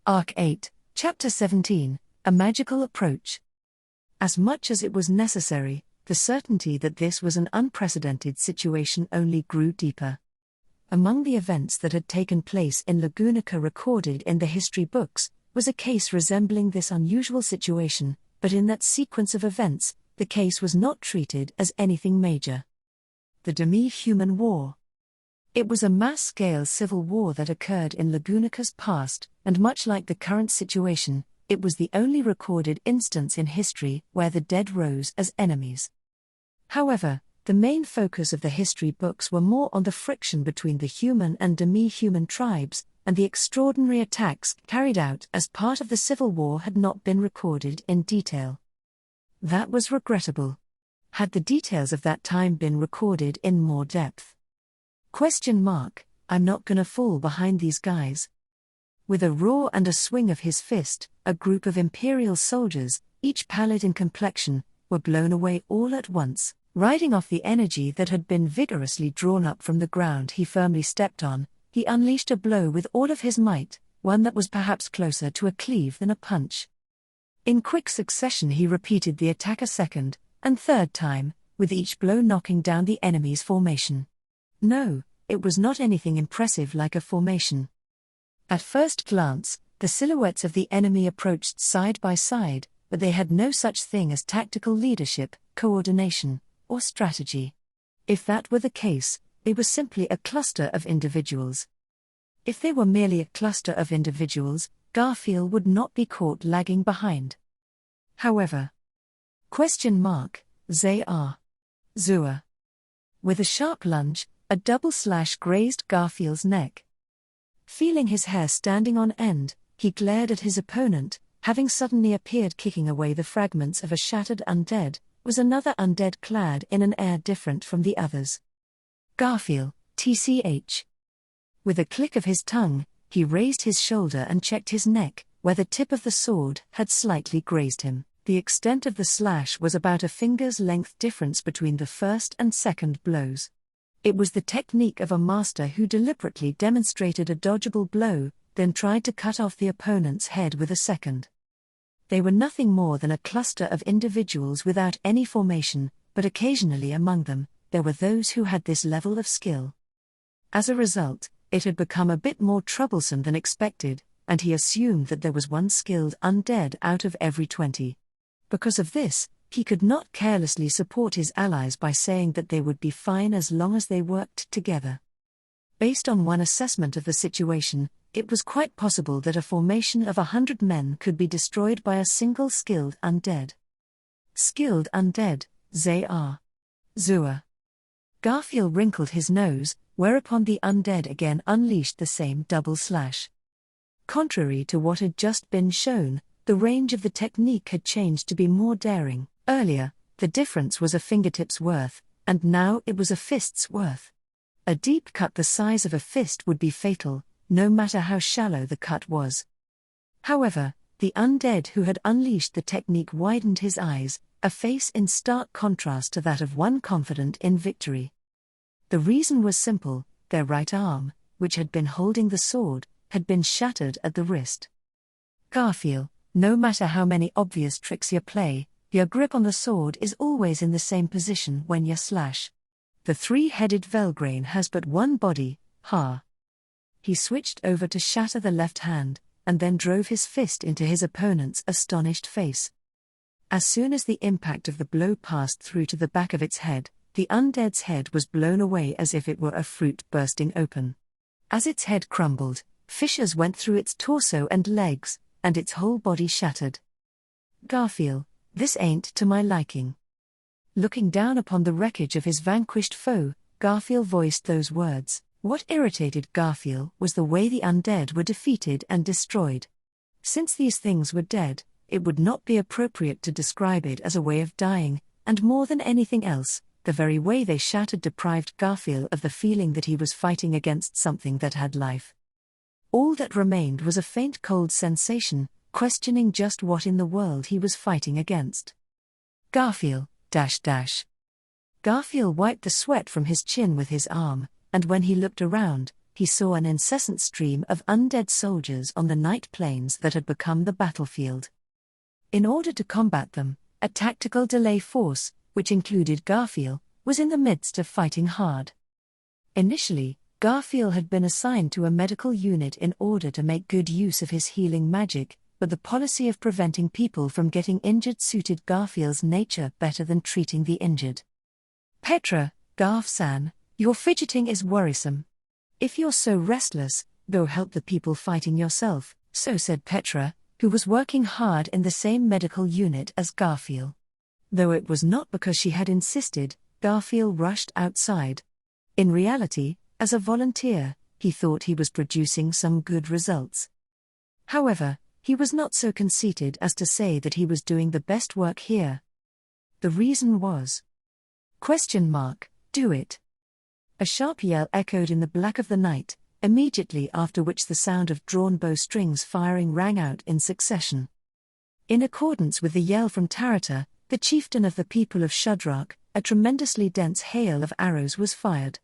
Arc 8, Chapter 17, A Magical Approach. As much as it was necessary, the certainty that this was an unprecedented situation only grew deeper. Among the events that had taken place in Lagunica recorded in the history books, was a case resembling this unusual situation, but in that sequence of events, the case was not treated as anything major. The Demi-Human War. It was a mass-scale civil war that occurred in Lagunica's past, and much like the current situation, it was the only recorded instance in history where the dead rose as enemies. However, the main focus of the history books were more on the friction between the human and demi-human tribes, and the extraordinary attacks carried out as part of the civil war had not been recorded in detail. That was regrettable. Had the details of that time been recorded in more depth? I'm not gonna fall behind these guys. With a roar and a swing of his fist, a group of Imperial soldiers, each pallid in complexion, were blown away all at once. Riding off the energy that had been vigorously drawn up from the ground he firmly stepped on, he unleashed a blow with all of his might, one that was perhaps closer to a cleave than a punch. In quick succession he repeated the attack a second and third time, with each blow knocking down the enemy's formation. No, it was not anything impressive like a formation. At first glance, the silhouettes of the enemy approached side by side, but they had no such thing as tactical leadership, coordination, or strategy. If that were the case, they were simply a cluster of individuals. If they were merely a cluster of individuals, Garfield would not be caught lagging behind. However, they are. Zua. With a sharp lunge, a double slash grazed Garfield's neck. Feeling his hair standing on end, he glared at his opponent. Having suddenly appeared kicking away the fragments of a shattered undead, was another undead clad in an air different from the others. Garfield, TCH. With a click of his tongue, he raised his shoulder and checked his neck, where the tip of the sword had slightly grazed him. The extent of the slash was about a finger's length difference between the first and second blows. It was the technique of a master who deliberately demonstrated a dodgeable blow, then tried to cut off the opponent's head with a second. They were nothing more than a cluster of individuals without any formation, but occasionally among them, there were those who had this level of skill. As a result, it had become a bit more troublesome than expected, and he assumed that there was one skilled undead out of every 20. Because of this, he could not carelessly support his allies by saying that they would be fine as long as they worked together. Based on one assessment of the situation, it was quite possible that a formation of 100 men could be destroyed by a single skilled undead. Skilled undead, they are. Zua. Garfield wrinkled his nose, whereupon the undead again unleashed the same double slash. Contrary to what had just been shown, the range of the technique had changed to be more daring. Earlier, the difference was a fingertip's worth, and now it was a fist's worth. A deep cut the size of a fist would be fatal, no matter how shallow the cut was. However, the undead who had unleashed the technique widened his eyes, a face in stark contrast to that of one confident in victory. The reason was simple: their right arm, which had been holding the sword, had been shattered at the wrist. Garfield, no matter how many obvious tricks you play, your grip on the sword is always in the same position when you slash. The three-headed Velgrain has but one body, ha. He switched over to shatter the left hand, and then drove his fist into his opponent's astonished face. As soon as the impact of the blow passed through to the back of its head, the undead's head was blown away as if it were a fruit bursting open. As its head crumbled, fissures went through its torso and legs, and its whole body shattered. Garfield, this ain't to my liking. Looking down upon the wreckage of his vanquished foe, Garfield voiced those words. What irritated Garfield was the way the undead were defeated and destroyed. Since these things were dead, it would not be appropriate to describe it as a way of dying, and more than anything else, the very way they shattered deprived Garfield of the feeling that he was fighting against something that had life. All that remained was a faint cold sensation, questioning just what in the world he was fighting against. Garfield, Garfield wiped the sweat from his chin with his arm, and when he looked around, he saw an incessant stream of undead soldiers on the night plains that had become the battlefield. In order to combat them, a tactical delay force, which included Garfield, was in the midst of fighting hard. Initially, Garfield had been assigned to a medical unit in order to make good use of his healing magic, but the policy of preventing people from getting injured suited Garfield's nature better than treating the injured. "Petra, Garf-san, your fidgeting is worrisome. If you're so restless, go help the people fighting yourself," so said Petra, who was working hard in the same medical unit as Garfield. Though it was not because she had insisted, Garfield rushed outside. In reality, as a volunteer, he thought he was producing some good results. However, he was not so conceited as to say that he was doing the best work here. The reason was... Do it. A sharp yell echoed in the black of the night, immediately after which the sound of drawn bowstrings firing rang out in succession. In accordance with the yell from Tarata, the chieftain of the people of Shudrak, a tremendously dense hail of arrows was fired.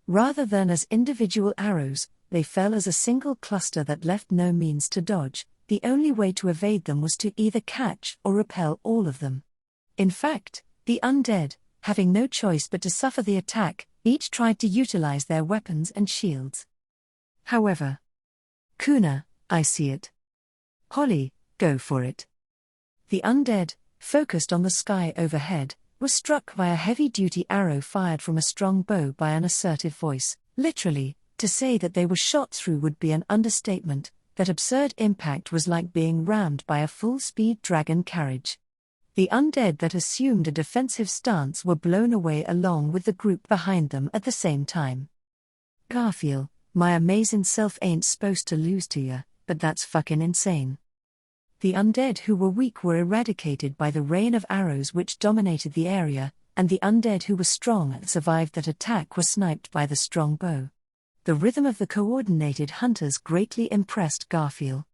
Rather than as individual arrows, they fell as a single cluster that left no means to dodge. The only way to evade them was to either catch or repel all of them. In fact, the undead, having no choice but to suffer the attack, each tried to utilize their weapons and shields. However, "Kuna, I see it. Holly, go for it." The undead, focused on the sky overhead, was struck by a heavy-duty arrow fired from a strong bow by an assertive voice. Literally, to say that they were shot through would be an understatement. That absurd impact was like being rammed by a full-speed dragon carriage. The undead that assumed a defensive stance were blown away along with the group behind them at the same time. "Garfield, my amazing self ain't supposed to lose to ya, but that's fucking insane." The undead who were weak were eradicated by the rain of arrows which dominated the area, and the undead who were strong and survived that attack were sniped by the strong bow. The rhythm of the coordinated hunters greatly impressed Garfield.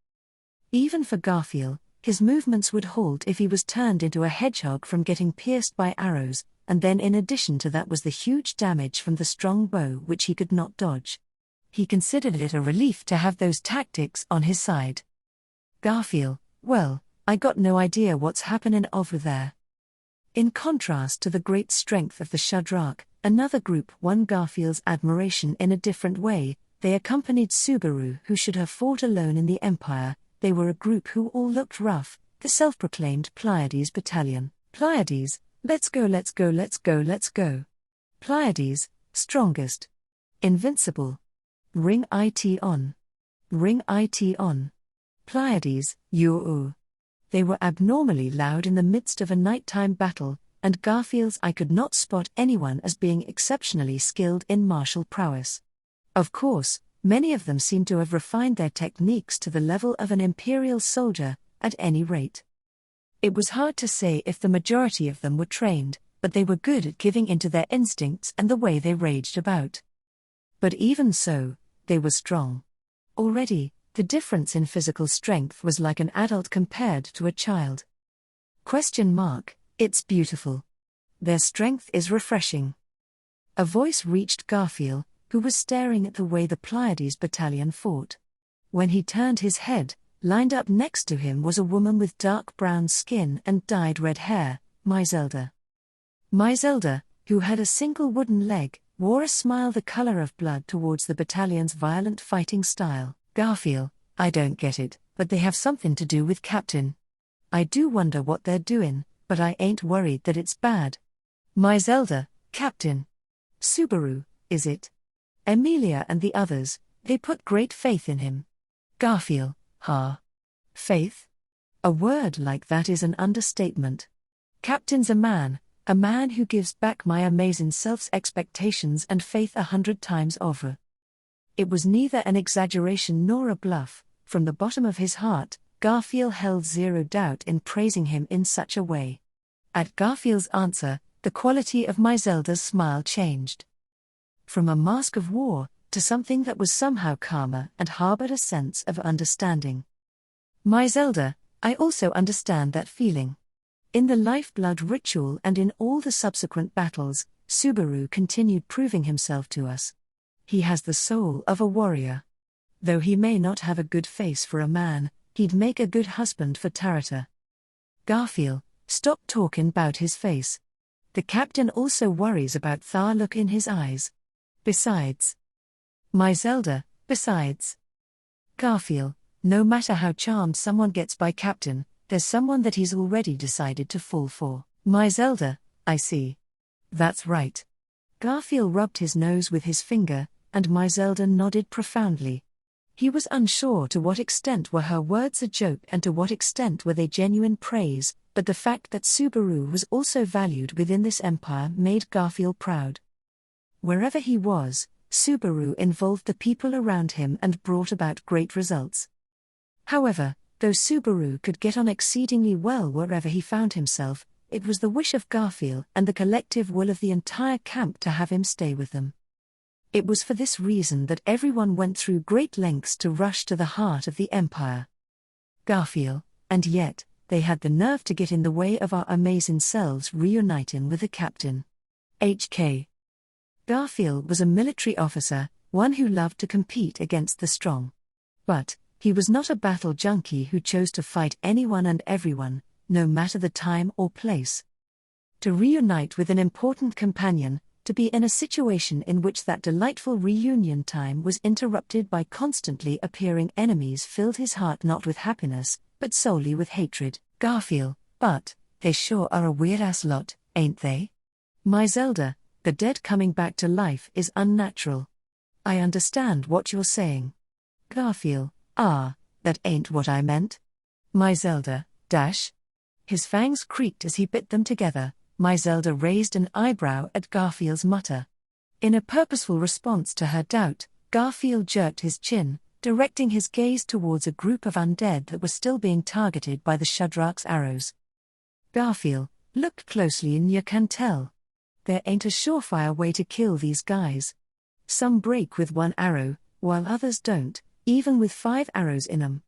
Even for Garfield, his movements would halt if he was turned into a hedgehog from getting pierced by arrows, and then in addition to that was the huge damage from the strong bow which he could not dodge. He considered it a relief to have those tactics on his side. Garfield, well, I got no idea what's happening over there. In contrast to the great strength of the Shudrak, another group won Garfield's admiration in a different way. They accompanied Subaru, who should have fought alone in the Empire. They were a group who all looked rough, the self-proclaimed Pleiades Battalion. Pleiades, let's go, let's go, let's go, let's go. Pleiades, strongest. Invincible. Ring it on. Ring it on. Pleiades, yoo. They were abnormally loud in the midst of a nighttime battle, and Garfield's eye could not spot anyone as being exceptionally skilled in martial prowess. Of course, many of them seemed to have refined their techniques to the level of an imperial soldier, at any rate. It was hard to say if the majority of them were trained, but they were good at giving into their instincts and the way they raged about. But even so, they were strong. Already, the difference in physical strength was like an adult compared to a child. It's beautiful. Their strength is refreshing. A voice reached Garfield, who was staring at the way the Pleiades Battalion fought. When he turned his head, lined up next to him was a woman with dark brown skin and dyed red hair, Myzelda. Myzelda, who had a single wooden leg, wore a smile the color of blood towards the battalion's violent fighting style. "Garfield, I don't get it, but they have something to do with Captain. I do wonder what they're doing, but I ain't worried that it's bad." Myzelda, Captain. Subaru, is it? Emilia and the others, they put great faith in him. Garfield, faith? A word like that is an understatement. Captain's a man who gives back my amazing self's expectations and faith 100 times over. It was neither an exaggeration nor a bluff. From the bottom of his heart, Garfield held zero doubt in praising him in such a way. At Garfield's answer, the quality of Myzelda's smile changed. From a mask of war, to something that was somehow calmer and harbored a sense of understanding. "Myzelda, I also understand that feeling." In the lifeblood ritual and in all the subsequent battles, Subaru continued proving himself to us. He has the soul of a warrior. Though he may not have a good face for a man, he'd make a good husband for Tarata. Garfield, stop talking about his face. The captain also worries about the look in his eyes. Besides. My Zelda, besides. Garfield, no matter how charmed someone gets by Captain, there's someone that he's already decided to fall for. My Zelda, I see. That's right. Garfield rubbed his nose with his finger, and my Zelda nodded profoundly. He was unsure to what extent were her words a joke and to what extent were they genuine praise, but the fact that Subaru was also valued within this empire made Garfield proud. Wherever he was, Subaru involved the people around him and brought about great results. However, though Subaru could get on exceedingly well wherever he found himself, it was the wish of Garfield and the collective will of the entire camp to have him stay with them. It was for this reason that everyone went through great lengths to rush to the heart of the Empire. Garfield, and yet, they had the nerve to get in the way of our amazing selves reuniting with the captain. HK. Garfield was a military officer, one who loved to compete against the strong. But, he was not a battle junkie who chose to fight anyone and everyone, no matter the time or place. To reunite with an important companion, to be in a situation in which that delightful reunion time was interrupted by constantly appearing enemies filled his heart not with happiness, but solely with hatred. Garfield, but, they sure are a weird-ass lot, ain't they? My Zelda, the dead coming back to life is unnatural. I understand what you're saying. Garfield, that ain't what I meant. My Zelda, dash. His fangs creaked as he bit them together. My Zelda raised an eyebrow at Garfield's mutter. In a purposeful response to her doubt, Garfield jerked his chin, directing his gaze towards a group of undead that were still being targeted by the Shudrak's arrows. Garfield, look closely and you can tell. There ain't a surefire way to kill these guys. Some break with one arrow, while others don't, even with 5 arrows in 'em.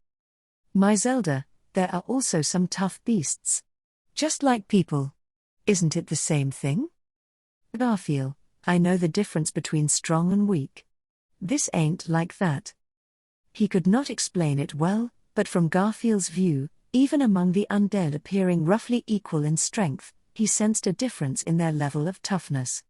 My Zelda, there are also some tough beasts. Just like people. Isn't it the same thing? Garfield, I know the difference between strong and weak. This ain't like that. He could not explain it well, but from Garfield's view, even among the undead appearing roughly equal in strength, he sensed a difference in their level of toughness.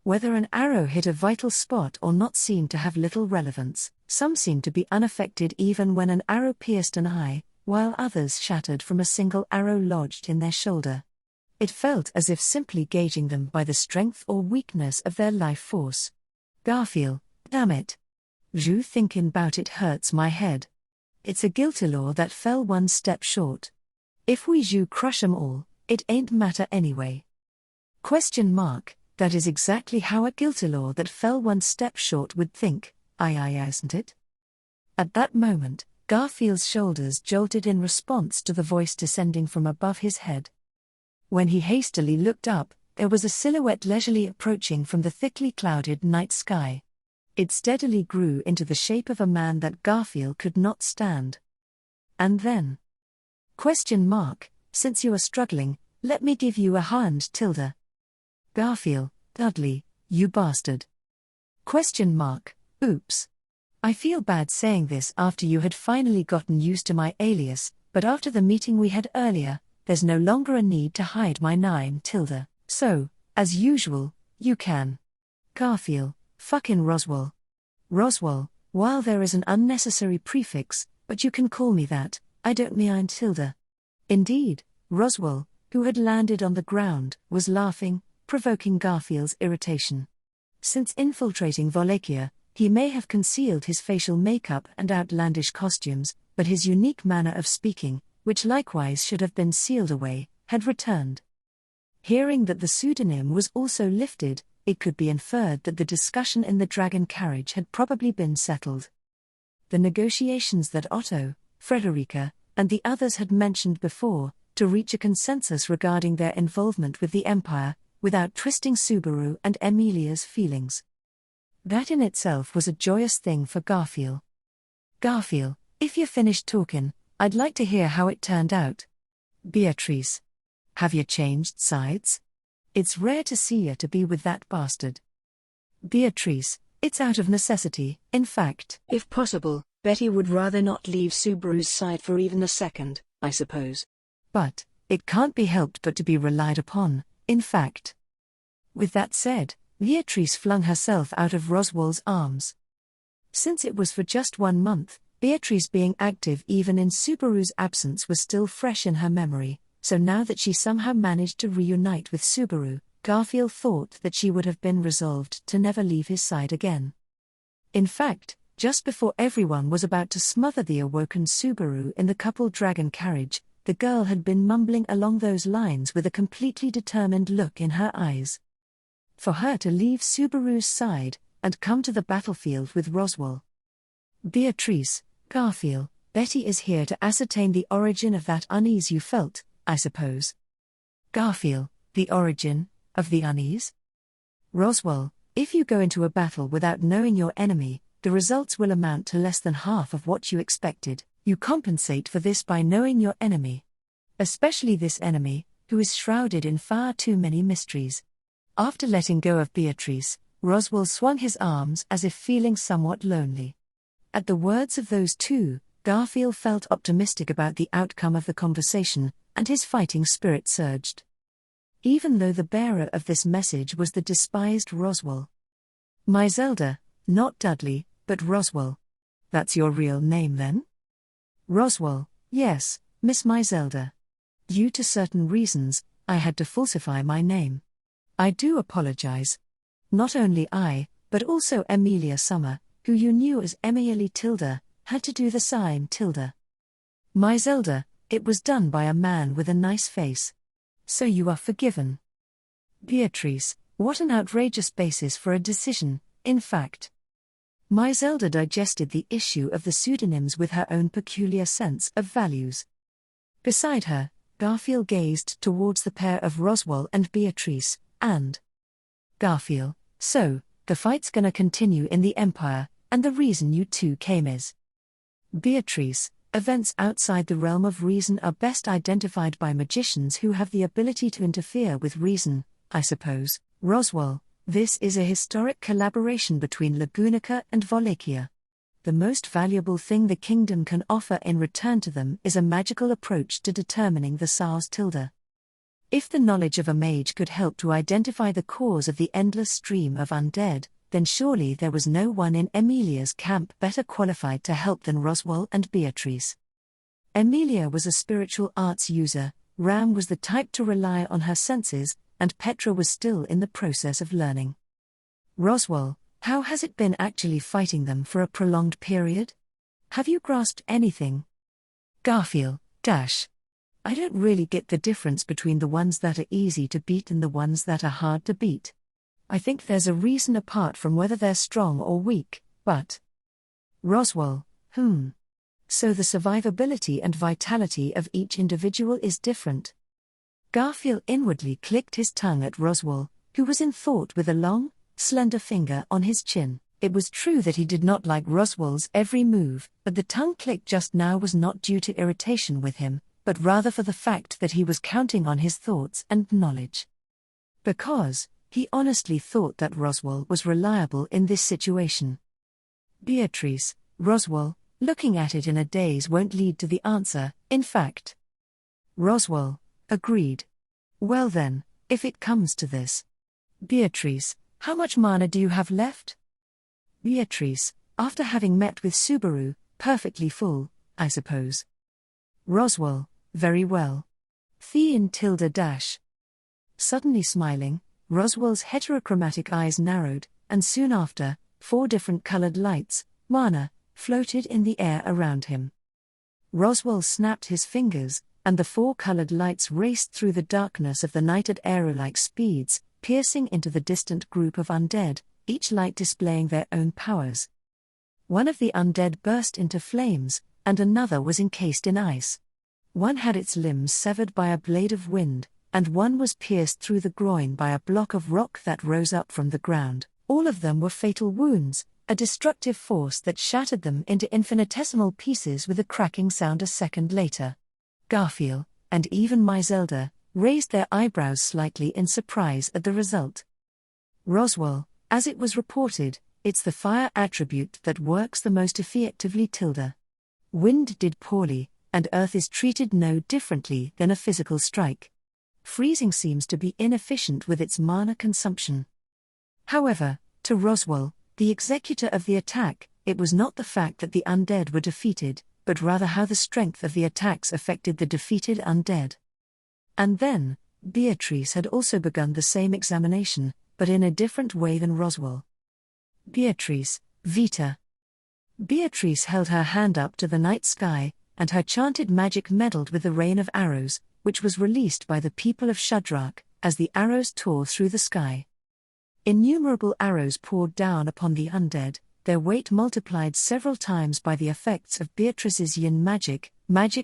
Whether an arrow hit a vital spot or not seemed to have little relevance. Some seemed to be unaffected even when an arrow pierced an eye, while others shattered from a single arrow lodged in their shoulder. It felt as if simply gauging them by the strength or weakness of their life force. Garfield, damn it. You thinking 'bout it hurts my head. It's a guilty law that fell one step short. If we crush 'em all, it ain't matter anyway. That is exactly how a guilty law that fell one step short would think, isn't it? At that moment, Garfield's shoulders jolted in response to the voice descending from above his head. When he hastily looked up, there was a silhouette leisurely approaching from the thickly clouded night sky. It steadily grew into the shape of a man that Garfield could not stand. And then? Since you are struggling, let me give you a hand. Garfield, Dudley, you bastard. Oops. I feel bad saying this after you had finally gotten used to my alias, but after the meeting we had earlier, there's no longer a need to hide my name. So, as usual, you can. Garfield, fucking Roswaal. Roswaal, while there is an unnecessary prefix, but you can call me that, I don't mean . Indeed, Roswaal, who had landed on the ground, was laughing, provoking Garfield's irritation. Since infiltrating Wallachia, he may have concealed his facial makeup and outlandish costumes, but his unique manner of speaking, which likewise should have been sealed away, had returned. Hearing that the pseudonym was also lifted, it could be inferred that the discussion in the dragon carriage had probably been settled. The negotiations that Otto, Frederica, and the others had mentioned before, to reach a consensus regarding their involvement with the Empire, without twisting Subaru and Emilia's feelings. That in itself was a joyous thing for Garfield. Garfield, if you're finished talking, I'd like to hear how it turned out. Beatrice. Have you changed sides? It's rare to see you to be with that bastard. Beatrice, It's out of necessity, in fact. If possible, Betty would rather not leave Subaru's side for even a second, I suppose. But it can't be helped but to be relied upon, in fact. With that said, Beatrice flung herself out of Roswaal's arms. Since it was for just 1 month, Beatrice being active even in Subaru's absence was still fresh in her memory, so now that she somehow managed to reunite with Subaru, Garfield thought that she would have been resolved to never leave his side again. In fact, just before everyone was about to smother the awoken Subaru in the couple dragon carriage, the girl had been mumbling along those lines with a completely determined look in her eyes. For her to leave Subaru's side and come to the battlefield with Roswaal. Beatrice, Garfield, Betty is here to ascertain the origin of that unease you felt, I suppose. Garfield, the origin of the unease? Roswaal, if you go into a battle without knowing your enemy, the results will amount to less than half of what you expected. You compensate for this by knowing your enemy. Especially this enemy, who is shrouded in far too many mysteries. After letting go of Beatrice, Roswaal swung his arms as if feeling somewhat lonely. At the words of those two, Garfield felt optimistic about the outcome of the conversation, and his fighting spirit surged. Even though the bearer of this message was the despised Roswaal. My Zelda, not Dudley, but Roswaal. That's your real name then? Roswaal, yes, Miss Zelda. Due to certain reasons, I had to falsify my name. I do apologize. Not only I, but also Emilia Summer, who you knew as Emily Tilda, had to do the same Tilda. My Zelda, it was done by a man with a nice face. So you are forgiven. Beatrice, what an outrageous basis for a decision, in fact. My Zelda digested the issue of the pseudonyms with her own peculiar sense of values. Beside her, Garfield gazed towards the pair of Roswaal and Beatrice, and Garfield, so, the fight's gonna continue in the Empire, and the reason you two came is. Beatrice, events outside the realm of reason are best identified by magicians who have the ability to interfere with reason, I suppose. Roswaal, this is a historic collaboration between Lagunica and Wallachia. The most valuable thing the kingdom can offer in return to them is a magical approach to determining the Sars Tilda. If the knowledge of a mage could help to identify the cause of the endless stream of undead, then surely there was no one in Emilia's camp better qualified to help than Roswaal and Beatrice. Emilia was a spiritual arts user, Ram was the type to rely on her senses, and Petra was still in the process of learning. Roswaal, how has it been actually fighting them for a prolonged period? Have you grasped anything? Garfield, I don't really get the difference between the ones that are easy to beat and the ones that are hard to beat. I think there's a reason apart from whether they're strong or weak, but... Roswaal, So the survivability and vitality of each individual is different. Garfield inwardly clicked his tongue at Roswaal, who was in thought with a long, slender finger on his chin. It was true that he did not like Roswaal's every move, but the tongue click just now was not due to irritation with him, but rather for the fact that he was counting on his thoughts and knowledge. Because he honestly thought that Roswaal was reliable in this situation. Beatrice, Roswaal, looking at it in a daze won't lead to the answer, in fact. Roswaal, agreed. Well then, if it comes to this. Beatrice, how much mana do you have left? Beatrice, after having met with Subaru, perfectly full, I suppose. Roswaal, very well. Thien tilde . Suddenly smiling, Roswaal's heterochromatic eyes narrowed, and soon after, 4 different colored lights, mana, floated in the air around him. Roswaal snapped his fingers, and the 4 colored lights raced through the darkness of the night at arrow-like speeds, piercing into the distant group of undead, each light displaying their own powers. One of the undead burst into flames, and another was encased in ice. One had its limbs severed by a blade of wind, and one was pierced through the groin by a block of rock that rose up from the ground. All of them were fatal wounds, a destructive force that shattered them into infinitesimal pieces with a cracking sound a second later. Garfield, and even my Zelda, raised their eyebrows slightly in surprise at the result. Roswaal, as it was reported, it's the fire attribute that works the most effectively. Wind did poorly, and earth is treated no differently than a physical strike. Freezing seems to be inefficient with its mana consumption. However, to Roswaal, the executor of the attack, it was not the fact that the undead were defeated, but rather how the strength of the attacks affected the defeated undead. And then, Beatrice had also begun the same examination, but in a different way than Roswaal. Beatrice, Vita. Beatrice held her hand up to the night sky, and her chanted magic meddled with the rain of arrows, which was released by the people of Shadrach, as the arrows tore through the sky. Innumerable arrows poured down upon the undead, their weight multiplied several times by the effects of Beatrice's yin magic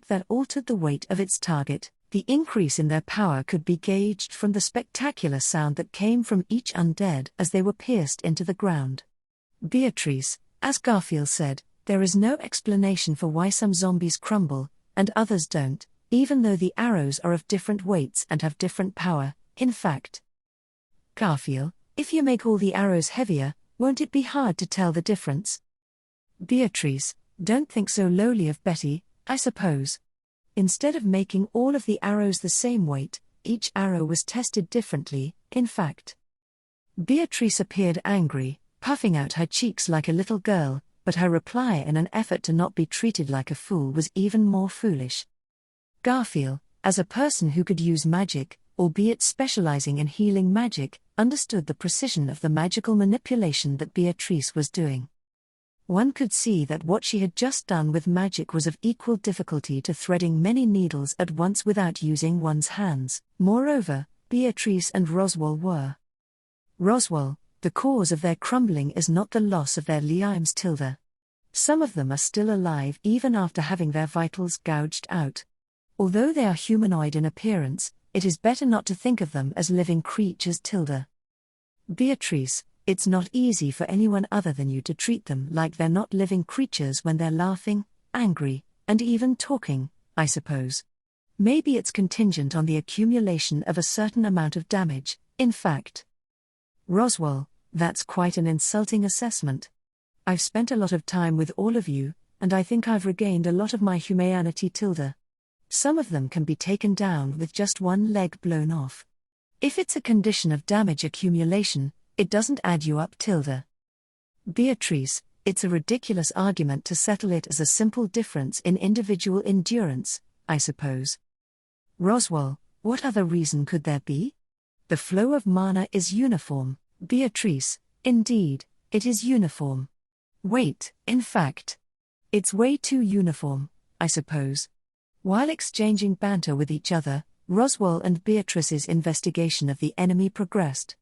that altered the weight of its target. The increase in their power could be gauged from the spectacular sound that came from each undead as they were pierced into the ground. Beatrice, as Garfield said, there is no explanation for why some zombies crumble, and others don't, even though the arrows are of different weights and have different power, in fact. Garfield, if you make all the arrows heavier, won't it be hard to tell the difference? Beatrice, don't think so lowly of Betty, I suppose. Instead of making all of the arrows the same weight, each arrow was tested differently, in fact. Beatrice appeared angry, puffing out her cheeks like a little girl, but her reply in an effort to not be treated like a fool was even more foolish. Garfield, as a person who could use magic, albeit specializing in healing magic, understood the precision of the magical manipulation that Beatrice was doing. One could see that what she had just done with magic was of equal difficulty to threading many needles at once without using one's hands. Moreover, Beatrice and Roswaal were. Roswaal, the cause of their crumbling is not the loss of their limbs. Some of them are still alive even after having their vitals gouged out. Although they are humanoid in appearance, it is better not to think of them as living creatures. Beatrice, it's not easy for anyone other than you to treat them like they're not living creatures when they're laughing, angry, and even talking, I suppose. Maybe it's contingent on the accumulation of a certain amount of damage, in fact. Roswaal, that's quite an insulting assessment. I've spent a lot of time with all of you, and I think I've regained a lot of my humanity. Some of them can be taken down with just one leg blown off. If it's a condition of damage accumulation, it doesn't add you up. Beatrice, it's a ridiculous argument to settle it as a simple difference in individual endurance, I suppose. Roswaal, what other reason could there be? The flow of mana is uniform. Beatrice, indeed, it is uniform. Wait, in fact, it's way too uniform, I suppose. While exchanging banter with each other, Roswaal and Beatrice's investigation of the enemy progressed.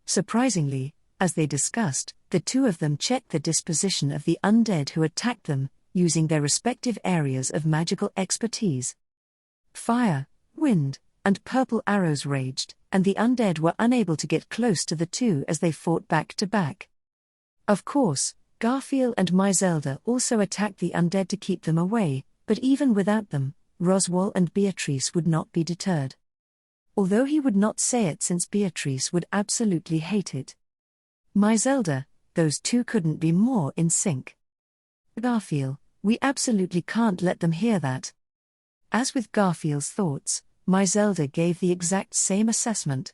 Surprisingly, as they discussed, the two of them checked the disposition of the undead who attacked them, using their respective areas of magical expertise. Fire, wind, and purple arrows raged, and the undead were unable to get close to the two as they fought back to back. Of course, Garfield and Myzelda also attacked the undead to keep them away, but even without them, Roswaal and Beatrice would not be deterred. Although he would not say it since Beatrice would absolutely hate it. Myzelda, those two couldn't be more in sync. Garfield, we absolutely can't let them hear that. As with Garfield's thoughts, Myzelda gave the exact same assessment.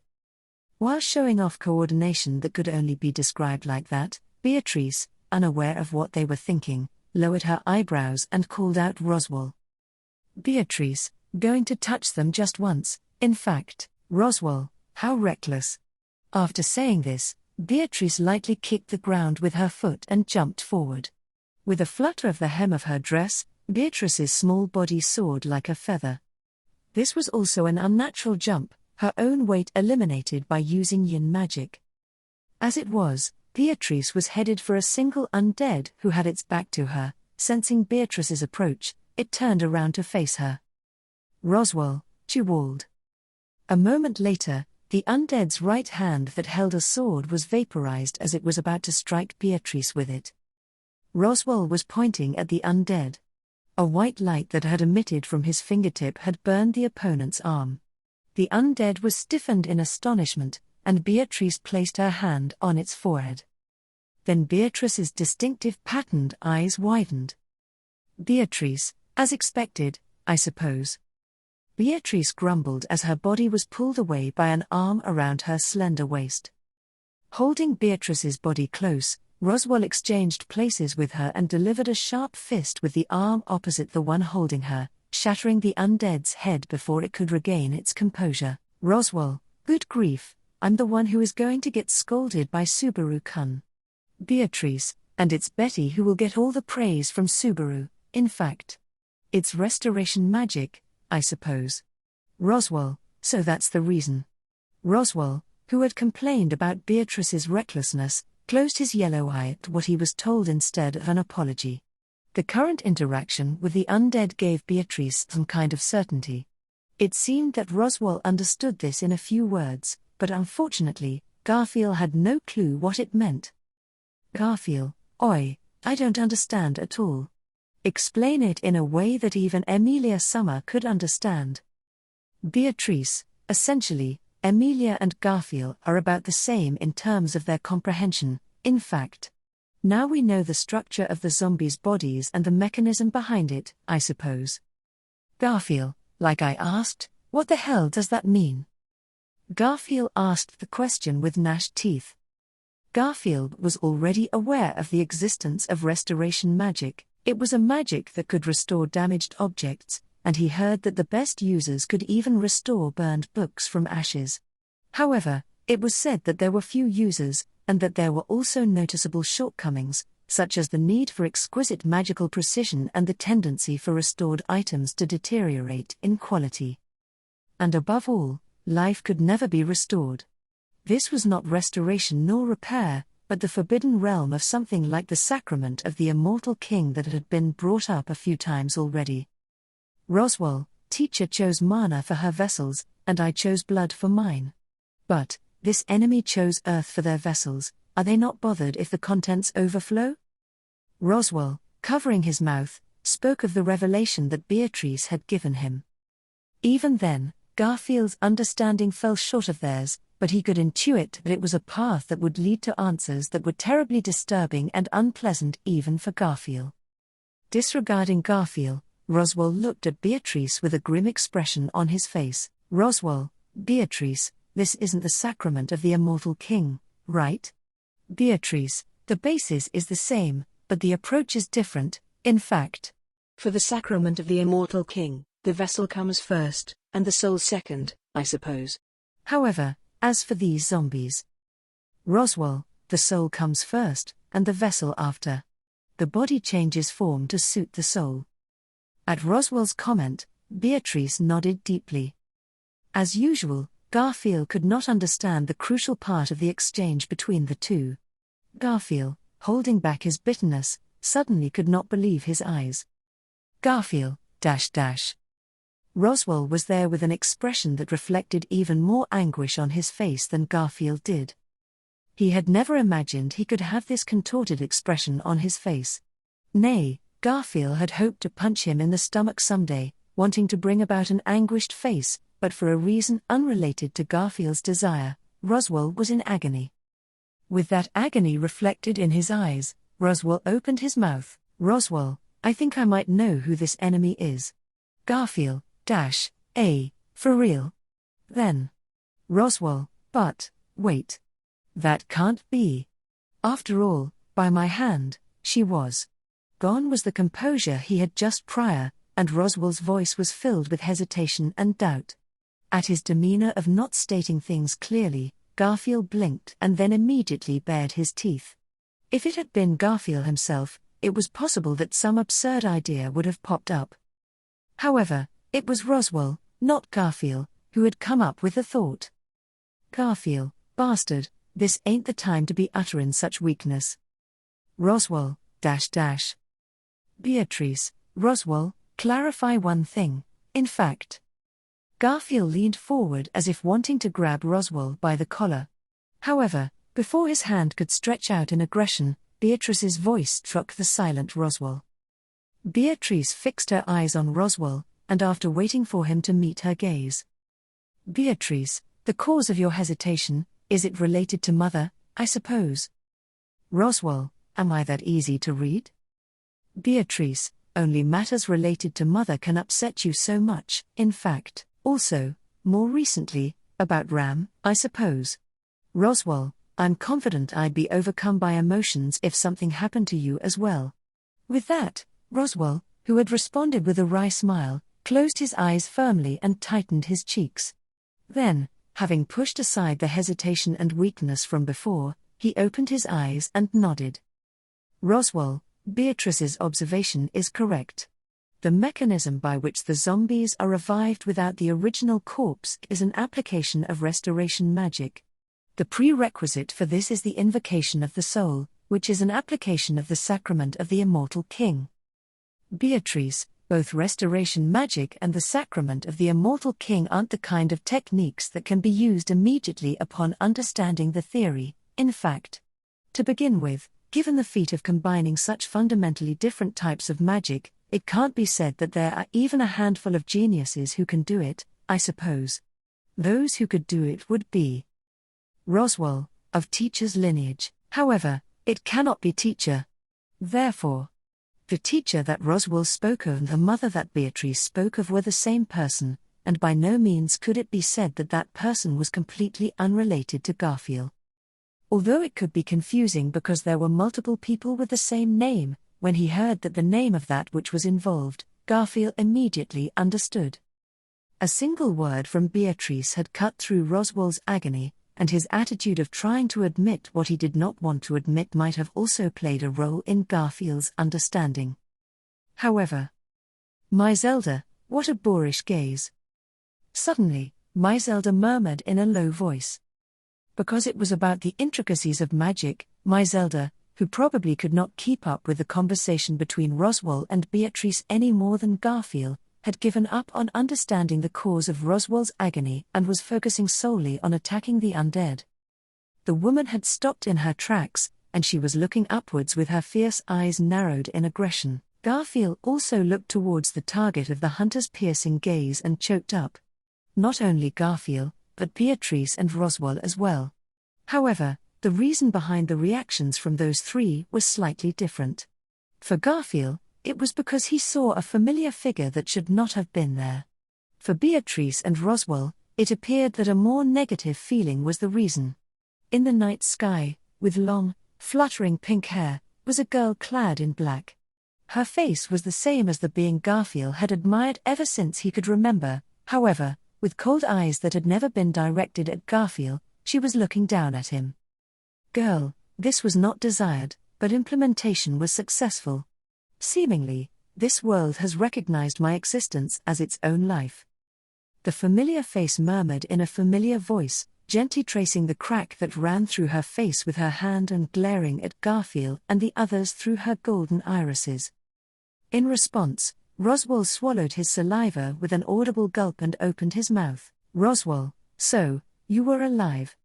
While showing off coordination that could only be described like that, Beatrice, unaware of what they were thinking, lowered her eyebrows and called out Roswaal. Beatrice, going to touch them just once, in fact, Roswaal, how reckless. After saying this, Beatrice lightly kicked the ground with her foot and jumped forward. With a flutter of the hem of her dress, Beatrice's small body soared like a feather. This was also an unnatural jump, her own weight eliminated by using yin magic. As it was, Beatrice was headed for a single undead who had its back to her. Sensing Beatrice's approach, it turned around to face her. Roswaal, she wailed. A moment later, the undead's right hand that held a sword was vaporized as it was about to strike Beatrice with it. Roswaal was pointing at the undead. A white light that had emitted from his fingertip had burned the opponent's arm. The undead was stiffened in astonishment, and Beatrice placed her hand on its forehead. Then Beatrice's distinctive patterned eyes widened. Beatrice, as expected, I suppose. Beatrice grumbled as her body was pulled away by an arm around her slender waist. Holding Beatrice's body close, Roswaal exchanged places with her and delivered a sharp fist with the arm opposite the one holding her, shattering the undead's head before it could regain its composure. Roswaal, good grief, I'm the one who is going to get scolded by Subaru-kun. Beatrice, and it's Betty who will get all the praise from Subaru, in fact. It's restoration magic, I suppose. Roswaal, so that's the reason. Roswaal, who had complained about Beatrice's recklessness, closed his yellow eye at what he was told instead of an apology. The current interaction with the undead gave Beatrice some kind of certainty. It seemed that Roswaal understood this in a few words, but unfortunately, Garfield had no clue what it meant. Garfield, oi, I don't understand at all. Explain it in a way that even Emilia Summer could understand. Beatrice, essentially, Emilia and Garfield are about the same in terms of their comprehension, in fact. Now we know the structure of the zombies' bodies and the mechanism behind it, I suppose. Garfield, like I asked, what the hell does that mean? Garfield asked the question with gnashed teeth. Garfield was already aware of the existence of restoration magic. It was a magic that could restore damaged objects, and he heard that the best users could even restore burned books from ashes. However, it was said that there were few users, and that there were also noticeable shortcomings, such as the need for exquisite magical precision and the tendency for restored items to deteriorate in quality. And above all, life could never be restored. This was not restoration nor repair, but the forbidden realm of something like the sacrament of the immortal king that had been brought up a few times already. Roswaal, teacher chose mana for her vessels, and I chose blood for mine. But, this enemy chose earth for their vessels, are they not bothered if the contents overflow? Roswaal, covering his mouth, spoke of the revelation that Beatrice had given him. Even then, Garfield's understanding fell short of theirs, but he could intuit that it was a path that would lead to answers that were terribly disturbing and unpleasant even for Garfield. Disregarding Garfield, Roswaal looked at Beatrice with a grim expression on his face. Roswaal, Beatrice, this isn't the sacrament of the immortal king, right? Beatrice, the basis is the same, but the approach is different, in fact. For the sacrament of the immortal king, the vessel comes first, and the soul second, I suppose. However, as for these zombies, Roswaal, the soul comes first, and the vessel after. The body changes form to suit the soul. At Roswaal's comment, Beatrice nodded deeply. As usual, Garfield could not understand the crucial part of the exchange between the two. Garfield, holding back his bitterness, suddenly could not believe his eyes. Garfield, .. Roswaal was there with an expression that reflected even more anguish on his face than Garfield did. He had never imagined he could have this contorted expression on his face. Nay, Garfield had hoped to punch him in the stomach someday, wanting to bring about an anguished face, but for a reason unrelated to Garfield's desire, Roswaal was in agony. With that agony reflected in his eyes, Roswaal opened his mouth. Roswaal, I think I might know who this enemy is. Garfield, for real? Then. Roswaal, but, wait. That can't be. After all, by my hand, she was. Gone was the composure he had just prior, and Roswaal's voice was filled with hesitation and doubt. At his demeanor of not stating things clearly, Garfield blinked and then immediately bared his teeth. If it had been Garfield himself, it was possible that some absurd idea would have popped up. However, it was Roswaal, not Garfield, who had come up with the thought. Garfield, bastard, this ain't the time to be uttering such weakness. Roswaal, .. Beatrice, Roswaal, clarify one thing, in fact. Garfield leaned forward as if wanting to grab Roswaal by the collar. However, before his hand could stretch out in aggression, Beatrice's voice struck the silent Roswaal. Beatrice fixed her eyes on Roswaal, and after waiting for him to meet her gaze. Beatrice, the cause of your hesitation, is it related to Mother, I suppose? Roswaal, am I that easy to read? Beatrice, only matters related to mother can upset you so much, in fact, also, more recently, about Ram, I suppose. Roswaal, I'm confident I'd be overcome by emotions if something happened to you as well. With that, Roswaal, who had responded with a wry smile, closed his eyes firmly and tightened his cheeks. Then, having pushed aside the hesitation and weakness from before, he opened his eyes and nodded. Roswaal, Beatrice's observation is correct. The mechanism by which the zombies are revived without the original corpse is an application of restoration magic. The prerequisite for this is the invocation of the soul, which is an application of the sacrament of the immortal king. Beatrice, both restoration magic and the sacrament of the immortal king aren't the kind of techniques that can be used immediately upon understanding the theory. In fact, to begin with, given the feat of combining such fundamentally different types of magic, it can't be said that there are even a handful of geniuses who can do it, I suppose. Those who could do it would be Roswaal, of teacher's lineage. However, it cannot be teacher. Therefore, the teacher that Roswaal spoke of and the mother that Beatrice spoke of were the same person, and by no means could it be said that that person was completely unrelated to Garfield. Although it could be confusing because there were multiple people with the same name, when he heard that the name of that which was involved, Garfield immediately understood. A single word from Beatrice had cut through Roswaal's agony, and his attitude of trying to admit what he did not want to admit might have also played a role in Garfield's understanding. However, "My Zelda, what a boorish gaze." Suddenly, my Zelda murmured in a low voice. Because it was about the intricacies of magic, my Zelda, who probably could not keep up with the conversation between Roswaal and Beatrice any more than Garfield, had given up on understanding the cause of Roswaal's agony and was focusing solely on attacking the undead. The woman had stopped in her tracks, and she was looking upwards with her fierce eyes narrowed in aggression. Garfield also looked towards the target of the hunter's piercing gaze and choked up. Not only Garfield, but Beatrice and Roswaal as well. However, the reason behind the reactions from those three was slightly different. For Garfield, it was because he saw a familiar figure that should not have been there. For Beatrice and Roswaal, it appeared that a more negative feeling was the reason. In the night sky, with long, fluttering pink hair, was a girl clad in black. Her face was the same as the being Garfield had admired ever since he could remember. However, with cold eyes that had never been directed at Garfield, she was looking down at him. Girl, this was not desired, but implementation was successful. Seemingly, this world has recognized my existence as its own life. The familiar face murmured in a familiar voice, gently tracing the crack that ran through her face with her hand and glaring at Garfield and the others through her golden irises. In response, Roswaal swallowed his saliva with an audible gulp and opened his mouth. Roswaal, so, you were alive.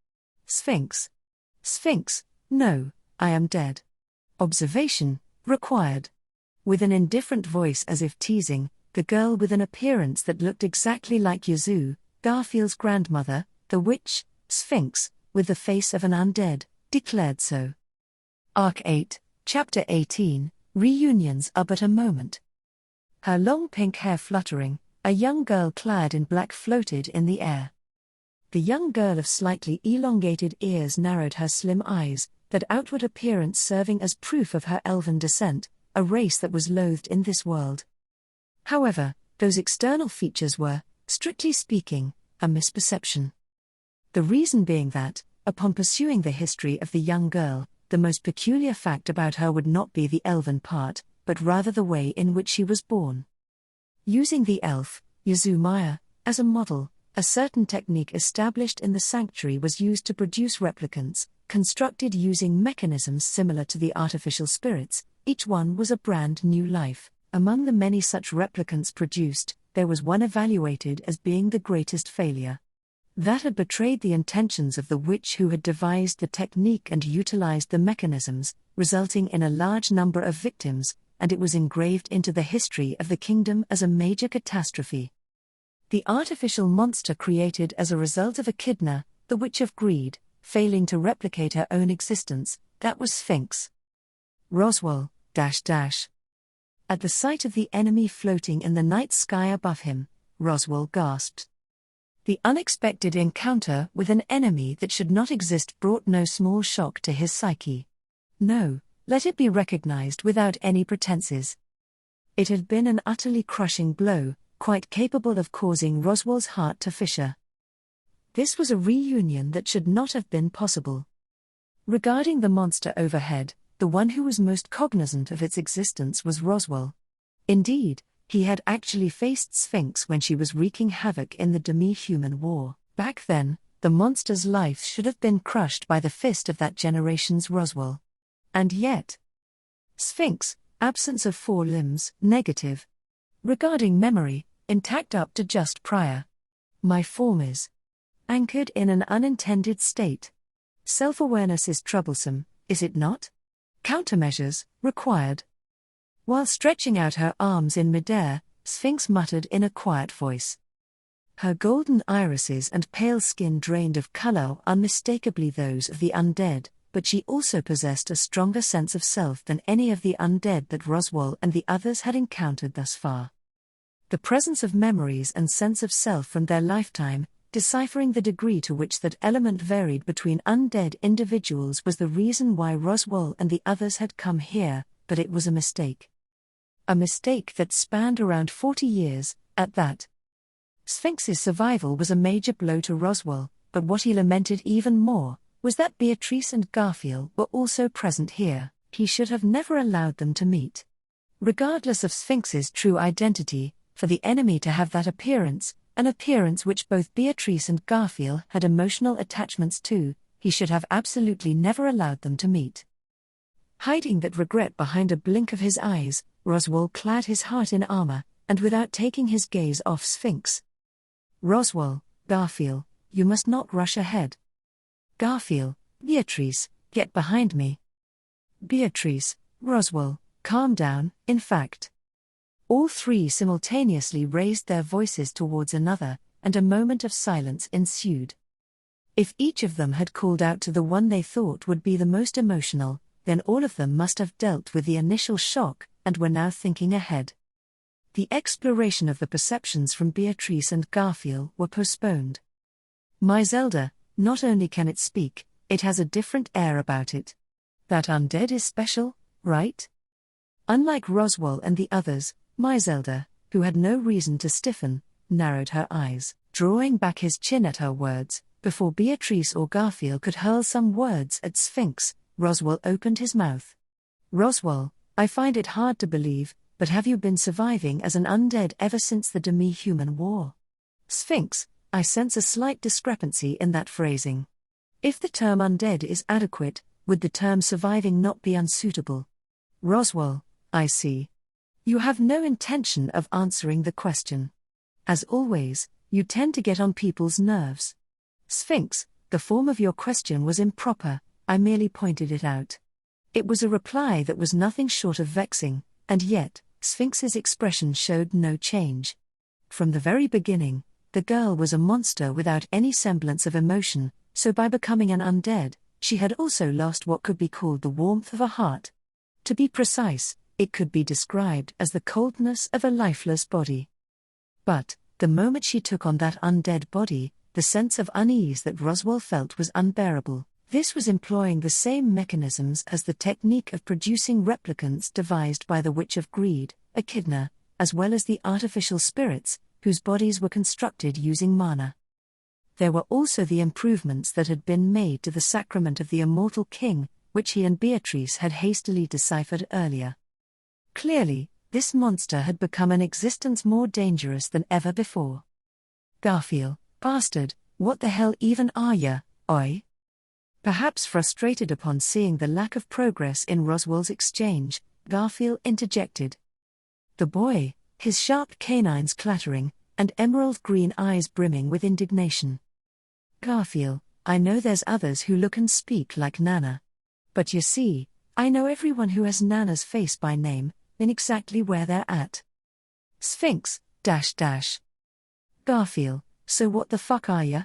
Sphinx. Sphinx, no, I am dead. Observation, required. With an indifferent voice as if teasing, the girl with an appearance that looked exactly like Yazoo, Garfield's grandmother, the witch, Sphinx, with the face of an undead, declared so. Arc 8, Chapter 18, Reunions are but a moment. Her long pink hair fluttering, a young girl clad in black floated in the air. The young girl of slightly elongated ears narrowed her slim eyes, that outward appearance serving as proof of her elven descent, a race that was loathed in this world. However, those external features were, strictly speaking, a misperception. The reason being that, upon pursuing the history of the young girl, the most peculiar fact about her would not be the elven part, but rather the way in which she was born. Using the elf, Yazoo Maya, as a model, a certain technique established in the sanctuary was used to produce replicants, constructed using mechanisms similar to the artificial spirits. Each one was a brand new life. Among the many such replicants produced, there was one evaluated as being the greatest failure. That had betrayed the intentions of the witch who had devised the technique and utilized the mechanisms, resulting in a large number of victims, and it was engraved into the history of the kingdom as a major catastrophe. The artificial monster created as a result of Echidna, the witch of greed, failing to replicate her own existence, That was Sphinx. Roswaal, At the sight of the enemy floating in the night sky above him, Roswaal gasped. The unexpected encounter with an enemy that should not exist brought no small shock to his psyche. No, let it be recognized without any pretenses. It had been an utterly crushing blow, quite capable of causing Roswaal's heart to fissure. This was a reunion that should not have been possible. Regarding the monster overhead, the one who was most cognizant of its existence was Roswaal. Indeed, he had actually faced Sphinx when she was wreaking havoc in the demi-human war. Back then, the monster's life should have been crushed by the fist of that generation's Roswaal. And yet, Sphinx, absence of 4 limbs, negative. Regarding memory, intact up to just prior. My form is anchored in an unintended state. Self-awareness is troublesome, is it not? Countermeasures, required. While stretching out her arms in midair, Sphinx muttered in a quiet voice. Her golden irises and pale skin drained of color unmistakably those of the undead, but she also possessed a stronger sense of self than any of the undead that Roswaal and the others had encountered thus far. The presence of memories and sense of self from their lifetime, deciphering the degree to which that element varied between undead individuals was the reason why Roswaal and the others had come here, but it was a mistake. A mistake that spanned around 40 years, at that. Sphinx's survival was a major blow to Roswaal, but what he lamented even more was that Beatrice and Garfield were also present here. He should have never allowed them to meet. Regardless of Sphinx's true identity, for the enemy to have that appearance, an appearance which both Beatrice and Garfield had emotional attachments to, he should have absolutely never allowed them to meet. Hiding that regret behind a blink of his eyes, Roswaal clad his heart in armor, and without taking his gaze off Sphinx. Roswaal, Garfield, you must not rush ahead. Garfield, Beatrice, get behind me. Beatrice, Roswaal, calm down, in fact. All 3 simultaneously raised their voices towards another, and a moment of silence ensued. If each of them had called out to the one they thought would be the most emotional, then all of them must have dealt with the initial shock, and were now thinking ahead. The exploration of the perceptions from Beatrice and Garfield were postponed. My Zelda, not only can it speak, it has a different air about it. That undead is special, right? Unlike Roswaal and the others, my Zelda, who had no reason to stiffen, narrowed her eyes, drawing back his chin at her words. Before Beatrice or Garfield could hurl some words at Sphinx, Roswaal opened his mouth. Roswaal, I find it hard to believe, but have you been surviving as an undead ever since the demi-human war? Sphinx, I sense a slight discrepancy in that phrasing. If the term undead is adequate, would the term surviving not be unsuitable? Roswaal, I see. You have no intention of answering the question. As always, you tend to get on people's nerves. Sphinx, the form of your question was improper, I merely pointed it out. It was a reply that was nothing short of vexing, and yet, Sphinx's expression showed no change. From the very beginning, the girl was a monster without any semblance of emotion, so by becoming an undead, she had also lost what could be called the warmth of a heart. To be precise, it could be described as the coldness of a lifeless body. But, the moment she took on that undead body, the sense of unease that Roswaal felt was unbearable. This was employing the same mechanisms as the technique of producing replicants devised by the Witch of Greed, Echidna, as well as the artificial spirits, whose bodies were constructed using mana. There were also the improvements that had been made to the sacrament of the immortal king, which he and Beatrice had hastily deciphered earlier. Clearly, this monster had become an existence more dangerous than ever before. Garfield, bastard, what the hell even are ya, oi? Perhaps frustrated upon seeing the lack of progress in Roswaal's exchange, Garfield interjected. The boy, his sharp canines clattering, and emerald-green eyes brimming with indignation. Garfield, I know there's others who look and speak like Nana. But you see, I know everyone who has Nana's face by name, and exactly where they're at. Sphinx, Garfield, so what the fuck are ya?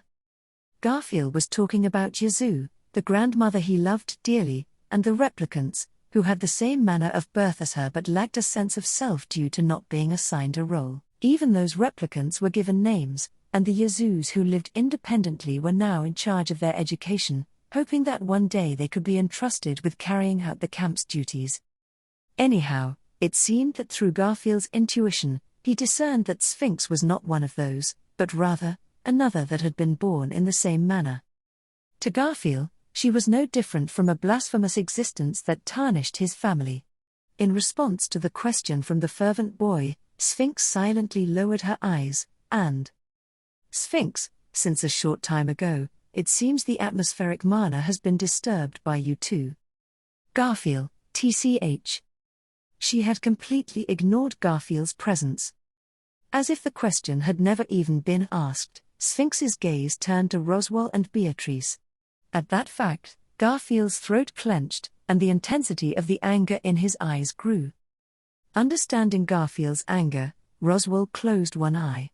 Garfield was talking about Yazoo, the grandmother he loved dearly, and the replicants, who had the same manner of birth as her but lacked a sense of self due to not being assigned a role. Even those replicants were given names, and the Yazoos who lived independently were now in charge of their education, hoping that one day they could be entrusted with carrying out the camp's duties. Anyhow, it seemed that through Garfield's intuition, he discerned that Sphinx was not one of those, but rather, another that had been born in the same manner. To Garfield, she was no different from a blasphemous existence that tarnished his family. In response to the question from the fervent boy, Sphinx silently lowered her eyes, and Sphinx, since a short time ago, it seems the atmospheric mana has been disturbed by you too. Garfield, TCH. She had completely ignored Garfield's presence. As if the question had never even been asked, Sphinx's gaze turned to Roswaal and Beatrice. At that fact, Garfield's throat clenched, and the intensity of the anger in his eyes grew. Understanding Garfield's anger, Roswaal closed one eye.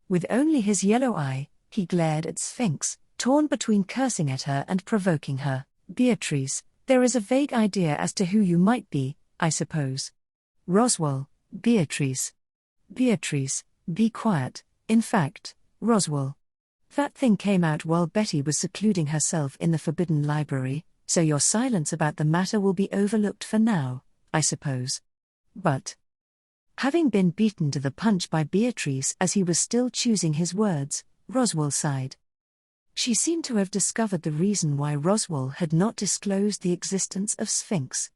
With only his yellow eye, he glared at Sphinx, torn between cursing at her and provoking her. Beatrice, there is a vague idea as to who you might be, I suppose. Roswaal, Beatrice. Beatrice, be quiet. In fact, Roswaal. That thing came out while Betty was secluding herself in the forbidden library, so your silence about the matter will be overlooked for now, I suppose. But having been beaten to the punch by Beatrice as he was still choosing his words, Roswaal sighed. She seemed to have discovered the reason why Roswaal had not disclosed the existence of Sphinx.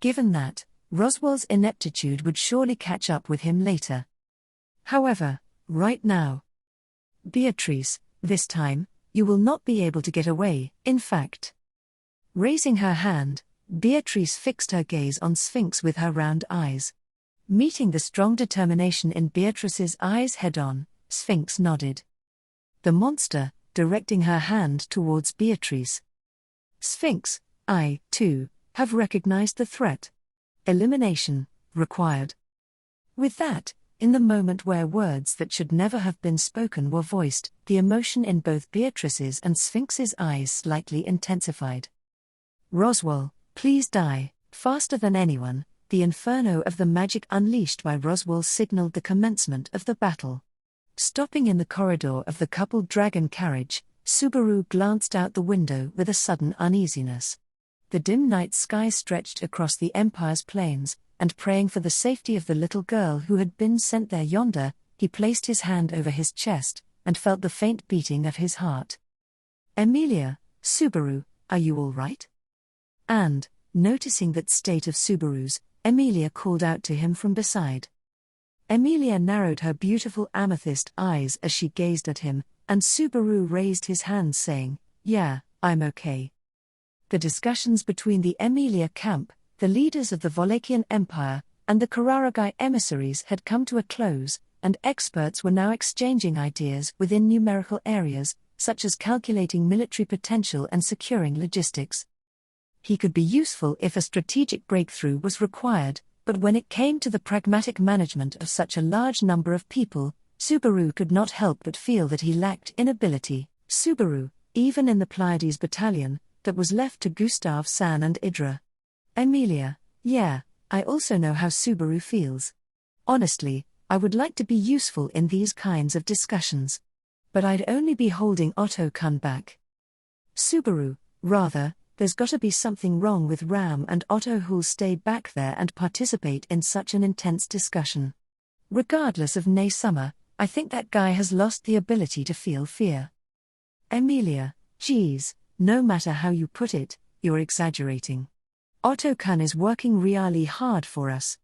Given that, Roswaal's ineptitude would surely catch up with him later. However, right now, Beatrice, this time, you will not be able to get away, in fact. Raising her hand, Beatrice fixed her gaze on Sphinx with her round eyes. Meeting the strong determination in Beatrice's eyes head-on, Sphinx nodded. The monster, directing her hand towards Beatrice. Sphinx, I, too, have recognized the threat. Elimination, required. With that, in the moment where words that should never have been spoken were voiced, the emotion in both Beatrice's and Sphinx's eyes slightly intensified. Roswaal, please die. Faster than anyone, the inferno of the magic unleashed by Roswaal signaled the commencement of the battle. Stopping in the corridor of the coupled dragon carriage, Subaru glanced out the window with a sudden uneasiness. The dim night sky stretched across the Empire's plains, and praying for the safety of the little girl who had been sent there yonder, he placed his hand over his chest, and felt the faint beating of his heart. Emilia, Subaru, are you all right? And, noticing that state of Subaru's, Emilia called out to him from beside. Emilia narrowed her beautiful amethyst eyes as she gazed at him, and Subaru raised his hand saying, "Yeah, I'm okay." The discussions between the Emilia camp, the leaders of the Wallachian Empire, and the Kararagai emissaries had come to a close, and experts were now exchanging ideas within numerical areas, such as calculating military potential and securing logistics. He could be useful if a strategic breakthrough was required, but when it came to the pragmatic management of such a large number of people, Subaru could not help but feel that he lacked in ability. Subaru, even in the Pleiades battalion, that was left to Gustav, San and Idra. Emilia, yeah, I also know how Subaru feels. Honestly, I would like to be useful in these kinds of discussions. But I'd only be holding Otto-kun back. Subaru, rather, there's gotta be something wrong with Ram and Otto who'll stay back there and participate in such an intense discussion. Regardless of Nay Summer, I think that guy has lost the ability to feel fear. Emilia, geez, no matter how you put it, you're exaggerating. Otto-kun is working really hard for us.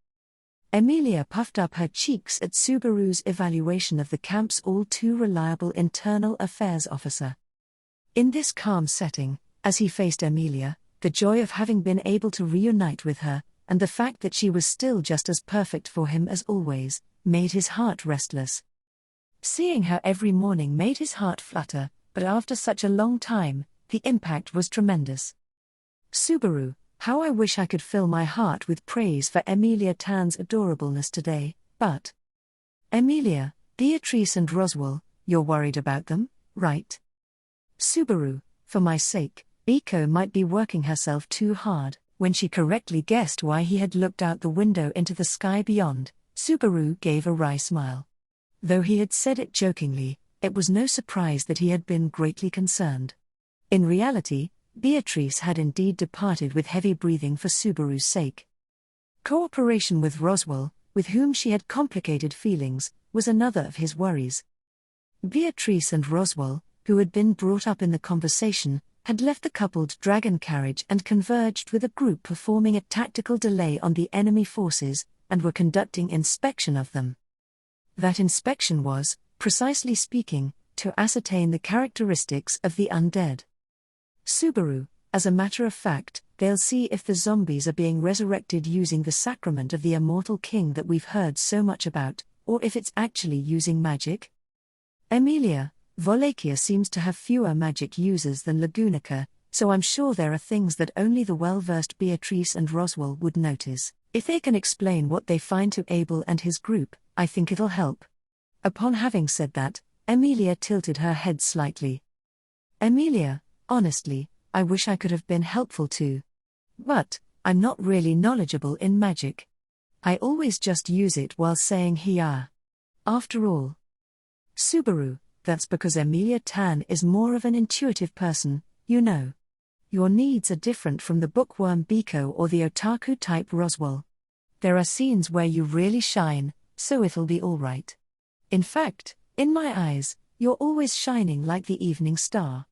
Emilia puffed up her cheeks at Subaru's evaluation of the camp's all-too-reliable internal affairs officer. In this calm setting, as he faced Emilia, the joy of having been able to reunite with her, and the fact that she was still just as perfect for him as always, made his heart restless. Seeing her every morning made his heart flutter, but after such a long time, the impact was tremendous. Subaru, how I wish I could fill my heart with praise for Emilia Tan's adorableness today, but... Emilia, Beatrice and Roswaal, you're worried about them, right? Subaru, for my sake, Biko might be working herself too hard. When she correctly guessed why he had looked out the window into the sky beyond, Subaru gave a wry smile. Though he had said it jokingly, it was no surprise that he had been greatly concerned. In reality, Beatrice had indeed departed with heavy breathing for Subaru's sake. Cooperation with Roswaal, with whom she had complicated feelings, was another of his worries. Beatrice and Roswaal, who had been brought up in the conversation, had left the coupled dragon carriage and converged with a group performing a tactical delay on the enemy forces, and were conducting inspection of them. That inspection was, precisely speaking, to ascertain the characteristics of the undead. Subaru, as a matter of fact, they'll see if the zombies are being resurrected using the sacrament of the immortal king that we've heard so much about, or if it's actually using magic. Emilia, Wallachia seems to have fewer magic users than Lagunica, so I'm sure there are things that only the well-versed Beatrice and Roswaal would notice. If they can explain what they find to Abel and his group, I think it'll help. Upon having said that, Emilia tilted her head slightly. Emilia, honestly, I wish I could have been helpful too. But, I'm not really knowledgeable in magic. I always just use it while saying hiya. After all. Subaru, that's because Emilia Tan is more of an intuitive person, you know. Your needs are different from the bookworm Biko or the otaku-type Roswaal. There are scenes where you really shine, so it'll be all right. In fact, in my eyes, you're always shining like the evening star.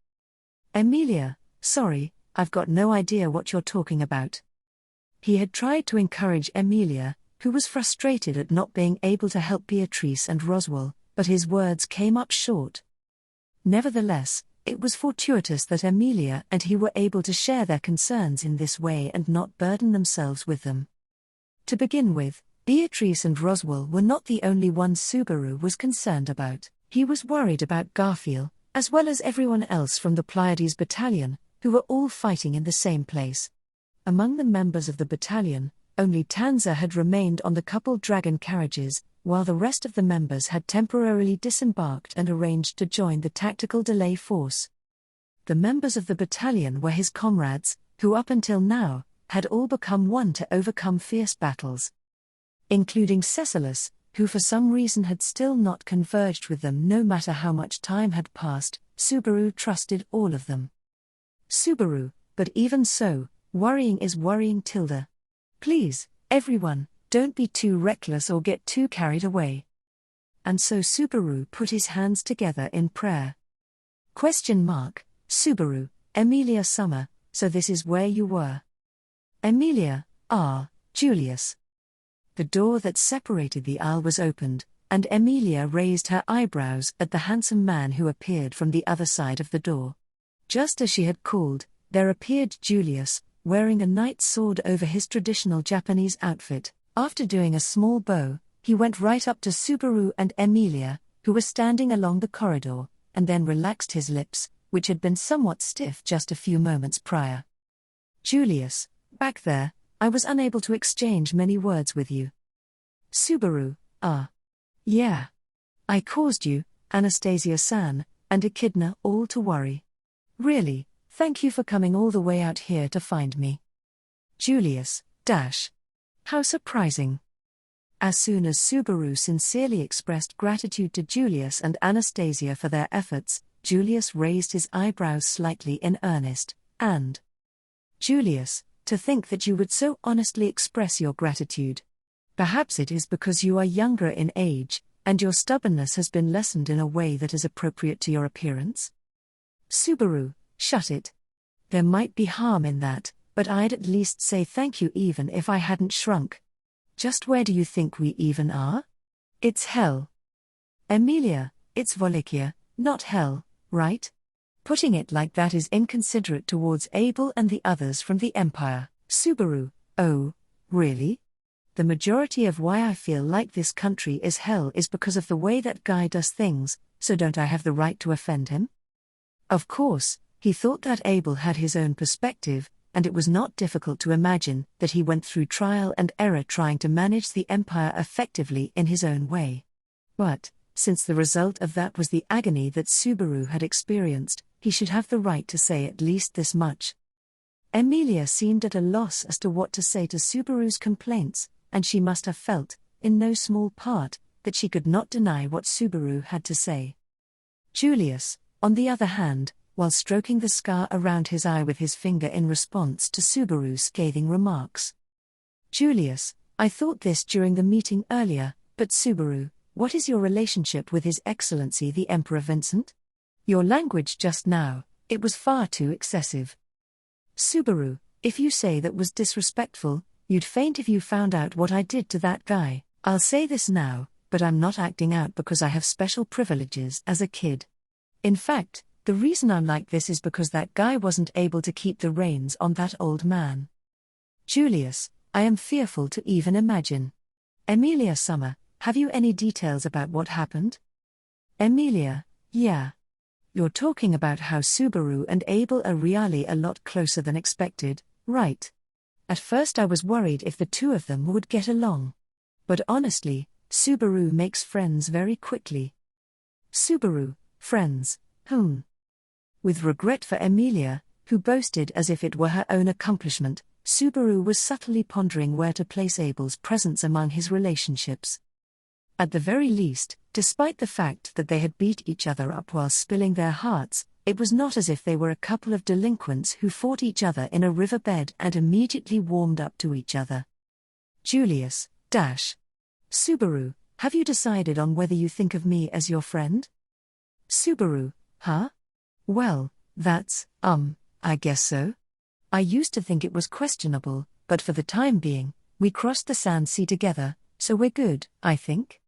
Emilia, sorry, I've got no idea what you're talking about. He had tried to encourage Emilia, who was frustrated at not being able to help Beatrice and Roswaal, but his words came up short. Nevertheless, it was fortuitous that Emilia and he were able to share their concerns in this way and not burden themselves with them. To begin with, Beatrice and Roswaal were not the only ones Subaru was concerned about. He was worried about Garfield, as well as everyone else from the Pleiades battalion, who were all fighting in the same place. Among the members of the battalion, only Tanza had remained on the coupled dragon carriages, while the rest of the members had temporarily disembarked and arranged to join the tactical delay force. The members of the battalion were his comrades, who up until now, had all become one to overcome fierce battles. Including Cecilus, who for some reason had still not converged with them no matter how much time had passed, Subaru trusted all of them. Subaru, but even so, worrying is worrying tilde. Please, everyone, don't be too reckless or get too carried away. And so Subaru put his hands together in prayer. Subaru, Emilia Summer, so this is where you were. Emilia, Julius. The door that separated the aisle was opened, and Emilia raised her eyebrows at the handsome man who appeared from the other side of the door. Just as she had called, there appeared Julius, wearing a knight's sword over his traditional Japanese outfit. After doing a small bow, he went right up to Subaru and Emilia, who were standing along the corridor, and then relaxed his lips, which had been somewhat stiff just a few moments prior. Julius, back there, I was unable to exchange many words with you. Subaru, yeah. I caused you, Anastasia-san, and Echidna all to worry. Really, thank you for coming all the way out here to find me. Julius, how surprising. As soon as Subaru sincerely expressed gratitude to Julius and Anastasia for their efforts, Julius raised his eyebrows slightly in earnest, and Julius, to think that you would so honestly express your gratitude. Perhaps it is because you are younger in age, and your stubbornness has been lessened in a way that is appropriate to your appearance? Subaru, shut it. There might be harm in that, but I'd at least say thank you even if I hadn't shrunk. Just where do you think we even are? It's hell. Emilia, it's Wallachia, not hell, right? Putting it like that is inconsiderate towards Abel and the others from the Empire. Subaru, oh, really? The majority of why I feel like this country is hell is because of the way that guy does things, so don't I have the right to offend him? Of course, he thought that Abel had his own perspective, and it was not difficult to imagine that he went through trial and error trying to manage the Empire effectively in his own way. But, since the result of that was the agony that Subaru had experienced, he should have the right to say at least this much. Emilia seemed at a loss as to what to say to Subaru's complaints, and she must have felt, in no small part, that she could not deny what Subaru had to say. Julius, on the other hand, while stroking the scar around his eye with his finger in response to Subaru's scathing remarks. Julius, I thought this during the meeting earlier, but Subaru, what is your relationship with His Excellency the Emperor Vincent? Your language just now, it was far too excessive. Subaru, if you say that was disrespectful, you'd faint if you found out what I did to that guy. I'll say this now, but I'm not acting out because I have special privileges as a kid. In fact, the reason I'm like this is because that guy wasn't able to keep the reins on that old man. Julius, I am fearful to even imagine. Emilia Summer, have you any details about what happened? Emilia, yeah. You're talking about how Subaru and Abel are really a lot closer than expected, right? At first I was worried if the two of them would get along. But honestly, Subaru makes friends very quickly. Subaru, friends, With regret for Emilia, who boasted as if it were her own accomplishment, Subaru was subtly pondering where to place Abel's presence among his relationships. At the very least, despite the fact that they had beat each other up while spilling their hearts, it was not as if they were a couple of delinquents who fought each other in a riverbed and immediately warmed up to each other. Julius, Subaru, have you decided on whether you think of me as your friend? Subaru, huh? Well, that's, I guess so. I used to think it was questionable, but for the time being, we crossed the sand sea together, so we're good, I think.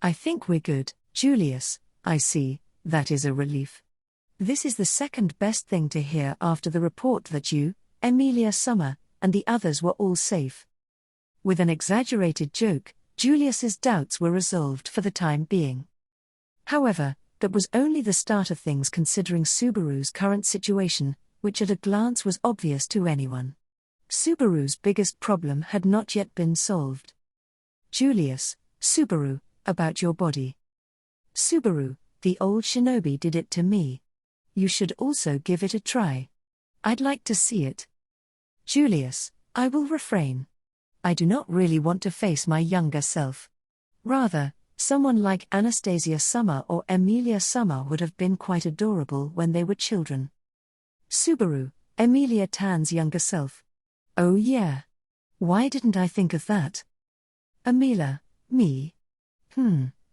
I think we're good, Julius, I see, that is a relief. This is the second best thing to hear after the report that you, Emilia Summer, and the others were all safe. With an exaggerated joke, Julius's doubts were resolved for the time being. However, that was only the start of things considering Subaru's current situation, which at a glance was obvious to anyone. Subaru's biggest problem had not yet been solved. Julius, Subaru, about your body. Subaru, the old shinobi did it to me. You should also give it a try. I'd like to see it. Julius, I will refrain. I do not really want to face my younger self. Rather, someone like Anastasia Summer or Emilia Summer would have been quite adorable when they were children. Subaru, Emilia Tan's younger self. Oh yeah. Why didn't I think of that? Emilia, me?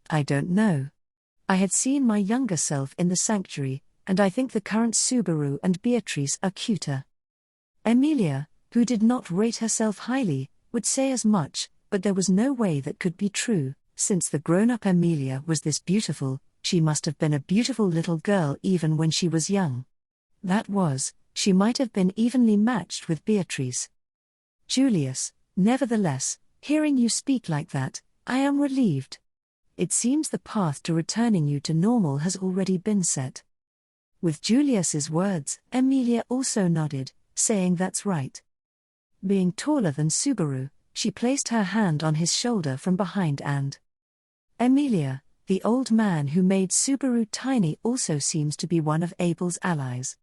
I don't know. I had seen my younger self in the sanctuary, and I think the current Subaru and Beatrice are cuter. Emilia, who did not rate herself highly, would say as much, but there was no way that could be true, since the grown-up Emilia was this beautiful, she must have been a beautiful little girl even when she was young. That was, she might have been evenly matched with Beatrice. Julius, nevertheless, hearing you speak like that, I am relieved. It seems the path to returning you to normal has already been set. With Julius's words, Emilia also nodded, saying that's right. Being taller than Subaru, she placed her hand on his shoulder from behind and Emilia, the old man who made Subaru tiny, also seems to be one of Abel's allies.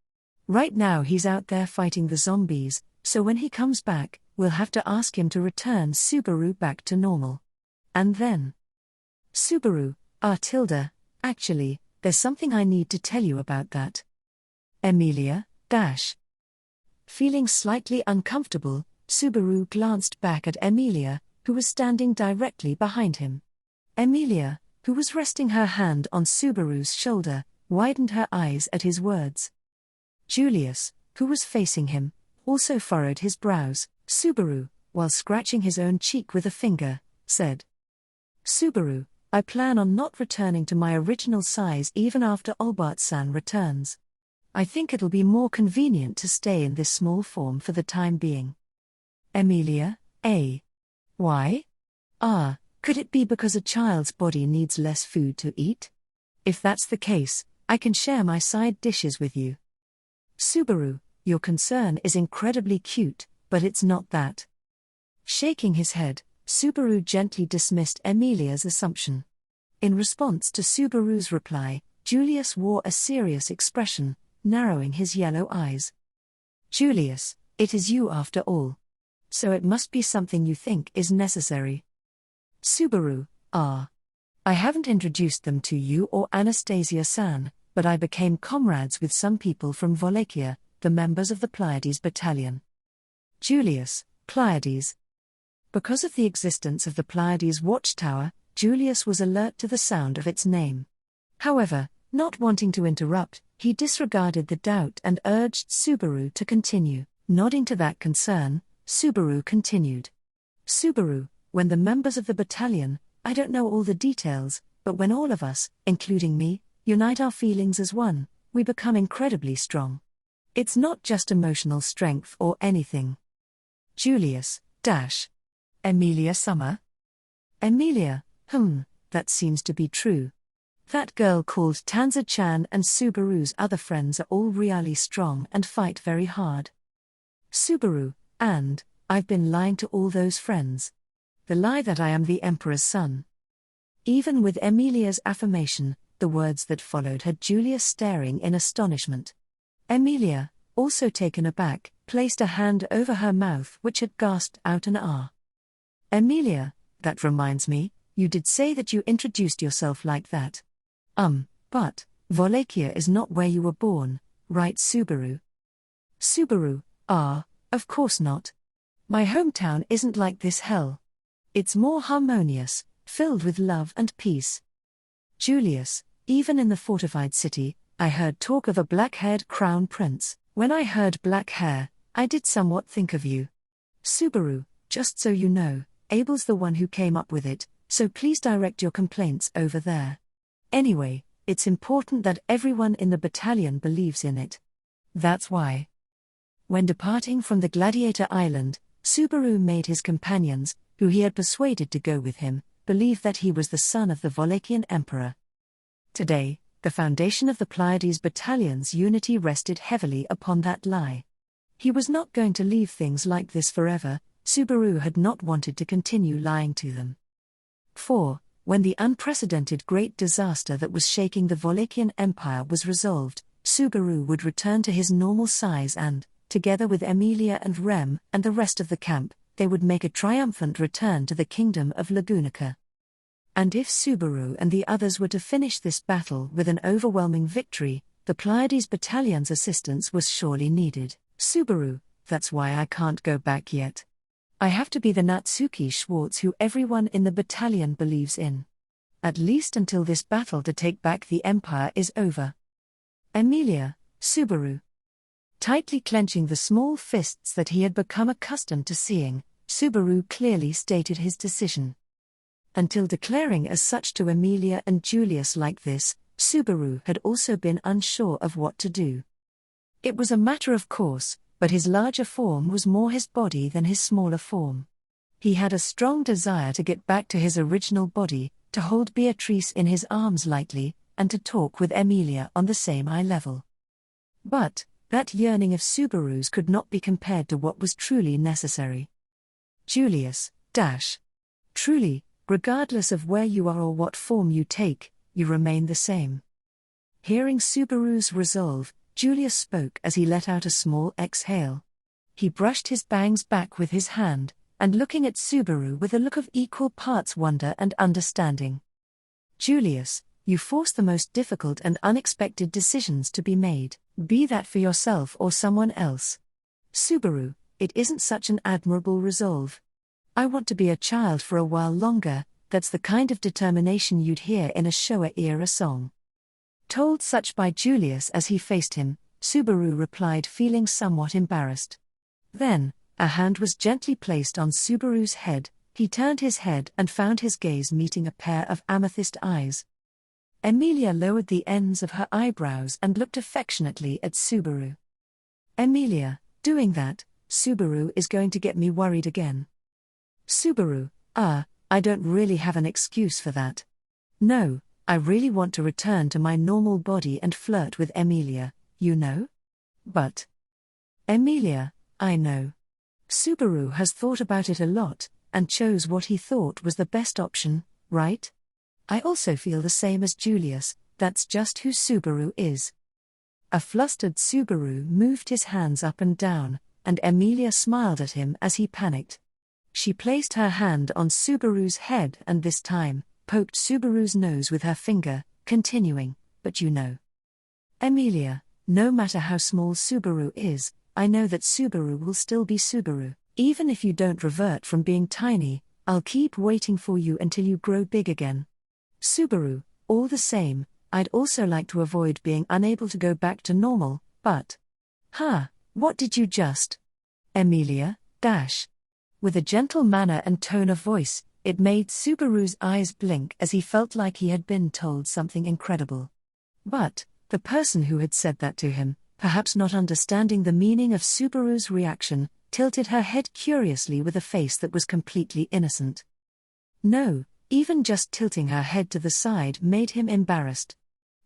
Right now he's out there fighting the zombies, so when he comes back, we'll have to ask him to return Subaru back to normal. And then Subaru, actually, there's something I need to tell you about that. Emilia, Feeling slightly uncomfortable, Subaru glanced back at Emilia, who was standing directly behind him. Emilia, who was resting her hand on Subaru's shoulder, widened her eyes at his words. Julius, who was facing him, also furrowed his brows. Subaru, while scratching his own cheek with a finger, said, Subaru, I plan on not returning to my original size even after Albert-san returns. I think it'll be more convenient to stay in this small form for the time being. Emilia, why? Could it be because a child's body needs less food to eat? If that's the case, I can share my side dishes with you. Subaru, your concern is incredibly cute, but it's not that. Shaking his head, Subaru gently dismissed Emilia's assumption. In response to Subaru's reply, Julius wore a serious expression, narrowing his yellow eyes. Julius, It is you after all. So it must be something you think is necessary. Subaru, I haven't introduced them to you or Anastasia-san, but I became comrades with some people from Wallachia, the members of the Pleiades battalion. Julius, Pleiades. Because of the existence of the Pleiades watchtower, Julius was alert to the sound of its name. However, not wanting to interrupt, he disregarded the doubt and urged Subaru to continue. Nodding to that concern, Subaru continued. Subaru, when the members of the battalion, I don't know all the details, but when all of us, including me, unite our feelings as one, we become incredibly strong. It's not just emotional strength or anything. Julius, Emilia Summer? Emilia, that seems to be true. That girl called Tanza-chan and Subaru's other friends are all really strong and fight very hard. Subaru, and I've been lying to all those friends. The lie that I am the Emperor's son. Even with Emilia's affirmation, the words that followed had Julius staring in astonishment. Emilia, also taken aback, placed a hand over her mouth which had gasped out an "ah." Emilia, that reminds me, you did say that you introduced yourself like that. But Wallachia is not where you were born, right Subaru? Subaru, of course not. My hometown isn't like this hell. It's more harmonious, filled with love and peace. Julius, even in the fortified city, I heard talk of a black-haired crown prince. When I heard black hair, I did somewhat think of you. Subaru, just so you know, Abel's the one who came up with it, so please direct your complaints over there. Anyway, it's important that everyone in the battalion believes in it. That's why. When departing from the Gladiator Island, Subaru made his companions, who he had persuaded to go with him, believe that he was the son of the Wallachian emperor. Today, the foundation of the Pleiades battalion's unity rested heavily upon that lie. He was not going to leave things like this forever. Subaru had not wanted to continue lying to them. 4. When the unprecedented great disaster that was shaking the Wallachian Empire was resolved, Subaru would return to his normal size and, together with Emilia and Rem and the rest of the camp, they would make a triumphant return to the kingdom of Lagunica. And if Subaru and the others were to finish this battle with an overwhelming victory, the Pleiades battalion's assistance was surely needed. Subaru, that's why I can't go back yet. I have to be the Natsuki Schwartz who everyone in the battalion believes in. At least until this battle to take back the empire is over. Emilia, Subaru. Tightly clenching the small fists that he had become accustomed to seeing, Subaru clearly stated his decision. Until declaring as such to Emilia and Julius like this, Subaru had also been unsure of what to do. It was a matter of course, but his larger form was more his body than his smaller form. He had a strong desire to get back to his original body, to hold Beatrice in his arms lightly, and to talk with Emilia on the same eye level. But that yearning of Subaru's could not be compared to what was truly necessary. Julius, truly, regardless of where you are or what form you take, you remain the same. Hearing Subaru's resolve, Julius spoke as he let out a small exhale. He brushed his bangs back with his hand, and looking at Subaru with a look of equal parts wonder and understanding. Julius, you force the most difficult and unexpected decisions to be made, be that for yourself or someone else. Subaru, it isn't such an admirable resolve. I want to be a child for a while longer, that's the kind of determination you'd hear in a Showa-era song. Told such by Julius as he faced him, Subaru replied feeling somewhat embarrassed. Then, a hand was gently placed on Subaru's head, he turned his head and found his gaze meeting a pair of amethyst eyes. Emilia lowered the ends of her eyebrows and looked affectionately at Subaru. Emilia, doing that, Subaru is going to get me worried again. Subaru, I don't really have an excuse for that. No, I really want to return to my normal body and flirt with Emilia, you know? But Emilia, I know. Subaru has thought about it a lot, and chose what he thought was the best option, right? I also feel the same as Julius, that's just who Subaru is. A flustered Subaru moved his hands up and down, and Emilia smiled at him as he panicked. She placed her hand on Subaru's head and this time, poked Subaru's nose with her finger, continuing, "But you know, Emilia, no matter how small Subaru is, I know that Subaru will still be Subaru. Even if you don't revert from being tiny, I'll keep waiting for you until you grow big again. Subaru, all the same, I'd also like to avoid being unable to go back to normal, but..." What did you just? Emilia, dash. With a gentle manner and tone of voice, it made Subaru's eyes blink as he felt like he had been told something incredible. But, the person who had said that to him, perhaps not understanding the meaning of Subaru's reaction, tilted her head curiously with a face that was completely innocent. No, even just tilting her head to the side made him embarrassed.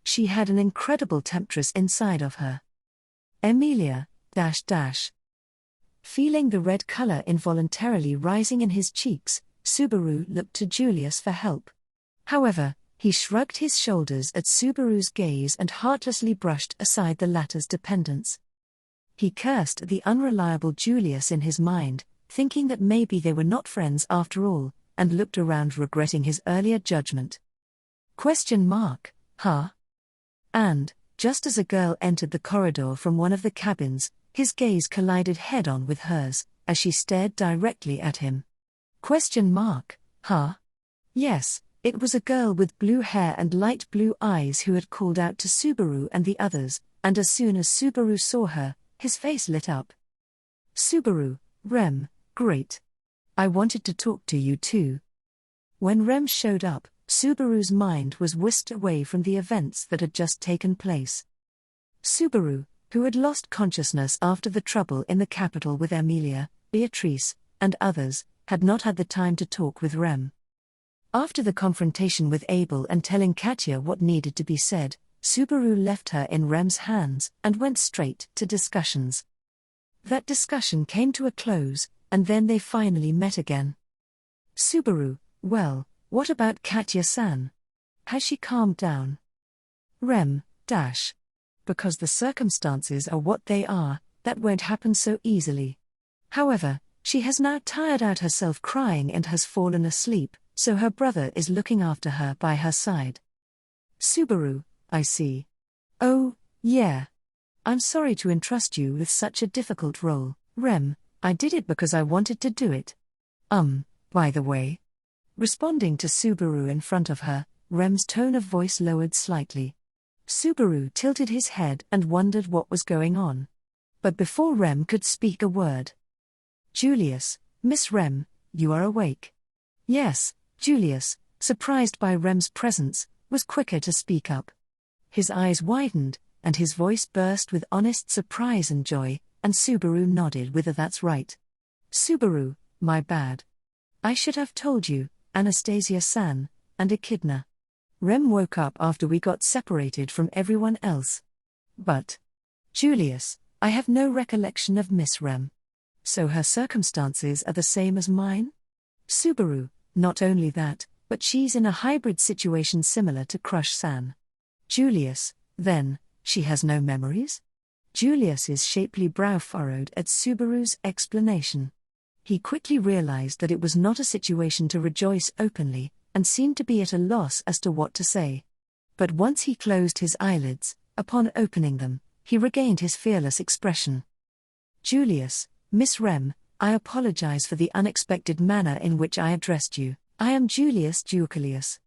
She had an incredible temptress inside of her. Emilia, dash dash. Feeling the red color involuntarily rising in his cheeks, Subaru looked to Julius for help. However, he shrugged his shoulders at Subaru's gaze and heartlessly brushed aside the latter's dependence. He cursed the unreliable Julius in his mind, thinking that maybe they were not friends after all, and looked around regretting his earlier judgment. And, just as a girl entered the corridor from one of the cabins, his gaze collided head-on with hers, as she stared directly at him. Yes, it was a girl with blue hair and light blue eyes who had called out to Subaru and the others, and as soon as Subaru saw her, his face lit up. "Subaru, Rem, great. I wanted to talk to you too." When Rem showed up, Subaru's mind was whisked away from the events that had just taken place. Subaru, who had lost consciousness after the trouble in the capital with Emilia, Beatrice, and others, had not had the time to talk with Rem. After the confrontation with Abel and telling Katya what needed to be said, Subaru left her in Rem's hands and went straight to discussions. That discussion came to a close, and then they finally met again. Subaru, well, what about Katya-san? Has she calmed down? Rem, dash. Because the circumstances are what they are, that won't happen so easily. However, she has now tired out herself crying and has fallen asleep, so her brother is looking after her by her side. Subaru, I see. Oh, yeah. I'm sorry to entrust you with such a difficult role, Rem. I did it because I wanted to do it. By the way. Responding to Subaru in front of her, Rem's tone of voice lowered slightly. Subaru tilted his head and wondered what was going on. But before Rem could speak a word. Julius, Miss Rem, you are awake. Yes, Julius, surprised by Rem's presence, was quicker to speak up. His eyes widened, and his voice burst with honest surprise and joy, and Subaru nodded with a "that's right." Subaru, my bad. I should have told you, Anastasia-san, and Echidna. Rem woke up after we got separated from everyone else. But, Julius, I have no recollection of Miss Rem. So her circumstances are the same as mine? Subaru, not only that, but she's in a hybrid situation similar to Crush-san. Julius, then, she has no memories? Julius's shapely brow furrowed at Subaru's explanation. He quickly realized that it was not a situation to rejoice openly, and seemed to be at a loss as to what to say. But once he closed his eyelids, upon opening them, he regained his fearless expression. Julius, Miss Rem, I apologize for the unexpected manner in which I addressed you. I am Julius Ducalius.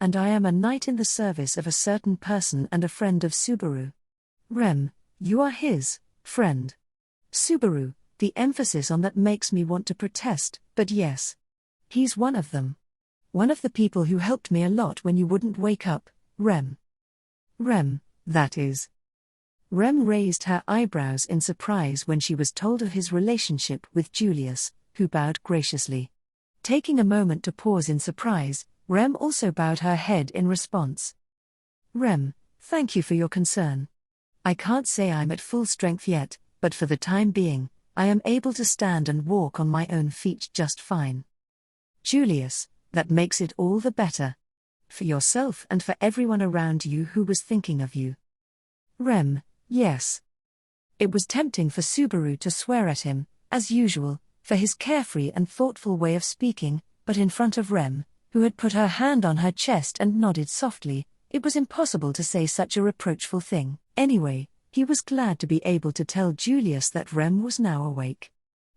And I am a knight in the service of a certain person and a friend of Subaru. Rem, you are his friend. Subaru, the emphasis on that makes me want to protest, but yes. He's one of them. One of the people who helped me a lot when you wouldn't wake up, Rem. Rem, that is. Rem raised her eyebrows in surprise when she was told of his relationship with Julius, who bowed graciously. Taking a moment to pause in surprise, Rem also bowed her head in response. Rem, thank you for your concern. I can't say I'm at full strength yet, but for the time being, I am able to stand and walk on my own feet just fine. Julius, that makes it all the better. For yourself and for everyone around you who was thinking of you. Rem, yes. It was tempting for Subaru to swear at him, as usual, for his carefree and thoughtful way of speaking, but in front of Rem, who had put her hand on her chest and nodded softly, it was impossible to say such a reproachful thing. Anyway, he was glad to be able to tell Julius that Rem was now awake.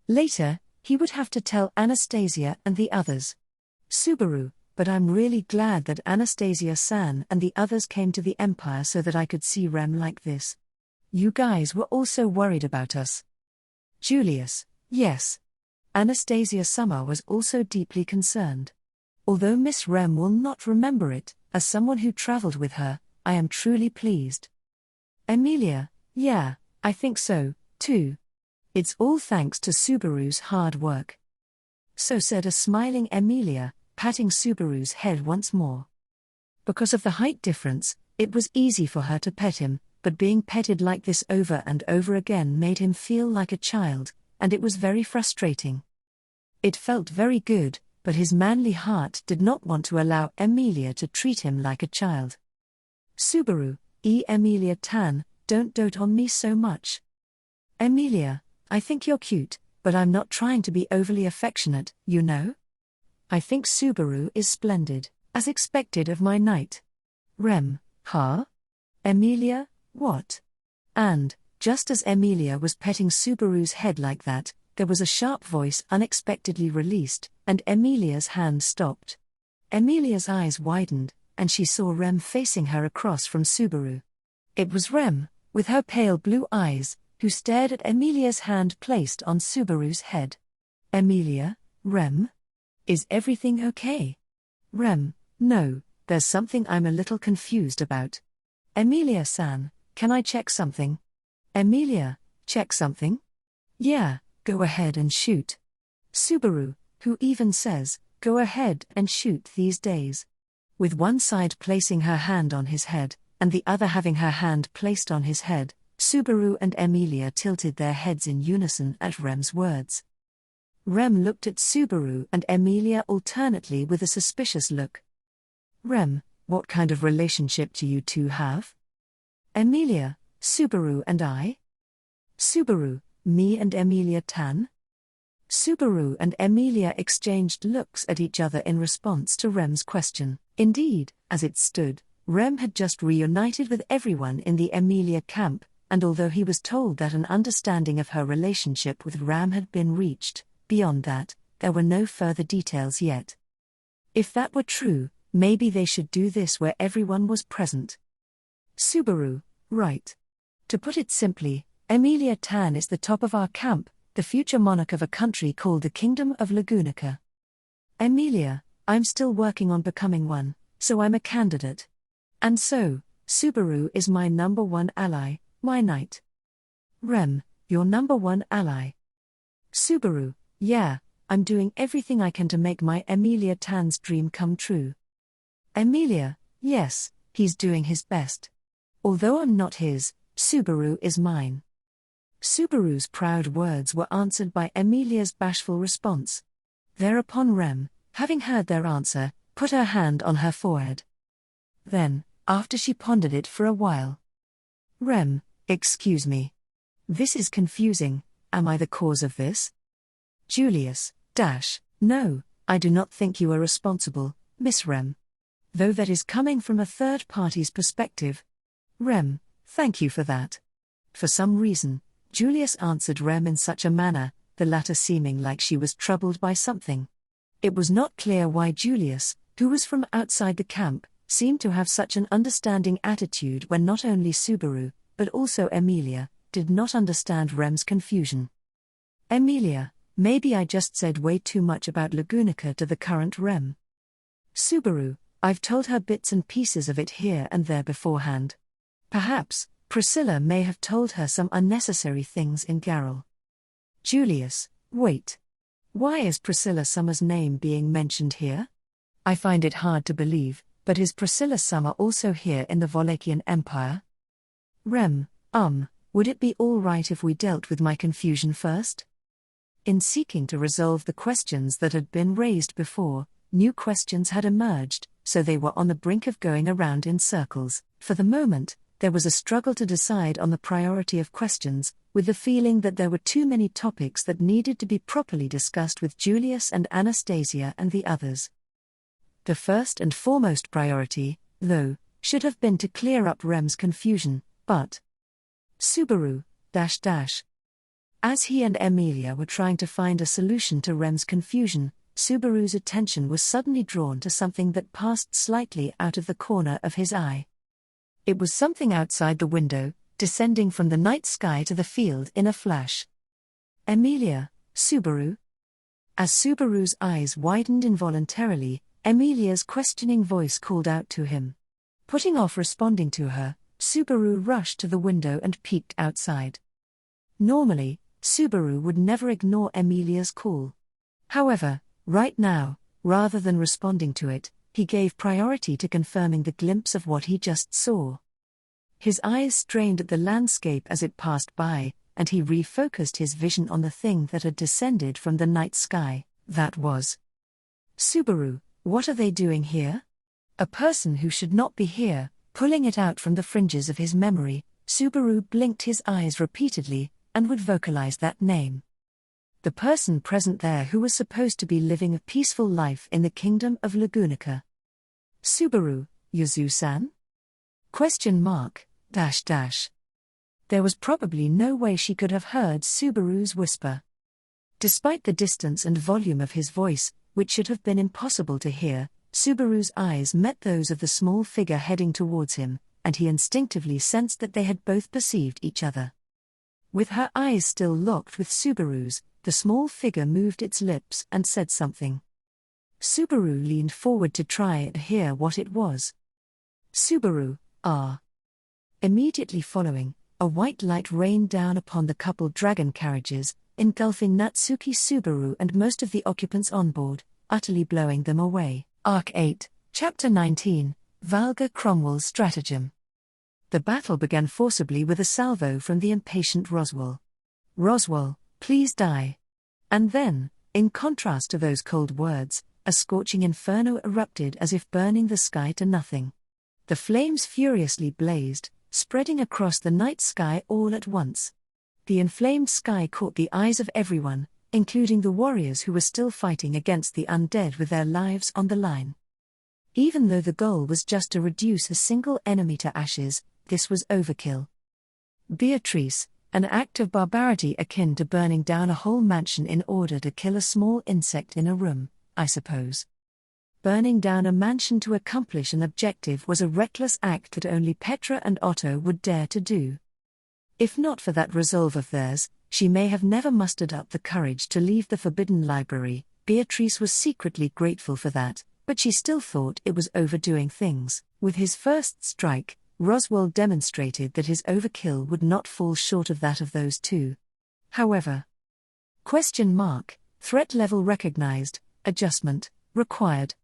Later, he would have to tell Anastasia and the others. Subaru, but I'm really glad that Anastasia-san and the others came to the Empire so that I could see Rem like this. You guys were also worried about us. Julius, yes. Anastasia-sama was also deeply concerned. Although Miss Rem will not remember it, as someone who traveled with her, I am truly pleased. Emilia, yeah, I think so, too. It's all thanks to Subaru's hard work. So said a smiling Emilia, patting Subaru's head once more. Because of the height difference, it was easy for her to pet him, but being petted like this over and over again made him feel like a child, and it was very frustrating. It felt very good, but his manly heart did not want to allow Emilia to treat him like a child. Subaru, Emilia-tan, don't dote on me so much. Emilia, I think you're cute, but I'm not trying to be overly affectionate, you know? I think Subaru is splendid, as expected of my knight. Rem, huh? Emilia, what? And, just as Emilia was petting Subaru's head like that, there was a sharp voice unexpectedly released, and Emilia's hand stopped. Emilia's eyes widened, and she saw Rem facing her across from Subaru. It was Rem, with her pale blue eyes, who stared at Emilia's hand placed on Subaru's head. Emilia, Rem? Is everything okay? Rem, no, there's something I'm a little confused about. Emilia-san, can I check something? Emilia, check something? Yeah, go ahead and shoot. Subaru, who even says, go ahead and shoot these days. With one side placing her hand on his head, and the other having her hand placed on his head, Subaru and Emilia tilted their heads in unison at Rem's words. Rem looked at Subaru and Emilia alternately with a suspicious look. Rem, what kind of relationship do you two have? Emilia, Subaru and I? Subaru, me and Emilia-tan? Subaru and Emilia exchanged looks at each other in response to Rem's question. Indeed, as it stood, Rem had just reunited with everyone in the Emilia camp, and although he was told that an understanding of her relationship with Ram had been reached, beyond that, there were no further details yet. If that were true, maybe they should do this where everyone was present. Subaru, right. To put it simply, Emilia-tan is the top of our camp, the future monarch of a country called the Kingdom of Lagunica. Emilia, I'm still working on becoming one, so I'm a candidate. And so, Subaru is my number one ally, my knight. Rem, your number one ally. Subaru, yeah, I'm doing everything I can to make my Emilia-tan's dream come true. Emilia, yes, he's doing his best. Although I'm not his, Subaru is mine. Subaru's proud words were answered by Emilia's bashful response. Thereupon Rem, having heard their answer, put her hand on her forehead. Then, after she pondered it for a while. Rem, excuse me. This is confusing, am I the cause of this? Julius, no, I do not think you are responsible, Miss Rem. Though that is coming from a third party's perspective. Rem, thank you for that. For some reason, Julius answered Rem in such a manner, the latter seeming like she was troubled by something. It was not clear why Julius, who was from outside the camp, seemed to have such an understanding attitude when not only Subaru, but also Emilia, did not understand Rem's confusion. Emilia, maybe I just said way too much about Lagunica to the current Rem. Subaru, I've told her bits and pieces of it here and there beforehand. Perhaps, Priscilla may have told her some unnecessary things in Garrel. Julius, wait. Why is Priscilla Summer's name being mentioned here? I find it hard to believe, but is Priscilla Summer also here in the Wallachian Empire? Rem, would it be all right if we dealt with my confusion first? In seeking to resolve the questions that had been raised before, new questions had emerged, so they were on the brink of going around in circles. For the moment, there was a struggle to decide on the priority of questions, with the feeling that there were too many topics that needed to be properly discussed with Julius and Anastasia and the others. The first and foremost priority, though, should have been to clear up Rem's confusion, but Subaru, As he and Emilia were trying to find a solution to Rem's confusion, Subaru's attention was suddenly drawn to something that passed slightly out of the corner of his eye. It was something outside the window, descending from the night sky to the field in a flash. Emilia, Subaru? As Subaru's eyes widened involuntarily, Emilia's questioning voice called out to him. Putting off responding to her, Subaru rushed to the window and peeked outside. Normally, Subaru would never ignore Emilia's call. However, right now, rather than responding to it, he gave priority to confirming the glimpse of what he just saw. His eyes strained at the landscape as it passed by, and he refocused his vision on the thing that had descended from the night sky. That was Subaru. What are they doing here? A person who should not be here. Pulling it out from the fringes of his memory, Subaru blinked his eyes repeatedly, and would vocalize that name. The person present there who was supposed to be living a peaceful life in the kingdom of Lagunica. Subaru, Yuzu-san? ? There was probably no way she could have heard Subaru's whisper. Despite the distance and volume of his voice, which should have been impossible to hear, Subaru's eyes met those of the small figure heading towards him, and he instinctively sensed that they had both perceived each other. With her eyes still locked with Subaru's, the small figure moved its lips and said something. Subaru leaned forward to try and hear what it was. Subaru, ah. Immediately following, a white light rained down upon the coupled dragon carriages, engulfing Natsuki Subaru and most of the occupants on board, utterly blowing them away. Arc 8, Chapter 19, Valga Cromwell's Stratagem. The battle began forcibly with a salvo from the impatient Roswaal. Roswaal, please die. And then, in contrast to those cold words, a scorching inferno erupted as if burning the sky to nothing. The flames furiously blazed, spreading across the night sky all at once. The inflamed sky caught the eyes of everyone, including the warriors who were still fighting against the undead with their lives on the line. Even though the goal was just to reduce a single enemy to ashes, this was overkill. Beatrice, an act of barbarity akin to burning down a whole mansion in order to kill a small insect in a room, I suppose. Burning down a mansion to accomplish an objective was a reckless act that only Petra and Otto would dare to do. If not for that resolve of theirs, she may have never mustered up the courage to leave the Forbidden Library. Beatrice was secretly grateful for that, but she still thought it was overdoing things. With his first strike, Roswaal demonstrated that his overkill would not fall short of that of those two. However, threat level recognized, adjustment, required.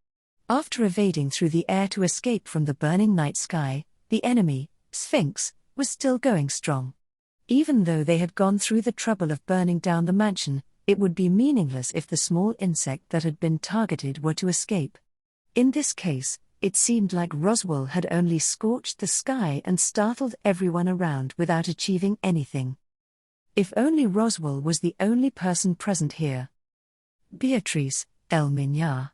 After evading through the air to escape from the burning night sky, the enemy, Sphinx, was still going strong. Even though they had gone through the trouble of burning down the mansion, it would be meaningless if the small insect that had been targeted were to escape. In this case, it seemed like Roswaal had only scorched the sky and startled everyone around without achieving anything. If only Roswaal was the only person present here. Beatrice, El Mignard.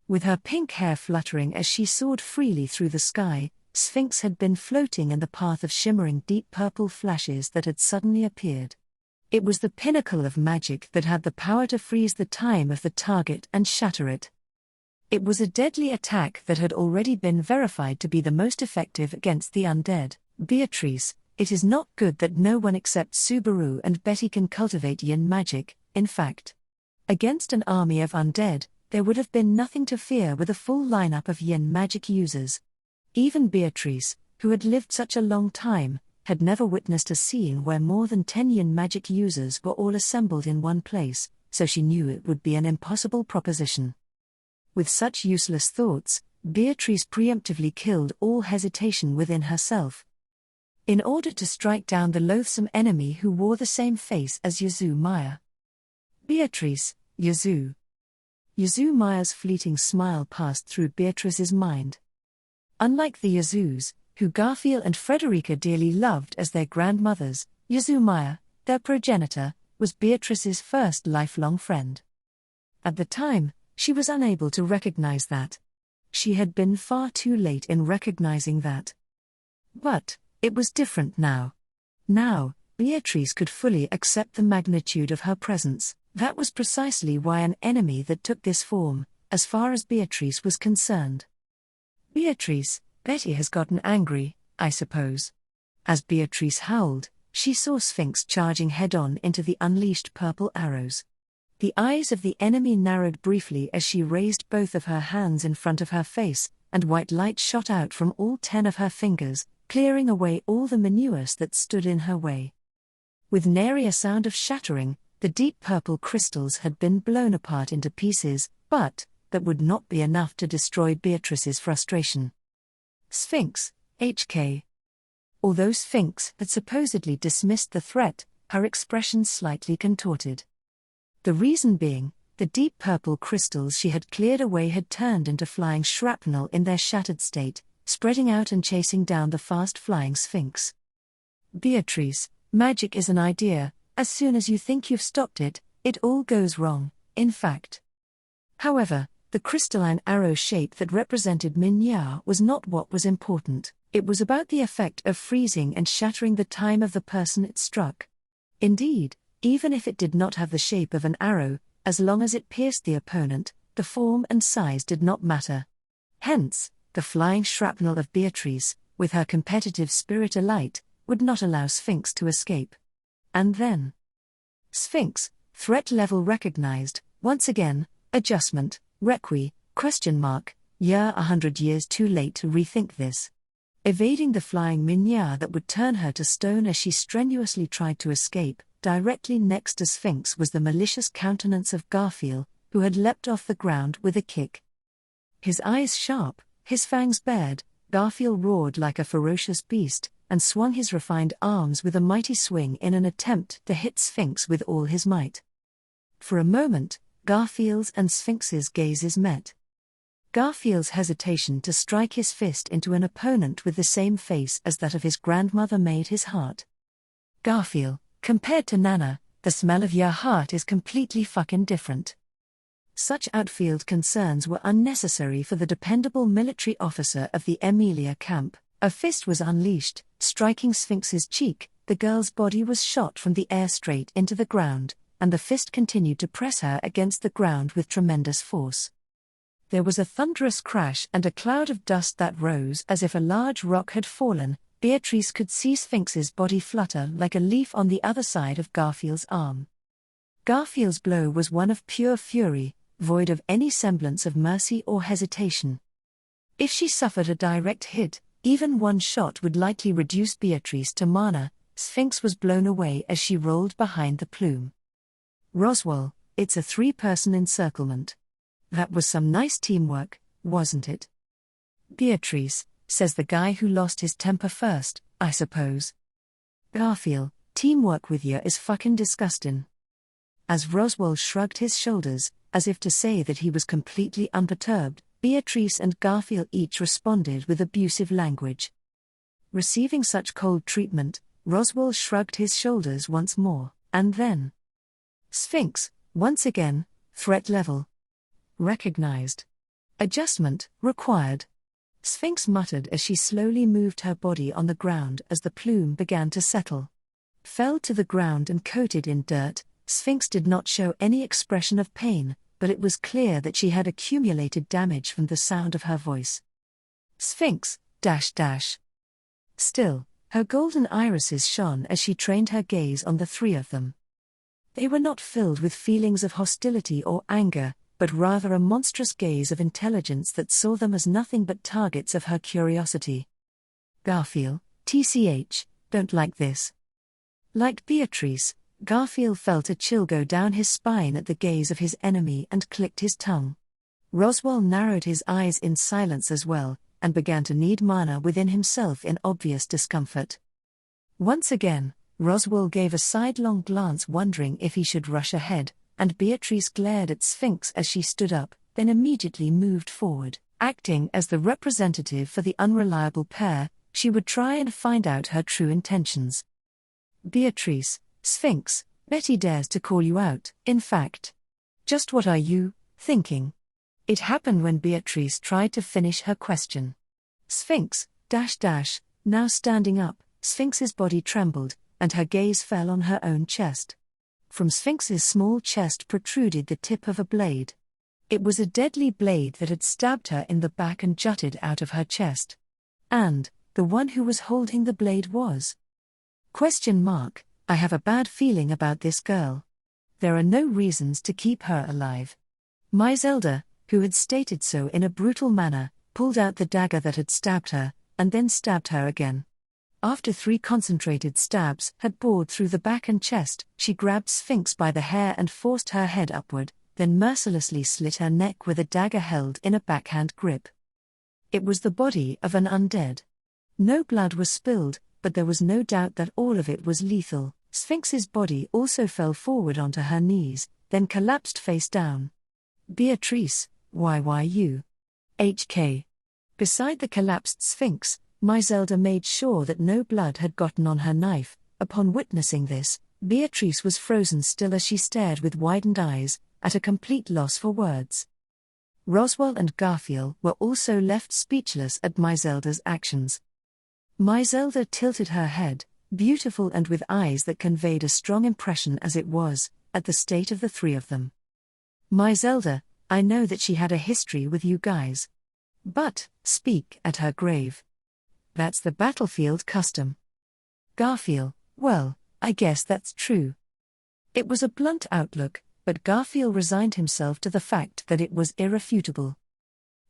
With her pink hair fluttering as she soared freely through the sky, Sphinx had been floating in the path of shimmering deep purple flashes that had suddenly appeared. It was the pinnacle of magic that had the power to freeze the time of the target and shatter it. It was a deadly attack that had already been verified to be the most effective against the undead. Beatrice, it is not good that no one except Subaru and Betty can cultivate yin magic. In fact, against an army of undead, there would have been nothing to fear with a full lineup of yin magic users. Even Beatrice, who had lived such a long time, had never witnessed a scene where more than 10 yin magic users were all assembled in one place, so she knew it would be an impossible proposition. With such useless thoughts, Beatrice preemptively killed all hesitation within herself. In order to strike down the loathsome enemy who wore the same face as Yuzu Maya. Beatrice, Yuzu. Yuzu Maya's fleeting smile passed through Beatrice's mind. Unlike the Yuzus, who Garfield and Frederica dearly loved as their grandmothers. Yazumaya, their progenitor, was Beatrice's first lifelong friend. At the time, she was unable to recognize that. She had been far too late in recognizing that. But it was different now. Now, Beatrice could fully accept the magnitude of her presence. That was precisely why an enemy that took this form, as far as Beatrice was concerned. Beatrice, Betty has gotten angry, I suppose. As Beatrice howled, she saw Sphinx charging head-on into the unleashed purple arrows. The eyes of the enemy narrowed briefly as she raised both of her hands in front of her face, and white light shot out from all 10 of her fingers, clearing away all the menuas that stood in her way. With nary a sound of shattering, the deep purple crystals had been blown apart into pieces, but that would not be enough to destroy Beatrice's frustration. Sphinx, HK. Although Sphinx had supposedly dismissed the threat, her expression slightly contorted. The reason being, the deep purple crystals she had cleared away had turned into flying shrapnel in their shattered state, spreading out and chasing down the fast-flying Sphinx. Beatrice, magic is an idea. As soon as you think you've stopped it, it all goes wrong, in fact. However, the crystalline arrow shape that represented Minya was not what was important. It was about the effect of freezing and shattering the time of the person it struck. Indeed, even if it did not have the shape of an arrow, as long as it pierced the opponent, the form and size did not matter. Hence, the flying shrapnel of Beatrice, with her competitive spirit alight, would not allow Sphinx to escape. And then, Sphinx, threat level recognized, once again, adjustment, requi, ? You're 100 years too late to rethink this. Evading the flying Minya that would turn her to stone as she strenuously tried to escape, directly next to Sphinx was the malicious countenance of Garfield, who had leapt off the ground with a kick. His eyes sharp, his fangs bared, Garfield roared like a ferocious beast, and swung his refined arms with a mighty swing in an attempt to hit Sphinx with all his might. For a moment, Garfield's and Sphinx's gazes met. Garfield's hesitation to strike his fist into an opponent with the same face as that of his grandmother made his heart. Garfield, compared to Nana, the smell of your heart is completely fucking different. Such outfield concerns were unnecessary for the dependable military officer of the Emilia camp. A fist was unleashed, striking Sphinx's cheek. The girl's body was shot from the air straight into the ground, and the fist continued to press her against the ground with tremendous force. There was a thunderous crash and a cloud of dust that rose as if a large rock had fallen. Beatrice could see Sphinx's body flutter like a leaf on the other side of Garfield's arm. Garfield's blow was one of pure fury, void of any semblance of mercy or hesitation. If she suffered a direct hit, even one shot would likely reduce Beatrice to mana. Sphinx was blown away as she rolled behind the plume. Roswaal, it's a 3-person encirclement. That was some nice teamwork, wasn't it? Beatrice, says the guy who lost his temper first, I suppose. Garfield, teamwork with ya is fucking disgusting. As Roswaal shrugged his shoulders, as if to say that he was completely unperturbed, Beatrice and Garfield each responded with abusive language. Receiving such cold treatment, Roswaal shrugged his shoulders once more, and then. Sphinx, once again, threat level recognized. Adjustment required. Sphinx muttered as she slowly moved her body on the ground as the plume began to settle. Fell to the ground and coated in dirt, Sphinx did not show any expression of pain, but it was clear that she had accumulated damage from the sound of her voice. Sphinx, .. Still, her golden irises shone as she trained her gaze on the 3 of them. They were not filled with feelings of hostility or anger, but rather a monstrous gaze of intelligence that saw them as nothing but targets of her curiosity. Garfield, TCH, don't like this. Like Beatrice, Garfield felt a chill go down his spine at the gaze of his enemy and clicked his tongue. Roswaal narrowed his eyes in silence as well, and began to knead mana within himself in obvious discomfort. Once again, Roswaal gave a sidelong glance wondering if he should rush ahead, and Beatrice glared at Sphinx as she stood up, then immediately moved forward, acting as the representative for the unreliable pair. She would try and find out her true intentions. Beatrice, Sphinx, Betty dares to call you out, in fact. Just what are you thinking? It happened when Beatrice tried to finish her question. Sphinx, now standing up, Sphinx's body trembled, and her gaze fell on her own chest. From Sphinx's small chest protruded the tip of a blade. It was a deadly blade that had stabbed her in the back and jutted out of her chest. And the one who was holding the blade was. I have a bad feeling about this girl. There are no reasons to keep her alive. Zelda, who had stated so in a brutal manner, pulled out the dagger that had stabbed her, and then stabbed her again. After 3 concentrated stabs had bored through the back and chest, she grabbed Sphinx by the hair and forced her head upward, then mercilessly slit her neck with a dagger held in a backhand grip. It was the body of an undead. No blood was spilled, but there was no doubt that all of it was lethal. Sphinx's body also fell forward onto her knees, then collapsed face down. Beatrice, YYU. HK. Beside the collapsed Sphinx, Zelda made sure that no blood had gotten on her knife. Upon witnessing this, Beatrice was frozen still as she stared with widened eyes, at a complete loss for words. Roswaal and Garfield were also left speechless at Zelda's actions. Zelda tilted her head, beautiful and with eyes that conveyed a strong impression as it was, at the state of the 3 of them. Zelda, I know that she had a history with you guys. But, speak at her grave. That's the battlefield custom. Garfield, well, I guess that's true. It was a blunt outlook, but Garfield resigned himself to the fact that it was irrefutable.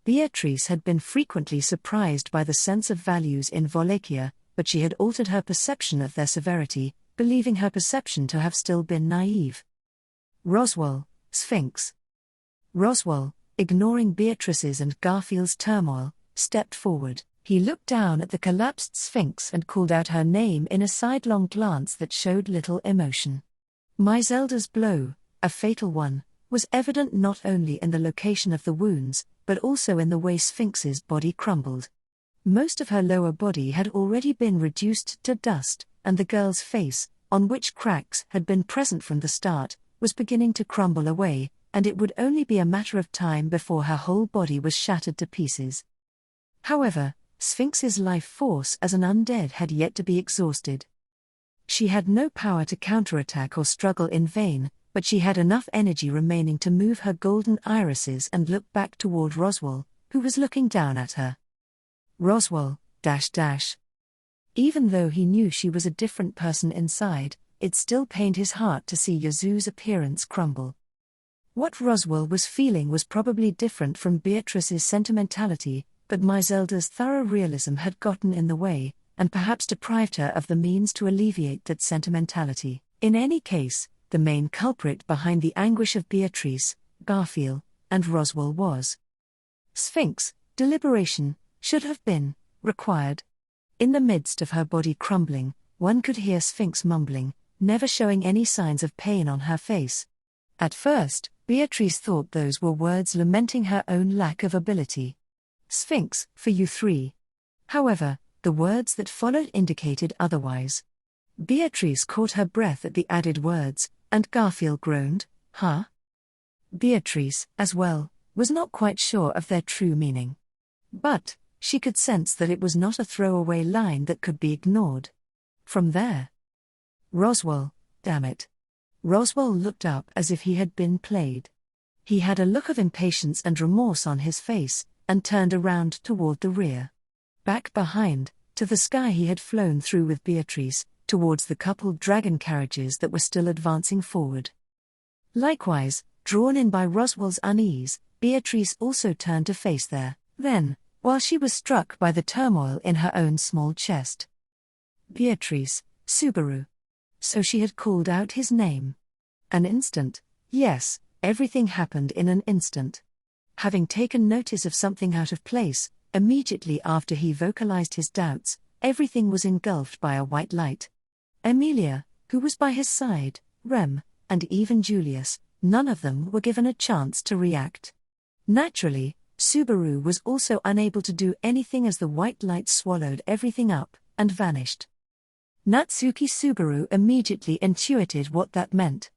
Beatrice had been frequently surprised by the sense of values in Wallachia, but she had altered her perception of their severity, believing her perception to have still been naive. Roswaal, Sphinx. Roswaal, ignoring Beatrice's and Garfield's turmoil, stepped forward. He looked down at the collapsed Sphinx and called out her name in a sidelong glance that showed little emotion. Zelda's blow, a fatal one, was evident not only in the location of the wounds, but also in the way Sphinx's body crumbled. Most of her lower body had already been reduced to dust, and the girl's face, on which cracks had been present from the start, was beginning to crumble away, and it would only be a matter of time before her whole body was shattered to pieces. However, Sphinx's life force as an undead had yet to be exhausted. She had no power to counterattack or struggle in vain, but she had enough energy remaining to move her golden irises and look back toward Roswaal, who was looking down at her. Roswaal, Even though he knew she was a different person inside, it still pained his heart to see Yazu's appearance crumble. What Roswaal was feeling was probably different from Beatrice's sentimentality, but Zelda's thorough realism had gotten in the way, and perhaps deprived her of the means to alleviate that sentimentality. In any case, the main culprit behind the anguish of Beatrice, Garfield, and Roswaal was Sphinx. Deliberation should have been required. In the midst of her body crumbling, one could hear Sphinx mumbling, never showing any signs of pain on her face. At first, Beatrice thought those were words lamenting her own lack of ability. Sphinx, for you 3. However, the words that followed indicated otherwise. Beatrice caught her breath at the added words, and Garfield groaned, huh? Beatrice, as well, was not quite sure of their true meaning. But she could sense that it was not a throwaway line that could be ignored. From there. Roswaal, damn it. Roswaal looked up as if he had been played. He had a look of impatience and remorse on his face, and turned around toward the rear. Back behind, to the sky he had flown through with Beatrice, towards the coupled dragon carriages that were still advancing forward. Likewise, drawn in by Roswaal's unease, Beatrice also turned to face there. Then, while she was struck by the turmoil in her own small chest. Beatrice, Subaru. So she had called out his name. An instant, yes, everything happened in an instant. Having taken notice of something out of place, immediately after he vocalized his doubts, everything was engulfed by a white light. Emilia, who was by his side, Rem, and even Julius, none of them were given a chance to react. Naturally, Subaru was also unable to do anything as the white light swallowed everything up and vanished. Natsuki Subaru immediately intuited what that meant.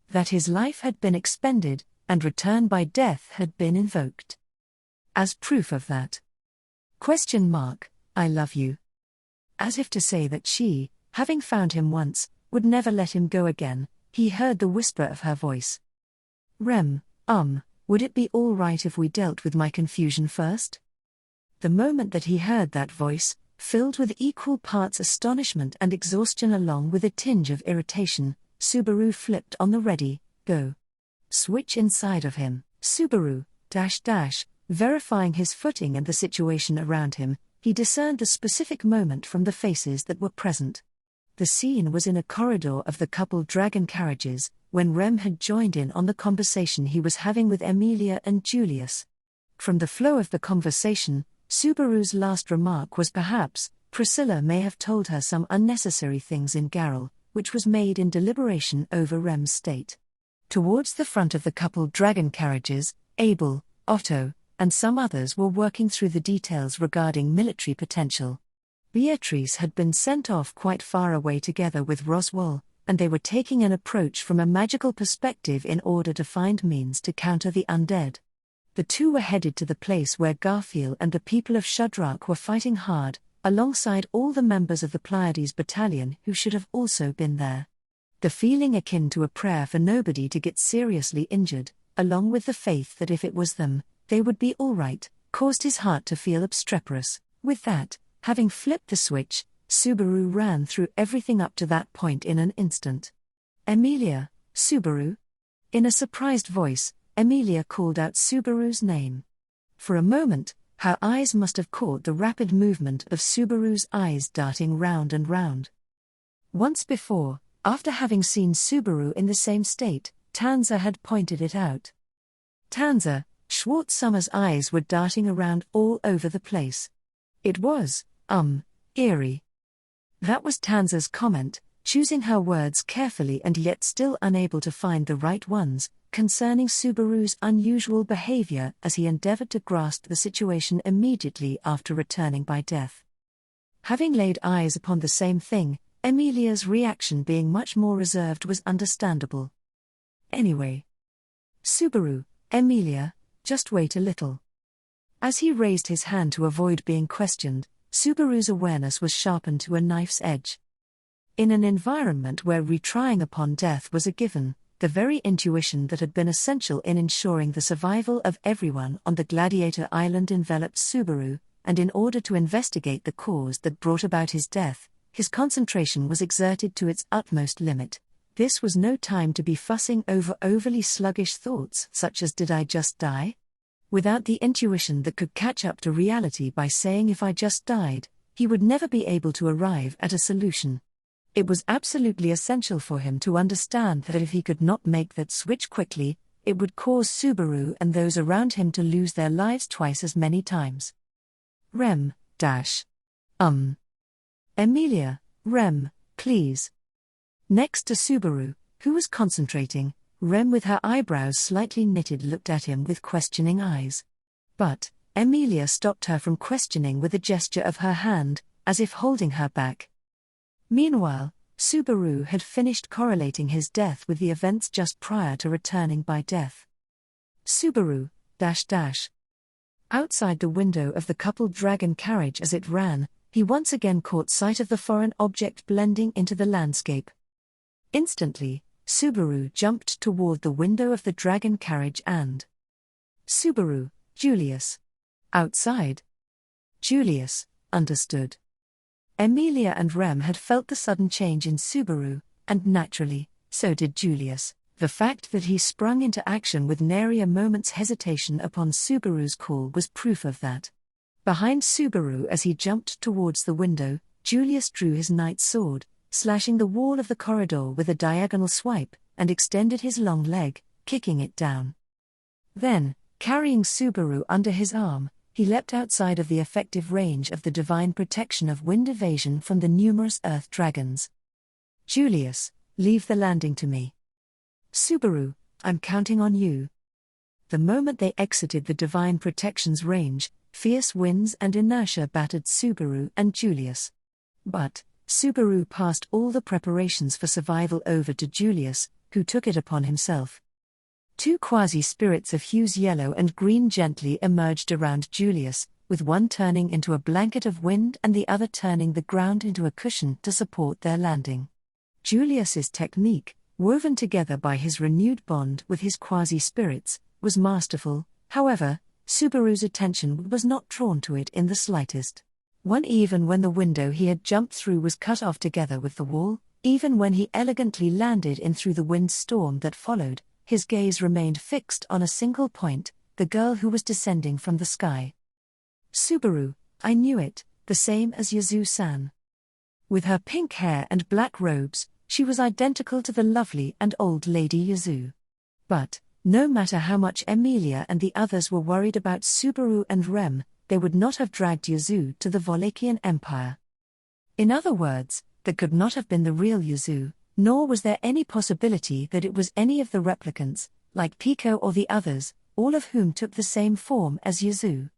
That his life had been expended, and return by death had been invoked. As proof of that. I love you. As if to say that she, having found him once, would never let him go again, he heard the whisper of her voice. Rem, would it be all right if we dealt with my confusion first? The moment that he heard that voice, filled with equal parts astonishment and exhaustion along with a tinge of irritation, Subaru flipped on the ready-go switch inside of him. Subaru, verifying his footing and the situation around him, he discerned the specific moment from the faces that were present. The scene was in a corridor of the coupled dragon carriages, when Rem had joined in on the conversation he was having with Emilia and Julius. From the flow of the conversation, Subaru's last remark was perhaps, Priscilla may have told her some unnecessary things in Garrel, which was made in deliberation over Rem's state. Towards the front of the coupled dragon carriages, Abel, Otto, and some others were working through the details regarding military potential. Beatrice had been sent off quite far away together with Roswaal, and they were taking an approach from a magical perspective in order to find means to counter the undead. The two were headed to the place where Garfield and the people of Shudrak were fighting hard, alongside all the members of the Pleiades battalion who should have also been there. The feeling akin to a prayer for nobody to get seriously injured, along with the faith that if it was them, they would be all right, caused his heart to feel obstreperous. With that, having flipped the switch, Subaru ran through everything up to that point in an instant. Emilia, Subaru? In a surprised voice, Emilia called out Subaru's name. For a moment, her eyes must have caught the rapid movement of Subaru's eyes darting round and round. Once before, after having seen Subaru in the same state, Tanza had pointed it out. Tanza, Schwartz-Summer's eyes were darting around all over the place. It was, eerie. That was Tanza's comment, choosing her words carefully and yet still unable to find the right ones, concerning Subaru's unusual behavior as he endeavored to grasp the situation immediately after returning by death. Having laid eyes upon the same thing, Emilia's reaction being much more reserved was understandable. Anyway. Subaru, Emilia, just wait a little. As he raised his hand to avoid being questioned, Subaru's awareness was sharpened to a knife's edge. In an environment where retrying upon death was a given, the very intuition that had been essential in ensuring the survival of everyone on the Gladiator Island enveloped Subaru, and in order to investigate the cause that brought about his death, his concentration was exerted to its utmost limit. This was no time to be fussing over overly sluggish thoughts such as "did I just die?" Without the intuition that could catch up to reality by saying "if I just died," he would never be able to arrive at a solution. It was absolutely essential for him to understand that if he could not make that switch quickly, it would cause Subaru and those around him to lose their lives twice as many times. Rem, Emilia, Rem, please. Next to Subaru, who was concentrating, Rem with her eyebrows slightly knitted looked at him with questioning eyes. But Emilia stopped her from questioning with a gesture of her hand, as if holding her back. Meanwhile, Subaru had finished correlating his death with the events just prior to returning by death. Subaru, Outside the window of the coupled dragon carriage as it ran, he once again caught sight of the foreign object blending into the landscape. Instantly, Subaru jumped toward the window of the dragon carriage and Subaru, Julius. Outside. Julius, understood. Emilia and Rem had felt the sudden change in Subaru, and naturally, so did Julius. The fact that he sprung into action with nary a moment's hesitation upon Subaru's call was proof of that. Behind Subaru as he jumped towards the window, Julius drew his knight's sword, slashing the wall of the corridor with a diagonal swipe, and extended his long leg, kicking it down. Then, carrying Subaru under his arm, he leapt outside of the effective range of the divine protection of wind evasion from the numerous earth dragons. Julius, leave the landing to me. Subaru, I'm counting on you. The moment they exited the Divine Protection's range, fierce winds and inertia battered Subaru and Julius. But Subaru passed all the preparations for survival over to Julius, who took it upon himself. Two quasi-spirits of hues yellow and green gently emerged around Julius, with one turning into a blanket of wind and the other turning the ground into a cushion to support their landing. Julius's technique, woven together by his renewed bond with his quasi-spirits, was masterful. However, Subaru's attention was not drawn to it in the slightest. Even when the window he had jumped through was cut off together with the wall, even when he elegantly landed in through the windstorm that followed, his gaze remained fixed on a single point, the girl who was descending from the sky. Subaru, I knew it, the same as Yazu-san. With her pink hair and black robes, she was identical to the lovely and old Lady Yazu. But, no matter how much Emilia and the others were worried about Subaru and Rem, they would not have dragged Yazu to the Wallachian Empire. In other words, that could not have been the real Yazu, nor was there any possibility that it was any of the replicants, like Pico or the others, all of whom took the same form as Yazu.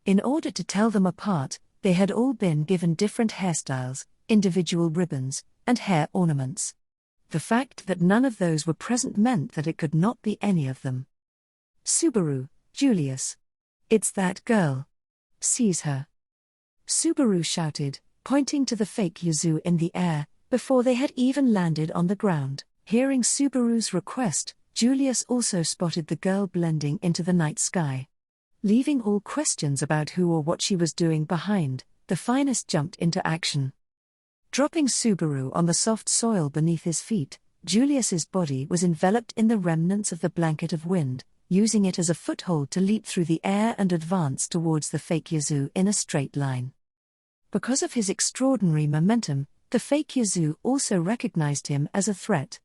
In order to tell them apart, they had all been given different hairstyles, individual ribbons, and hair ornaments. The fact that none of those were present meant that it could not be any of them. Subaru, Julius. It's that girl. Seize her. Subaru shouted, pointing to the fake Yazu in the air, before they had even landed on the ground. Hearing Subaru's request, Julius also spotted the girl blending into the night sky. Leaving all questions about who or what she was doing behind, the finest jumped into action. Dropping Subaru on the soft soil beneath his feet, Julius's body was enveloped in the remnants of the blanket of wind, using it as a foothold to leap through the air and advance towards the fake Yazu in a straight line. Because of his extraordinary momentum, the fake Yazu also recognized him as a threat.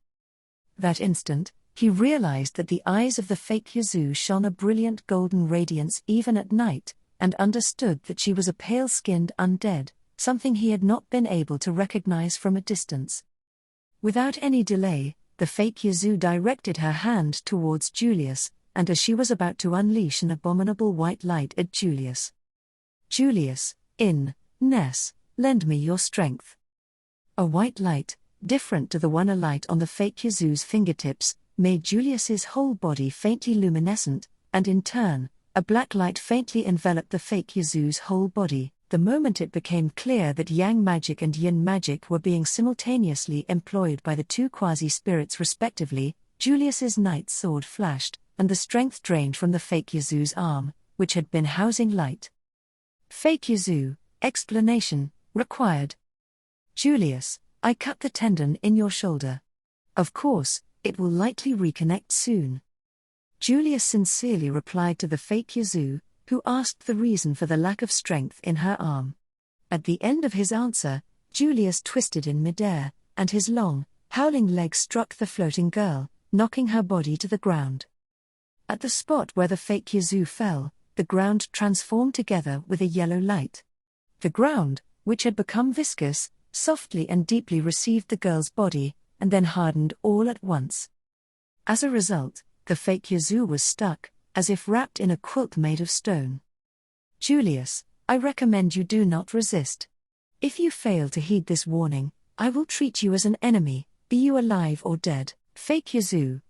That instant, he realized that the eyes of the fake Yazu shone a brilliant golden radiance even at night, and understood that she was a pale-skinned undead, something he had not been able to recognize from a distance. Without any delay, the fake Yazu directed her hand towards Julius, and as she was about to unleash an abominable white light at Julius. Julius, Ness, lend me your strength. A white light, different to the one alight on the fake Yazu's fingertips, made Julius's whole body faintly luminescent, and in turn, a black light faintly enveloped the fake Yazu's whole body. The moment it became clear that Yang magic and Yin magic were being simultaneously employed by the two quasi-spirits respectively, Julius's night sword flashed, and the strength drained from the fake Yazu's arm, which had been housing light. Fake Yazu, explanation, required. Julius, I cut the tendon in your shoulder. Of course, it will likely reconnect soon. Julius sincerely replied to the fake Yazu, who asked the reason for the lack of strength in her arm. At the end of his answer, Julius twisted in midair, and his long, howling legs struck the floating girl, knocking her body to the ground. At the spot where the fake Yazu fell, the ground transformed together with a yellow light. The ground, which had become viscous, softly and deeply received the girl's body, and then hardened all at once. As a result, the fake Yazu was stuck, as if wrapped in a quilt made of stone. Julius, I recommend you do not resist. If you fail to heed this warning, I will treat you as an enemy, be you alive or dead. Fake Yazu,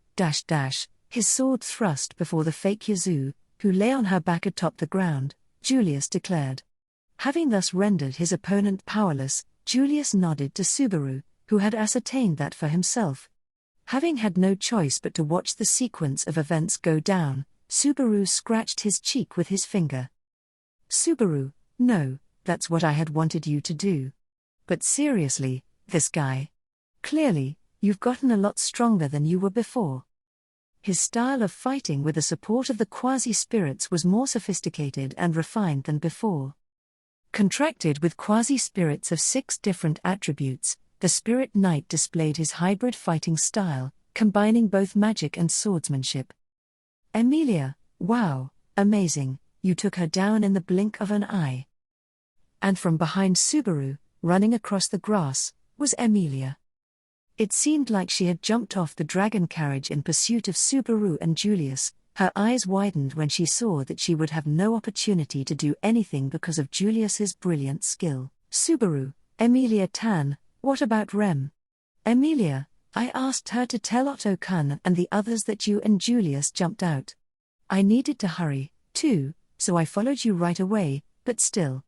his sword thrust before the fake Yazu, who lay on her back atop the ground, Julius declared. Having thus rendered his opponent powerless, Julius nodded to Subaru, who had ascertained that for himself. Having had no choice but to watch the sequence of events go down, Subaru scratched his cheek with his finger. Subaru, no, that's what I had wanted you to do. But seriously, this guy. Clearly, you've gotten a lot stronger than you were before. His style of fighting with the support of the quasi-spirits was more sophisticated and refined than before. Contracted with quasi-spirits of 6 different attributes, the Spirit Knight displayed his hybrid fighting style, combining both magic and swordsmanship. Emilia, wow, amazing, you took her down in the blink of an eye. And from behind Subaru, running across the grass, was Emilia. It seemed like she had jumped off the dragon carriage in pursuit of Subaru and Julius, Her eyes widened when she saw that she would have no opportunity to do anything because of Julius's brilliant skill. Subaru, Emilia Tan, what about Rem? Emilia, I asked her to tell Otto-kun and the others that you and Julius jumped out. I needed to hurry, too, so I followed you right away, but still.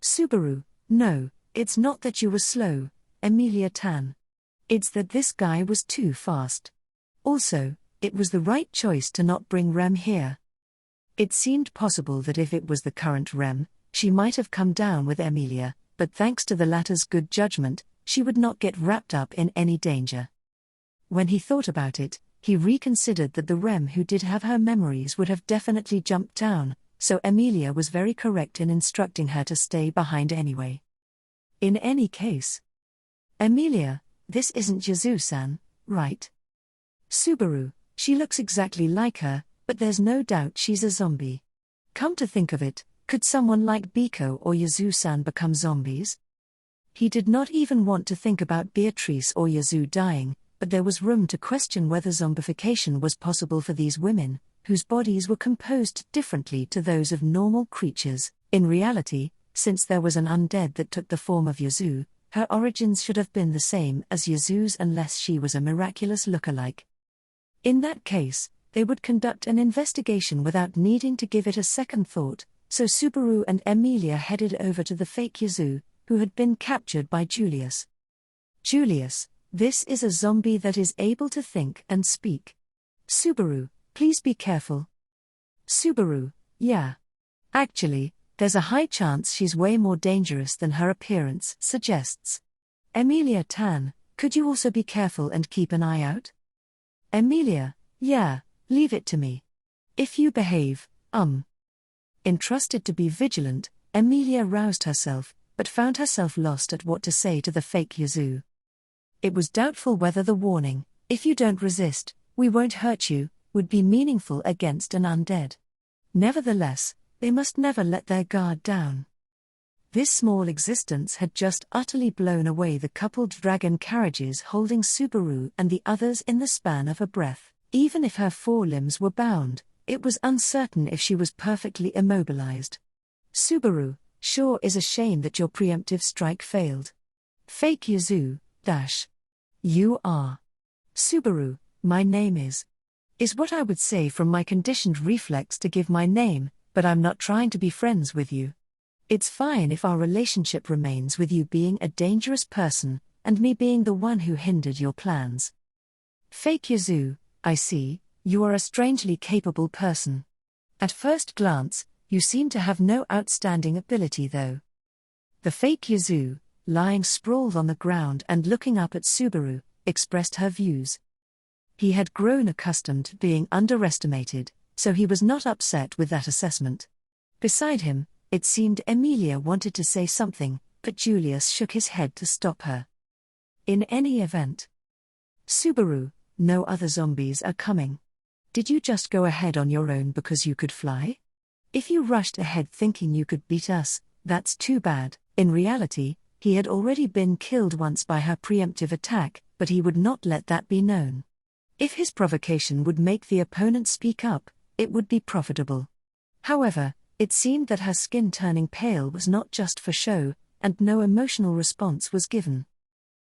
Subaru, no, it's not that you were slow, Emilia Tan. It's that this guy was too fast. Also, it was the right choice to not bring Rem here. It seemed possible that if it was the current Rem, she might have come down with Emilia, but thanks to the latter's good judgment, she would not get wrapped up in any danger. When he thought about it, he reconsidered that the Rem who did have her memories would have definitely jumped down, so Emilia was very correct in instructing her to stay behind anyway. In any case. Emilia, this isn't Yazu-san, right? Subaru, she looks exactly like her, but there's no doubt she's a zombie. Come to think of it, could someone like Biko or Yazu-san become zombies? He did not even want to think about Beatrice or Yazu dying, but there was room to question whether zombification was possible for these women, whose bodies were composed differently to those of normal creatures. In reality, since there was an undead that took the form of Yazu, her origins should have been the same as Yazu's unless she was a miraculous lookalike. In that case, they would conduct an investigation without needing to give it a second thought, so Subaru and Emilia headed over to the fake Yazu, who had been captured by Julius. Julius, this is a zombie that is able to think and speak. Subaru, please be careful. Subaru, yeah. Actually, there's a high chance she's way more dangerous than her appearance suggests. Emilia Tan, could you also be careful and keep an eye out? Emilia, yeah, leave it to me. If you behave, Entrusted to be vigilant, Emilia roused herself, but found herself lost at what to say to the fake Yazu. It was doubtful whether the warning, if you don't resist, we won't hurt you, would be meaningful against an undead. Nevertheless, they must never let their guard down. This small existence had just utterly blown away the coupled dragon carriages holding Subaru and the others in the span of a breath. Even if her forelimbs were bound, it was uncertain if she was perfectly immobilized. Subaru, sure is a shame that your preemptive strike failed. Fake Yazu, You are. Subaru, my name is what I would say from my conditioned reflex to give my name, but I'm not trying to be friends with you. It's fine if our relationship remains with you being a dangerous person, and me being the one who hindered your plans. Fake Yazu, I see, you are a strangely capable person. At first glance, you seem to have no outstanding ability though. The fake Yazu, lying sprawled on the ground and looking up at Subaru, expressed her views. He had grown accustomed to being underestimated, so he was not upset with that assessment. Beside him, it seemed Emilia wanted to say something, but Julius shook his head to stop her. In any event. Subaru, no other zombies are coming. Did you just go ahead on your own because you could fly? If you rushed ahead thinking you could beat us, that's too bad. In reality, he had already been killed once by her preemptive attack, but he would not let that be known. If his provocation would make the opponent speak up, it would be profitable. However, it seemed that her skin turning pale was not just for show, and no emotional response was given.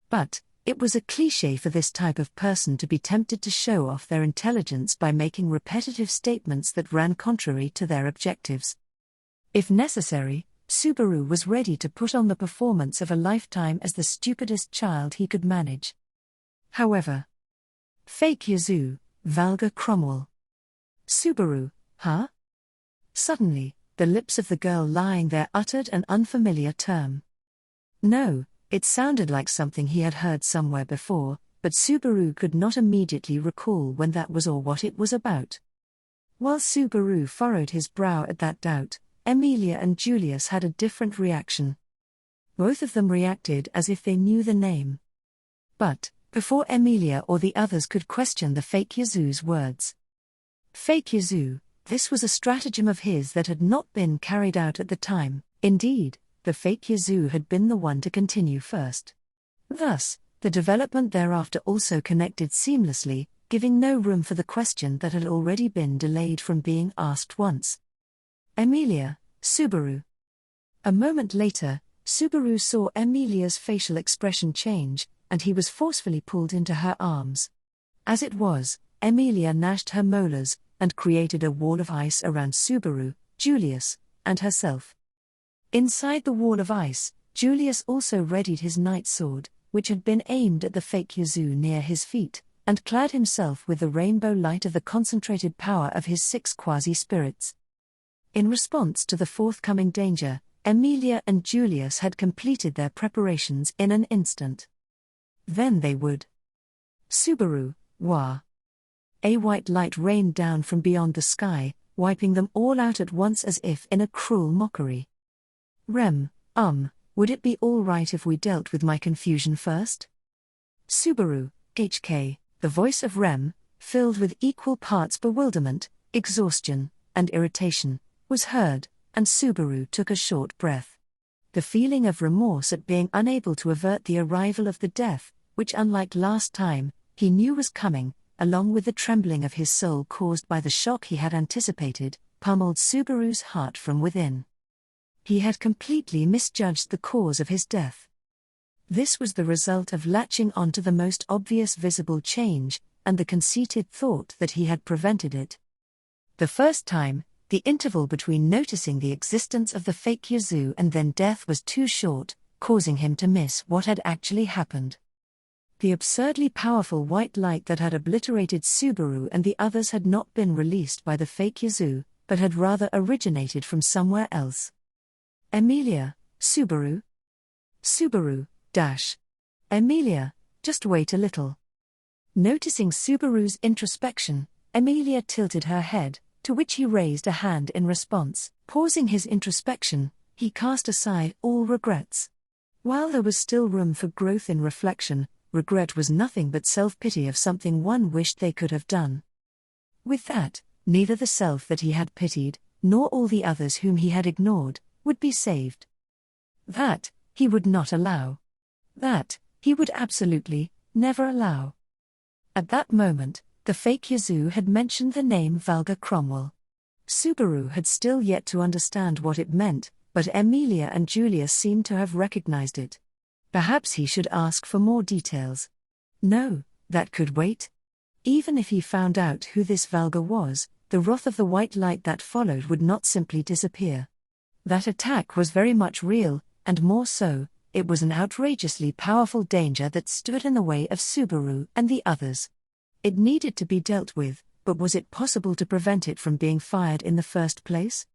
But, it was a cliché for this type of person to be tempted to show off their intelligence by making repetitive statements that ran contrary to their objectives. If necessary, Subaru was ready to put on the performance of a lifetime as the stupidest child he could manage. However. Fake Yazu, Valga Cromwell. Subaru, huh? Suddenly, the lips of the girl lying there uttered an unfamiliar term. No, it sounded like something he had heard somewhere before, but Subaru could not immediately recall when that was or what it was about. While Subaru furrowed his brow at that doubt, Emilia and Julius had a different reaction. Both of them reacted as if they knew the name. But, before Emilia or the others could question the fake Yazu's words. Fake Yazu, this was a stratagem of his that had not been carried out at the time. Indeed, the fake Yazu had been the one to continue first. Thus, the development thereafter also connected seamlessly, giving no room for the question that had already been delayed from being asked once. Emilia, Subaru. A moment later, Subaru saw Emilia's facial expression change, and he was forcefully pulled into her arms. As it was, Emilia gnashed her molars, and created a wall of ice around Subaru, Julius, and herself. Inside the wall of ice, Julius also readied his night sword, which had been aimed at the fake Yazoo near his feet, and clad himself with the rainbow light of the concentrated power of his 6 quasi-spirits. In response to the forthcoming danger, Emilia and Julius had completed their preparations in an instant. Then they would. Subaru, wah. A white light rained down from beyond the sky, wiping them all out at once as if in a cruel mockery. Rem, would it be all right if we dealt with my confusion first? Subaru, HK, the voice of Rem, filled with equal parts bewilderment, exhaustion, and irritation, was heard, and Subaru took a short breath. The feeling of remorse at being unable to avert the arrival of the death, which unlike last time, he knew was coming, along with the trembling of his soul caused by the shock he had anticipated, pummeled Subaru's heart from within. He had completely misjudged the cause of his death. This was the result of latching onto the most obvious visible change, and the conceited thought that he had prevented it. The first time, the interval between noticing the existence of the fake Yazoo and then death was too short, causing him to miss what had actually happened. The absurdly powerful white light that had obliterated Subaru and the others had not been released by the fake Yazoo, but had rather originated from somewhere else. Emilia, Subaru? Subaru, Emilia, just wait a little. Noticing Subaru's introspection, Emilia tilted her head, to which he raised a hand in response. Pausing his introspection, he cast aside all regrets. While there was still room for growth in reflection, regret was nothing but self-pity of something one wished they could have done. With that, neither the self that he had pitied, nor all the others whom he had ignored, would be saved. That, he would not allow. That, he would absolutely, never allow. At that moment, the fake Yazoo had mentioned the name Valga Cromwell. Subaru had still yet to understand what it meant, but Emilia and Julius seemed to have recognized it. Perhaps he should ask for more details. No, that could wait. Even if he found out who this Valga was, the wrath of the white light that followed would not simply disappear. That attack was very much real, and more so, it was an outrageously powerful danger that stood in the way of Subaru and the others. It needed to be dealt with, but was it possible to prevent it from being fired in the first place?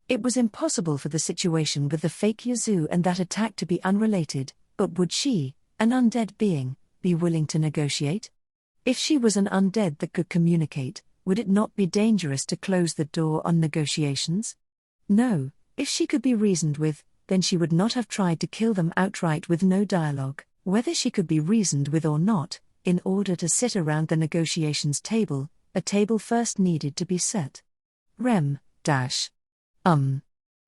It was impossible for the situation with the fake Yazoo and that attack to be unrelated, but would she, an undead being, be willing to negotiate? If she was an undead that could communicate, would it not be dangerous to close the door on negotiations? No. If she could be reasoned with, then she would not have tried to kill them outright with no dialogue. Whether she could be reasoned with or not, in order to sit around the negotiations table, a table first needed to be set. Rem,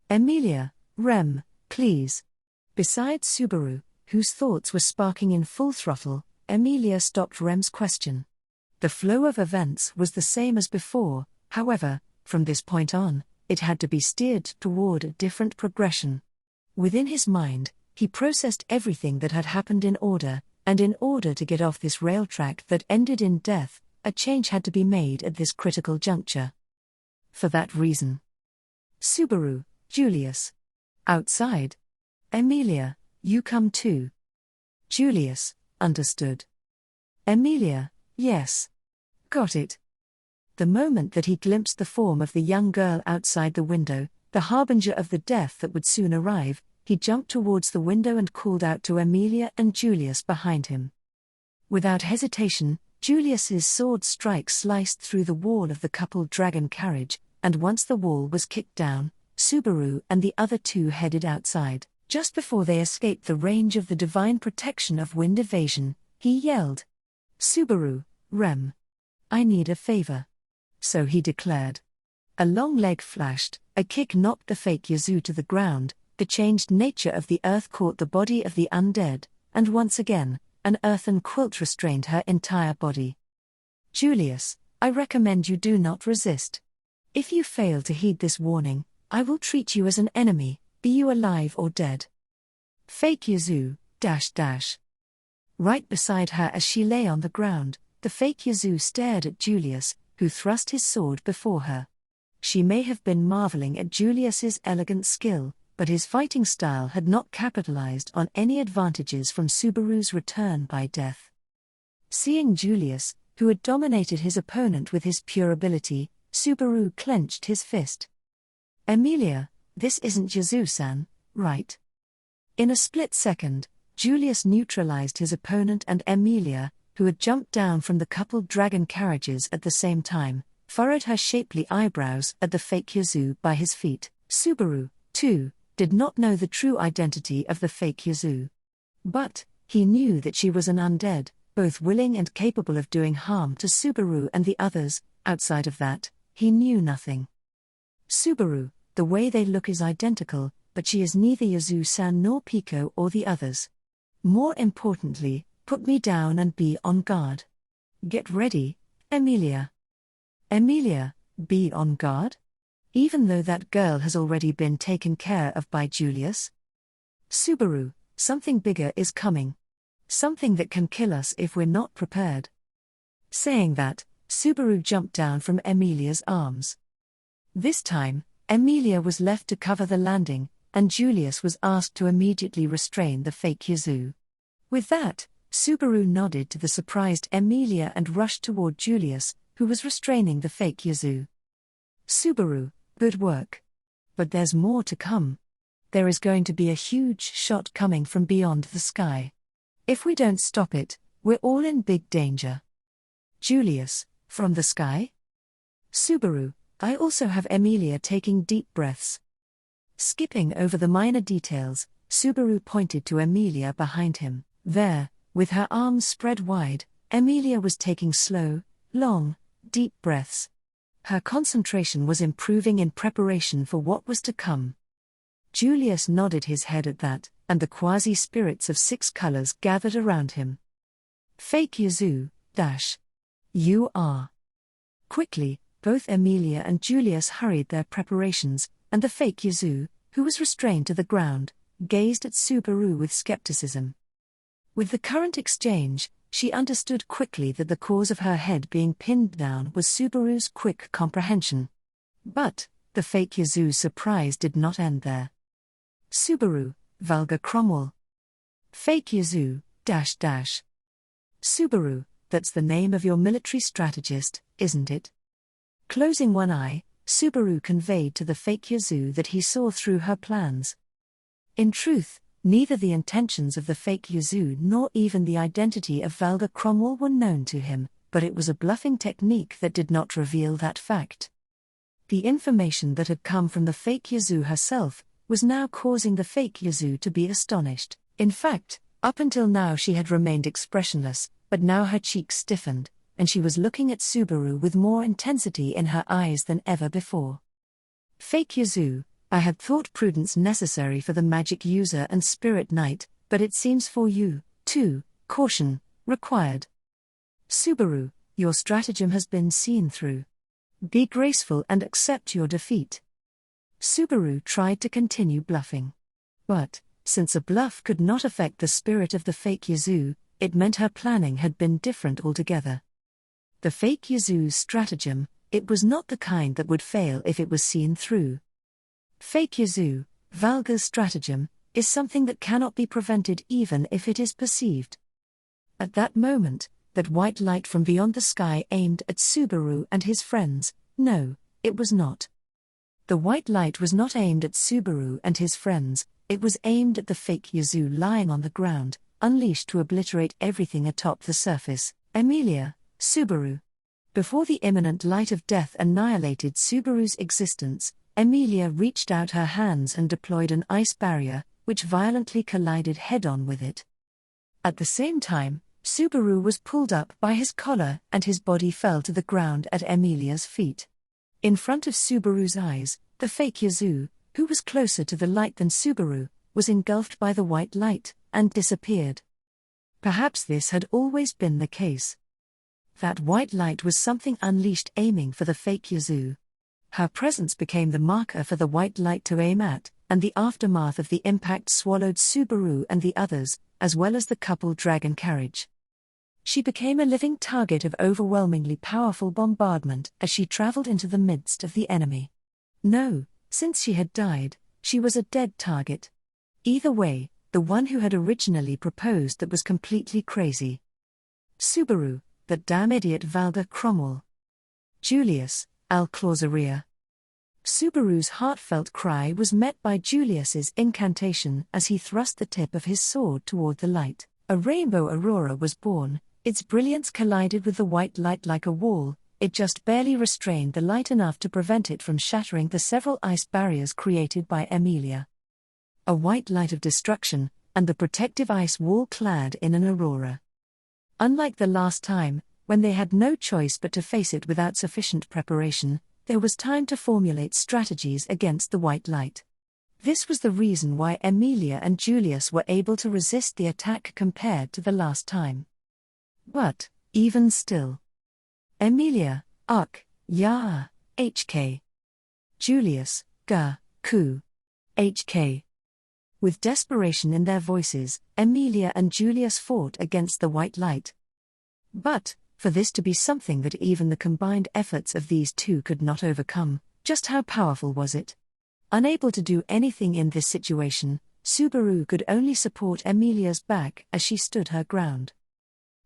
Emilia, Rem, please. Besides Subaru, whose thoughts were sparking in full throttle, Emilia stopped Rem's question. The flow of events was the same as before, however, from this point on, it had to be steered toward a different progression. Within his mind, he processed everything that had happened in order, and in order to get off this rail track that ended in death, a change had to be made at this critical juncture. For that reason. Subaru, Julius. Outside. Emilia, you come too. Julius, understood. Emilia, yes. Got it. The moment that he glimpsed the form of the young girl outside the window, the harbinger of the death that would soon arrive, he jumped towards the window and called out to Emilia and Julius behind him. Without hesitation, Julius's sword strike sliced through the wall of the coupled dragon carriage, and once the wall was kicked down, Subaru and the other two headed outside. Just before they escaped the range of the divine protection of wind evasion, he yelled, "Subaru, Rem. I need a favor." So he declared. A long leg flashed, a kick knocked the fake Yazoo to the ground, the changed nature of the earth caught the body of the undead, and once again, an earthen quilt restrained her entire body. Julius, I recommend you do not resist. If you fail to heed this warning, I will treat you as an enemy, be you alive or dead. Fake Yazoo, -- Right beside her as she lay on the ground, the fake Yazoo stared at Julius, who thrust his sword before her. She may have been marveling at Julius's elegant skill, but his fighting style had not capitalized on any advantages from Subaru's return by death. Seeing Julius, who had dominated his opponent with his pure ability, Subaru clenched his fist. Emilia, this isn't Yazoo-san, right? In a split second, Julius neutralized his opponent, and Emilia, who had jumped down from the coupled dragon carriages at the same time, furrowed her shapely eyebrows at the fake Yazoo by his feet. Subaru, too, did not know the true identity of the fake Yazoo. But he knew that she was an undead, both willing and capable of doing harm to Subaru and the others. Outside of that, he knew nothing. Subaru, the way they look is identical, but she is neither Yazoo-san nor Pico or the others. More importantly, put me down and be on guard. Get ready, Emilia. Emilia, be on guard? Even though that girl has already been taken care of by Julius? Subaru, something bigger is coming. Something that can kill us if we're not prepared. Saying that, Subaru jumped down from Emilia's arms. This time, Emilia was left to cover the landing, and Julius was asked to immediately restrain the fake Yazoo. With that, Subaru nodded to the surprised Emilia and rushed toward Julius, who was restraining the fake Yazoo. Subaru, good work. But there's more to come. There is going to be a huge shot coming from beyond the sky. If we don't stop it, we're all in big danger. Julius, from the sky? Subaru, I also have Emilia taking deep breaths. Skipping over the minor details, Subaru pointed to Emilia behind him. There, with her arms spread wide, Emilia was taking slow, long, deep breaths. Her concentration was improving in preparation for what was to come. Julius nodded his head at that, and the quasi-spirits of 6 colors gathered around him. Fake Yazoo, -- You are. Quickly, both Emilia and Julius hurried their preparations, and the fake Yazoo, who was restrained to the ground, gazed at Subaru with skepticism. With the current exchange, she understood quickly that the cause of her head being pinned down was Subaru's quick comprehension. But the fake Yazoo's surprise did not end there. Subaru, vulgar Cromwell. Fake Yazoo, -- Subaru, that's the name of your military strategist, isn't it? Closing one eye, Subaru conveyed to the fake Yazoo that he saw through her plans. In truth, neither the intentions of the fake Yazoo nor even the identity of vulgar Cromwell were known to him, but it was a bluffing technique that did not reveal that fact. The information that had come from the fake Yazoo herself was now causing the fake Yazoo to be astonished. In fact, up until now she had remained expressionless, but now her cheeks stiffened, and she was looking at Subaru with more intensity in her eyes than ever before. Fake Yazoo, I had thought prudence necessary for the magic user and spirit knight, but it seems for you, too, caution required. Subaru, your stratagem has been seen through. Be graceful and accept your defeat. Subaru tried to continue bluffing. But, since a bluff could not affect the spirit of the fake Yazoo, it meant her planning had been different altogether. The fake Yazoo's stratagem, it was not the kind that would fail if it was seen through. Fake Yazoo, vulgar's stratagem, is something that cannot be prevented even if it is perceived. At that moment, that white light from beyond the sky aimed at Subaru and his friends. No, it was not. The white light was not aimed at Subaru and his friends, it was aimed at the fake Yazoo lying on the ground, unleashed to obliterate everything atop the surface. Emilia, Subaru. Before the imminent light of death annihilated Subaru's existence, Emilia reached out her hands and deployed an ice barrier, which violently collided head-on with it. At the same time, Subaru was pulled up by his collar and his body fell to the ground at Emilia's feet. In front of Subaru's eyes, the fake Yazoo, who was closer to the light than Subaru, was engulfed by the white light, and disappeared. Perhaps this had always been the case. That white light was something unleashed aiming for the fake Yazoo. Her presence became the marker for the white light to aim at, and the aftermath of the impact swallowed Subaru and the others, as well as the couple dragon carriage. She became a living target of overwhelmingly powerful bombardment as she traveled into the midst of the enemy. No, since she had died, she was a dead target. Either way, the one who had originally proposed that was completely crazy. Subaru, that damn idiot Valda Cromwell. Julius, Al Clauseria. Subaru's heartfelt cry was met by Julius's incantation as he thrust the tip of his sword toward the light. A rainbow aurora was born, its brilliance collided with the white light like a wall, it just barely restrained the light enough to prevent it from shattering the several ice barriers created by Emilia. A white light of destruction, and the protective ice wall clad in an aurora. Unlike the last time, when they had no choice but to face it without sufficient preparation, there was time to formulate strategies against the white light. This was the reason why Emilia and Julius were able to resist the attack compared to the last time. But, even still. Emilia, ya, HK. Julius, ku, HK. With desperation in their voices, Emilia and Julius fought against the white light. But, for this to be something that even the combined efforts of these two could not overcome, just how powerful was it? Unable to do anything in this situation, Subaru could only support Emilia's back as she stood her ground.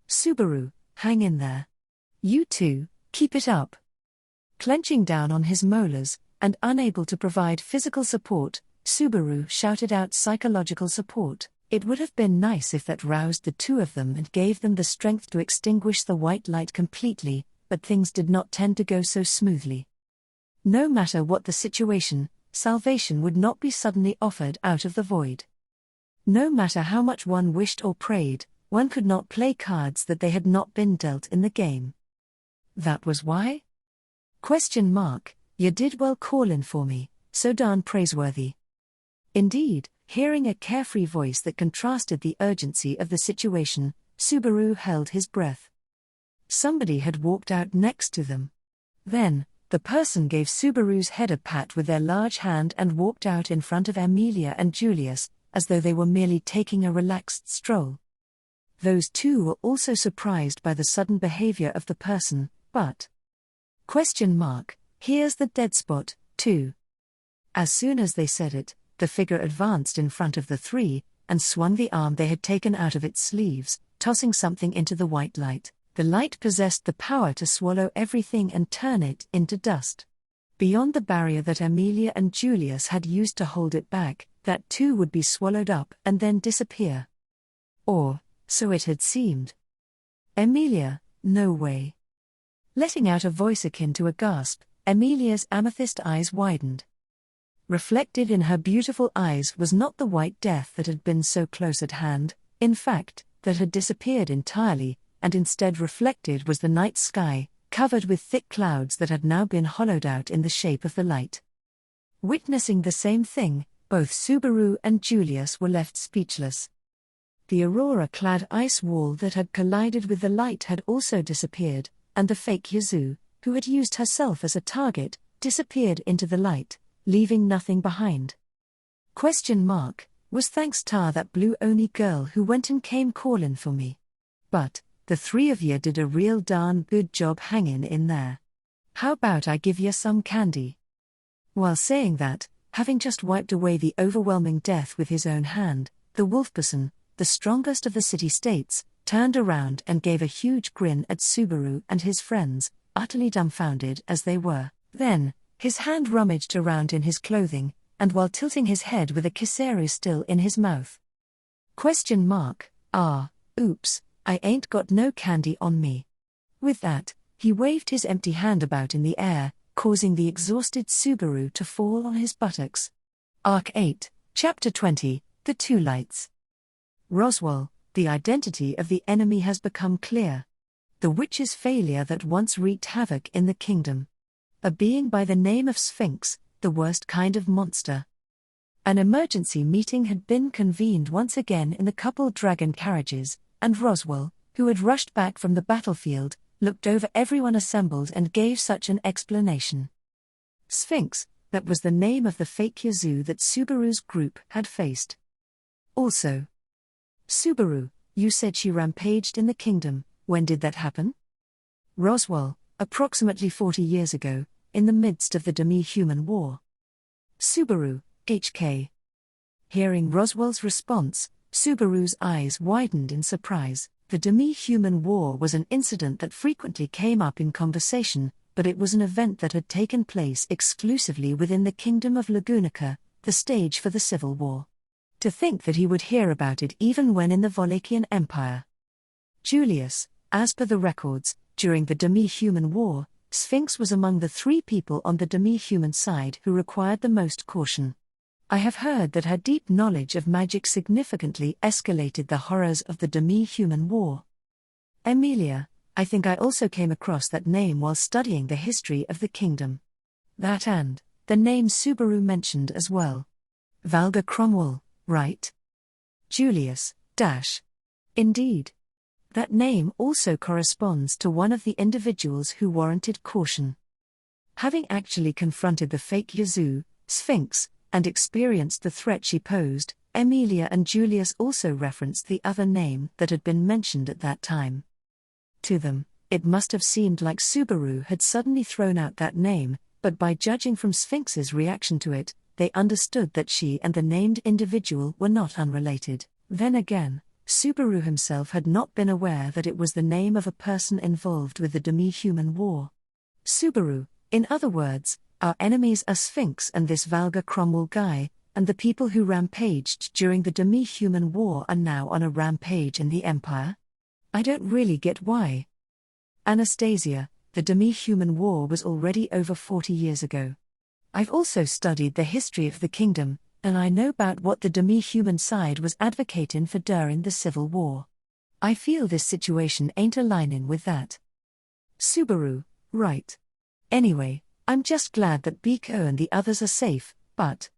Subaru, hang in there. You two, keep it up. Clenching down on his molars, and unable to provide physical support, Subaru shouted out psychological support. It would have been nice if that roused the two of them and gave them the strength to extinguish the white light completely, but things did not tend to go so smoothly. No matter what the situation, salvation would not be suddenly offered out of the void. No matter how much one wished or prayed, one could not play cards that they had not been dealt in the game. That was why? You did well callin' for me, so darn praiseworthy. Indeed, hearing a carefree voice that contrasted the urgency of the situation, Subaru held his breath. Somebody had walked out next to them. Then, the person gave Subaru's head a pat with their large hand and walked out in front of Emilia and Julius, as though they were merely taking a relaxed stroll. Those two were also surprised by the sudden behavior of the person, but... Here's the dead spot, too. As soon as they said it, the figure advanced in front of the three, and swung the arm they had taken out of its sleeves, tossing something into the white light. The light possessed the power to swallow everything and turn it into dust. Beyond the barrier that Emilia and Julius had used to hold it back, that too would be swallowed up and then disappear. Or, so it had seemed. Emilia, no way. Letting out a voice akin to a gasp, Emilia's amethyst eyes widened. Reflected in her beautiful eyes was not the white death that had been so close at hand, in fact, that had disappeared entirely, and instead reflected was the night sky, covered with thick clouds that had now been hollowed out in the shape of the light. Witnessing the same thing, both Subaru and Julius were left speechless. The aurora-clad ice wall that had collided with the light had also disappeared, and the fake Yazoo, who had used herself as a target, disappeared into the light, leaving nothing behind. Was thanks to that blue Oni girl who went and came callin' for me. But, the three of ye did a real darn good job hangin' in there. How about I give ye some candy? While saying that, having just wiped away the overwhelming death with his own hand, the wolfperson, the strongest of the city-states, turned around and gave a huge grin at Subaru and his friends, utterly dumbfounded as they were. Then, his hand rummaged around in his clothing, and while tilting his head with a kiseru still in his mouth. Oops, I ain't got no candy on me. With that, he waved his empty hand about in the air, causing the exhausted Subaru to fall on his buttocks. Arc 8, Chapter 20, The Two Lights. Roswaal, the identity of the enemy has become clear. The witch's failure that once wreaked havoc in the kingdom. A being by the name of Sphinx, the worst kind of monster. An emergency meeting had been convened once again in the couple dragon carriages, and Roswaal, who had rushed back from the battlefield, looked over everyone assembled and gave such an explanation. Sphinx, that was the name of the fake Yazoo that Subaru's group had faced. Also, Subaru, you said she rampaged in the kingdom. When did that happen? Roswaal, approximately 40 years ago, in the midst of the demi-human war. Subaru, HK. Hearing Roswaal's response, Subaru's eyes widened in surprise. The demi-human war was an incident that frequently came up in conversation, but it was an event that had taken place exclusively within the kingdom of Lagunica, the stage for the Civil War. To think that he would hear about it even when in the Wallachian Empire. Julius, as per the records, during the demi-human war, Sphinx was among the 3 people on the demi-human side who required the most caution. I have heard that her deep knowledge of magic significantly escalated the horrors of the demi-human war. Emilia, I think I also came across that name while studying the history of the kingdom. That and the name Subaru mentioned as well. Valga Cromwell, right? Julius, Indeed. That name also corresponds to one of the individuals who warranted caution. Having actually confronted the fake Yazoo, Sphinx, and experienced the threat she posed, Emilia and Julius also referenced the other name that had been mentioned at that time. To them, it must have seemed like Subaru had suddenly thrown out that name, but by judging from Sphinx's reaction to it, they understood that she and the named individual were not unrelated. Then again, Subaru himself had not been aware that it was the name of a person involved with the demi-human war. Subaru, in other words, our enemies are Sphinx and this Valga Cromwell guy, and the people who rampaged during the demi-human war are now on a rampage in the Empire? I don't really get why. Anastasia, the demi-human war was already over 40 years ago. I've also studied the history of the kingdom, and I know about what the demi-human side was advocating for during the Civil War. I feel this situation ain't aligning with that. Subaru, right. Anyway, I'm just glad that Biko and the others are safe, but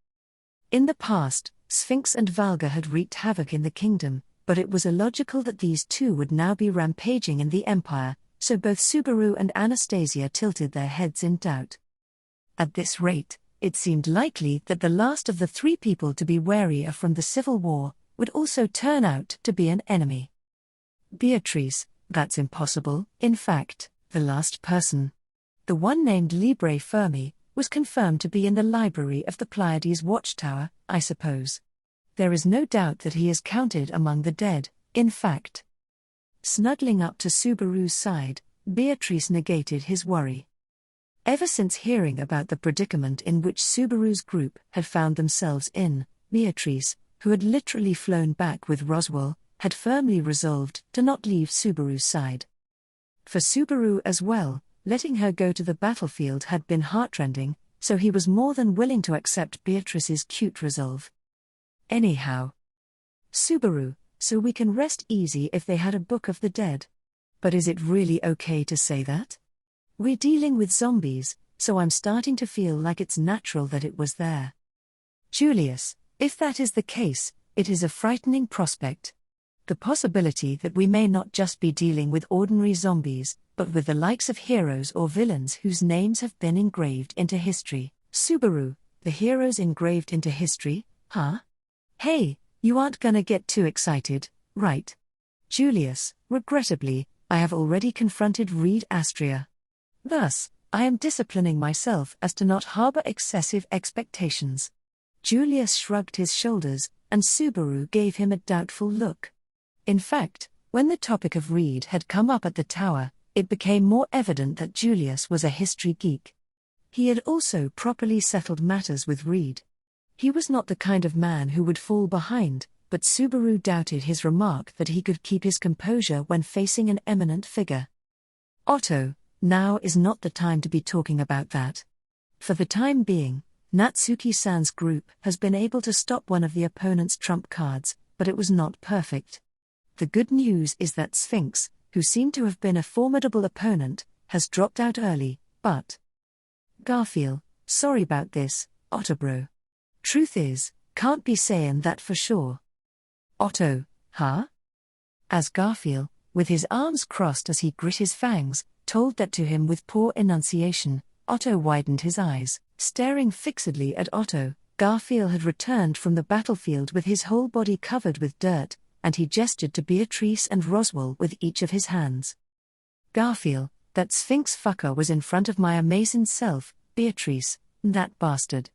in the past, Sphinx and Valga had wreaked havoc in the kingdom, but it was illogical that these two would now be rampaging in the Empire, so both Subaru and Anastasia tilted their heads in doubt. At this rate, it seemed likely that the last of the 3 people to be wary of from the Civil War would also turn out to be an enemy. Beatrice, that's impossible. In fact, the last person, the one named Libre Fermi, was confirmed to be in the library of the Pleiades watchtower, I suppose. There is no doubt that he is counted among the dead. In fact, snuggling up to Subaru's side, Beatrice negated his worry. Ever since hearing about the predicament in which Subaru's group had found themselves in, Beatrice, who had literally flown back with Roswaal, had firmly resolved to not leave Subaru's side. For Subaru as well, letting her go to the battlefield had been heartrending, so he was more than willing to accept Beatrice's cute resolve. Anyhow, Subaru, so we can rest easy if they had a book of the dead. But is it really okay to say that? We're dealing with zombies, so I'm starting to feel like it's natural that it was there. Julius, if that is the case, it is a frightening prospect. The possibility that we may not just be dealing with ordinary zombies, but with the likes of heroes or villains whose names have been engraved into history. Subaru, the heroes engraved into history, huh? Hey, you aren't gonna get too excited, right? Julius, regrettably, I have already confronted Reed Astria. Thus, I am disciplining myself as to not harbor excessive expectations. Julius shrugged his shoulders, and Subaru gave him a doubtful look. In fact, when the topic of Reed had come up at the tower, it became more evident that Julius was a history geek. He had also properly settled matters with Reed. He was not the kind of man who would fall behind, but Subaru doubted his remark that he could keep his composure when facing an eminent figure. Otto, now is not the time to be talking about that. For the time being, Natsuki-san's group has been able to stop one of the opponent's trump cards, but it was not perfect. The good news is that Sphinx, who seemed to have been a formidable opponent, has dropped out early, but Garfield, sorry about this, Otto bro. Truth is, can't be sayin' that for sure. Otto, huh? As Garfield, With his arms crossed as he grit his fangs, told that to him with poor enunciation, Otto widened his eyes, staring fixedly at Otto. Garfield had returned from the battlefield with his whole body covered with dirt, and he gestured to Beatrice and Roswaal with each of his hands. Garfield, that Sphinx fucker was in front of my amazing self, Beatrice, that bastard.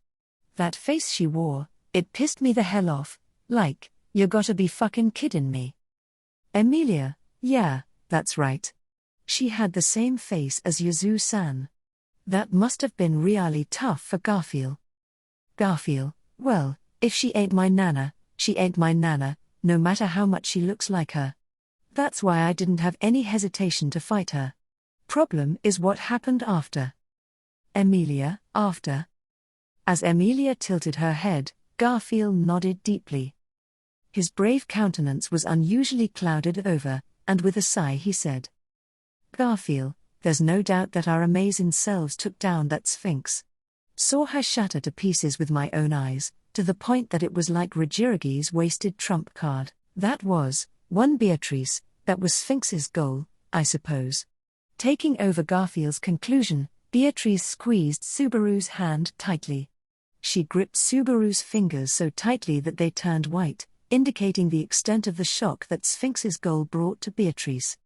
That face she wore, it pissed me the hell off, like, you gotta be fucking kidding me. Emilia, yeah, that's right. She had the same face as Yuzu-san. That must have been really tough for Garfield. Garfield, well, if she ain't my nana, she ain't my nana, no matter how much she looks like her. That's why I didn't have any hesitation to fight her. Problem is what happened after. Emilia, after? As Emilia tilted her head, Garfield nodded deeply. His brave countenance was unusually clouded over, and with a sigh he said, Garfield, there's no doubt that our amazing selves took down that Sphinx. Saw her shatter to pieces with my own eyes, to the point that it was like Rajiragi's wasted trump card. That was, one Beatrice, that was Sphinx's goal, I suppose. Taking over Garfield's conclusion, Beatrice squeezed Subaru's hand tightly. She gripped Subaru's fingers so tightly that they turned white, indicating the extent of the shock that Sphinx's goal brought to Beatrice.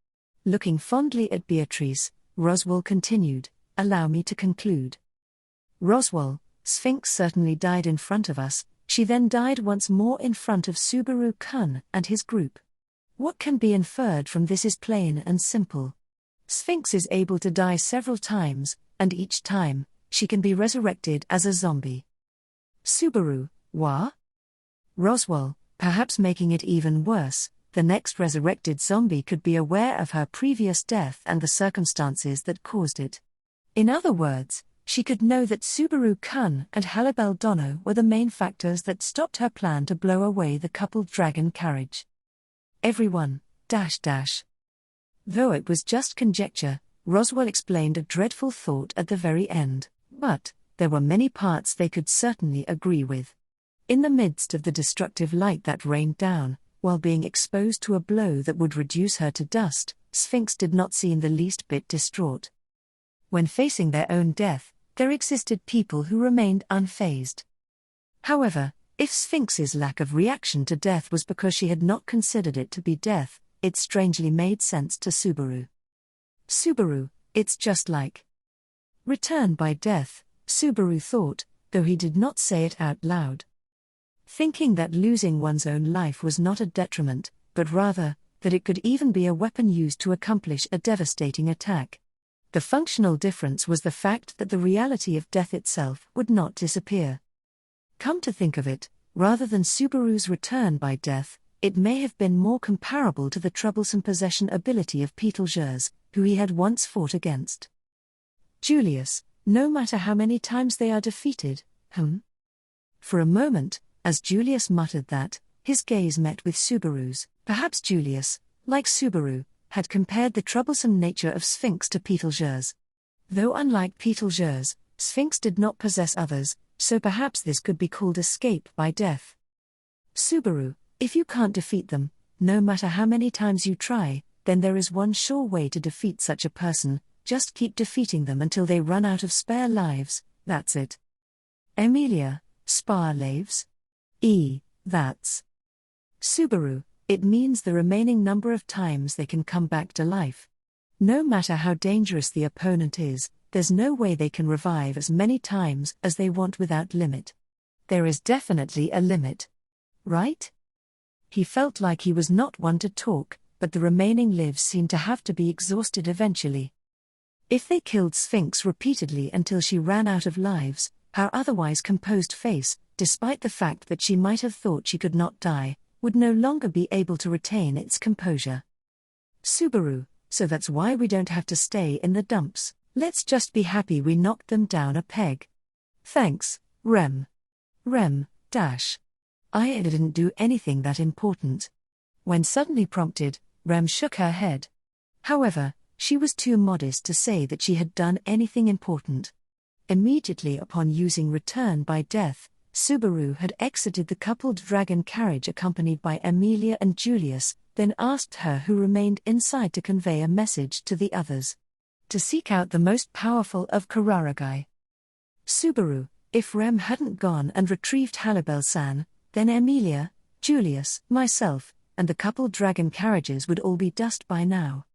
Looking fondly at Beatrice, Roswaal continued, allow me to conclude. Roswaal, Sphinx certainly died in front of us, she then died once more in front of Subaru-kun and his group. What can be inferred from this is plain and simple. Sphinx is able to die several times, and each time, she can be resurrected as a zombie. Subaru, what? Roswaal, perhaps making it even worse, the next resurrected zombie could be aware of her previous death and the circumstances that caused it. In other words, she could know that Subaru-kun and Halabel Dono were the main factors that stopped her plan to blow away the coupled dragon carriage. Everyone, .. Though it was just conjecture, Roswaal explained a dreadful thought at the very end, but there were many parts they could certainly agree with. In the midst of the destructive light that rained down, while being exposed to a blow that would reduce her to dust, Sphinx did not seem the least bit distraught. When facing their own death, there existed people who remained unfazed. However, if Sphinx's lack of reaction to death was because she had not considered it to be death, it strangely made sense to Subaru. Subaru, it's just like return by death, Subaru thought, though he did not say it out loud. Thinking that losing one's own life was not a detriment, but rather, that it could even be a weapon used to accomplish a devastating attack. The functional difference was the fact that the reality of death itself would not disappear. Come to think of it, rather than Subaru's return by death, it may have been more comparable to the troublesome possession ability of Betelgeuse, who he had once fought against. Julius, no matter how many times they are defeated, For a moment, as Julius muttered that, his gaze met with Subaru's. Perhaps Julius, like Subaru, had compared the troublesome nature of Sphinx to Betelgeuse. Though unlike Betelgeuse, Sphinx did not possess others, so perhaps this could be called escape by death. Subaru, if you can't defeat them, no matter how many times you try, then there is one sure way to defeat such a person, just keep defeating them until they run out of spare lives, that's it. Emilia, spare lives? That's. Subaru, it means the remaining number of times they can come back to life. No matter how dangerous the opponent is, there's no way they can revive as many times as they want without limit. There is definitely a limit. Right? He felt like he was not one to talk, but the remaining lives seemed to have to be exhausted eventually. If they killed Sphinx repeatedly until she ran out of lives, her otherwise composed face, despite the fact that she might have thought she could not die, would no longer be able to retain its composure. Subaru, so that's why we don't have to stay in the dumps. Let's just be happy we knocked them down a peg. Thanks, Rem. I didn't do anything that important. When suddenly prompted, Rem shook her head. However, she was too modest to say that she had done anything important. Immediately upon using Return by Death, Subaru had exited the coupled dragon carriage accompanied by Emilia and Julius, then asked her who remained inside to convey a message to the others. To seek out the most powerful of Kararagai. Subaru, if Rem hadn't gone and retrieved Halabel-san, then Emilia, Julius, myself, and the coupled dragon carriages would all be dust by now.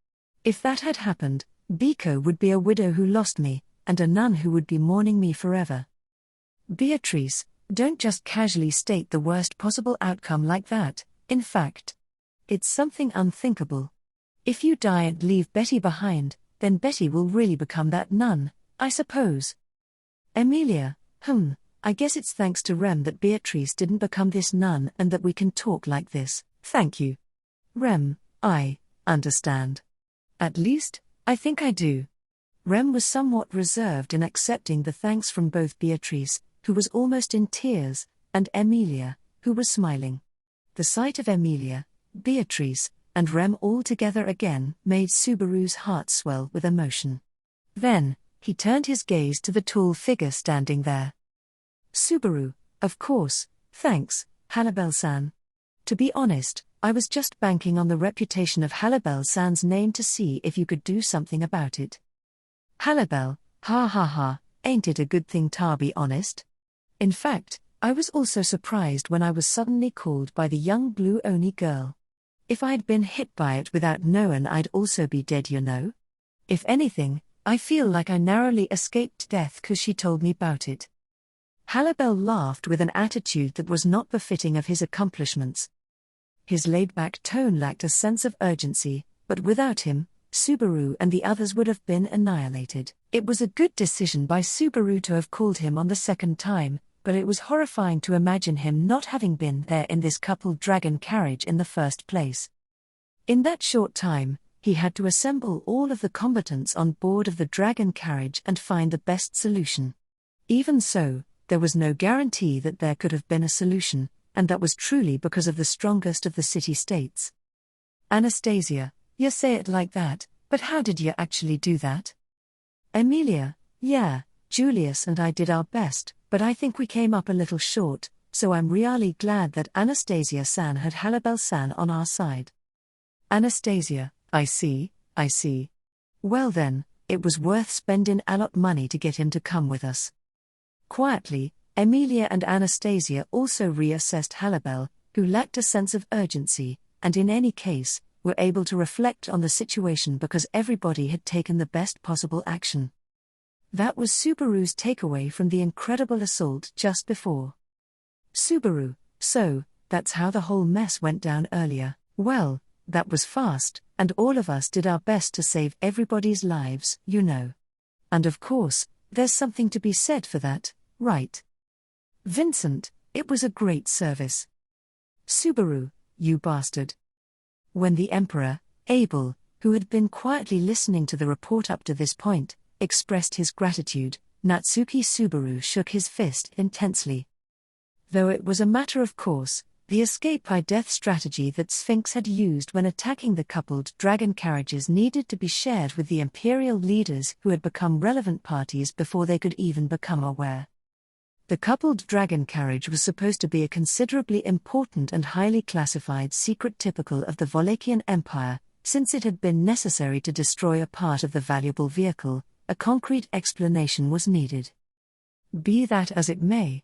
If that had happened, Biko would be a widow who lost me, and a nun who would be mourning me forever. Beatrice, don't just casually state the worst possible outcome like that. In fact, it's something unthinkable. If you die and leave Betty behind, then Betty will really become that nun, I suppose. Emilia, I guess it's thanks to Rem that Beatrice didn't become this nun and that we can talk like this, thank you. Rem, I understand. At least, I think I do. Rem was somewhat reserved in accepting the thanks from both Beatrice, who was almost in tears, and Emilia, who was smiling. The sight of Emilia, Beatrice, and Rem all together again made Subaru's heart swell with emotion. Then, he turned his gaze to the tall figure standing there. Subaru, of course, thanks, Halabel-san. To be honest, I was just banking on the reputation of Halabel-san's name to see if you could do something about it. Halabel, ha ha ha, ain't it a good thing to be honest? In fact, I was also surprised when I was suddenly called by the young blue Oni girl. If I'd been hit by it without knowing, I'd also be dead, you know. If anything, I feel like I narrowly escaped death 'cause she told me about it. Halabel laughed with an attitude that was not befitting of his accomplishments. His laid-back tone lacked a sense of urgency, but without him, Subaru and the others would have been annihilated. It was a good decision by Subaru to have called him on the second time, but it was horrifying to imagine him not having been there in this coupled dragon carriage in the first place. In that short time, he had to assemble all of the combatants on board of the dragon carriage and find the best solution. Even so, there was no guarantee that there could have been a solution, and that was truly because of the strongest of the city-states. Anastasia, you say it like that, but how did you actually do that? Emilia, yeah, Julius and I did our best, but I think we came up a little short, so I'm really glad that Anastasia-san had Halabel-san on our side. Anastasia, I see. Well then, it was worth spending a lot money to get him to come with us. Quietly, Emilia and Anastasia also reassessed Halabel, who lacked a sense of urgency, and in any case, were able to reflect on the situation because everybody had taken the best possible action. That was Subaru's takeaway from the incredible assault just before. Subaru, so, that's how the whole mess went down earlier. Well, that was fast, and all of us did our best to save everybody's lives, you know. And of course, there's something to be said for that, right? Vincent, it was a great service. Subaru, you bastard. When the Emperor, Abel, who had been quietly listening to the report up to this point, expressed his gratitude, Natsuki Subaru shook his fist intensely. Though it was a matter of course, the escape by death strategy that Sphinx had used when attacking the coupled dragon carriages needed to be shared with the Imperial leaders who had become relevant parties before they could even become aware. The coupled dragon carriage was supposed to be a considerably important and highly classified secret typical of the Wallachian Empire, since it had been necessary to destroy a part of the valuable vehicle. A concrete explanation was needed. Be that as it may.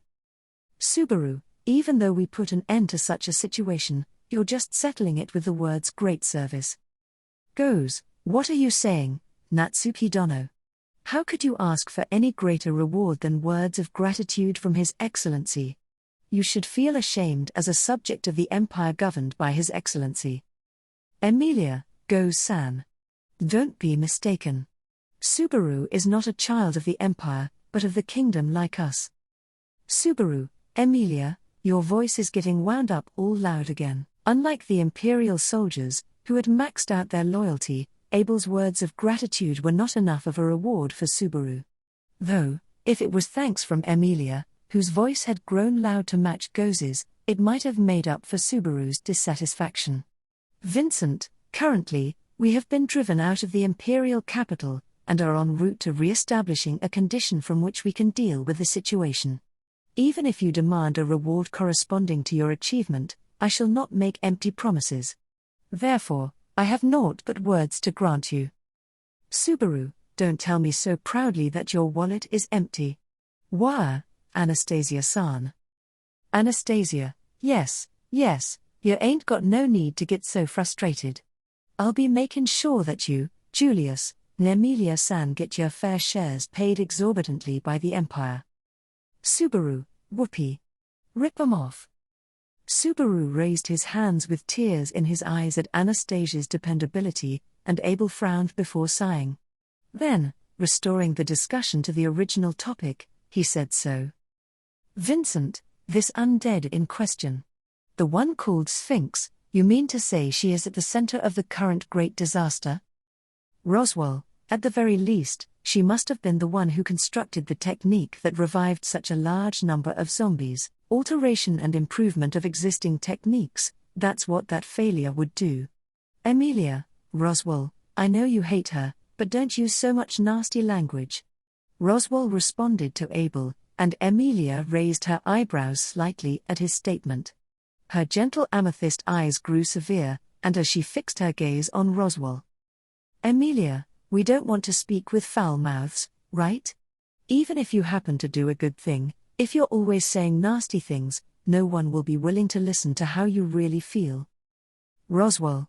Subaru, even though we put an end to such a situation, you're just settling it with the words great service. Goes, what are you saying, Natsuki Dono? How could you ask for any greater reward than words of gratitude from His Excellency? You should feel ashamed as a subject of the empire governed by His Excellency. Emilia, goes San. Don't be mistaken. Subaru is not a child of the empire, but of the kingdom like us. Subaru, Emilia, your voice is getting wound up all loud again. Unlike the Imperial soldiers, who had maxed out their loyalty, Abel's words of gratitude were not enough of a reward for Subaru. Though, if it was thanks from Emilia, whose voice had grown loud to match Goz's, it might have made up for Subaru's dissatisfaction. Vincent, currently, we have been driven out of the Imperial capital, and are en route to re-establishing a condition from which we can deal with the situation. Even if you demand a reward corresponding to your achievement, I shall not make empty promises. Therefore, I have naught but words to grant you. Subaru, don't tell me so proudly that your wallet is empty. Why, Anastasia-san. Anastasia, yes, you ain't got no need to get so frustrated. I'll be making sure that you, Julius, and Emilia-san get your fair shares paid exorbitantly by the Empire. Subaru, whoopee. Rip 'em off. Subaru raised his hands with tears in his eyes at Anastasia's dependability, and Abel frowned before sighing. Then, restoring the discussion to the original topic, he said so. Vincent, this undead in question. The one called Sphinx, you mean to say she is at the center of the current great disaster? Roswaal, at the very least, she must have been the one who constructed the technique that revived such a large number of zombies. Alteration and improvement of existing techniques, that's what that failure would do. Emilia, Roswaal, I know you hate her, but don't use so much nasty language. Roswaal responded to Abel, and Emilia raised her eyebrows slightly at his statement. Her gentle amethyst eyes grew severe, and as she fixed her gaze on Roswaal. Emilia, we don't want to speak with foul mouths, right? Even if you happen to do a good thing, if you're always saying nasty things, no one will be willing to listen to how you really feel. Roswaal,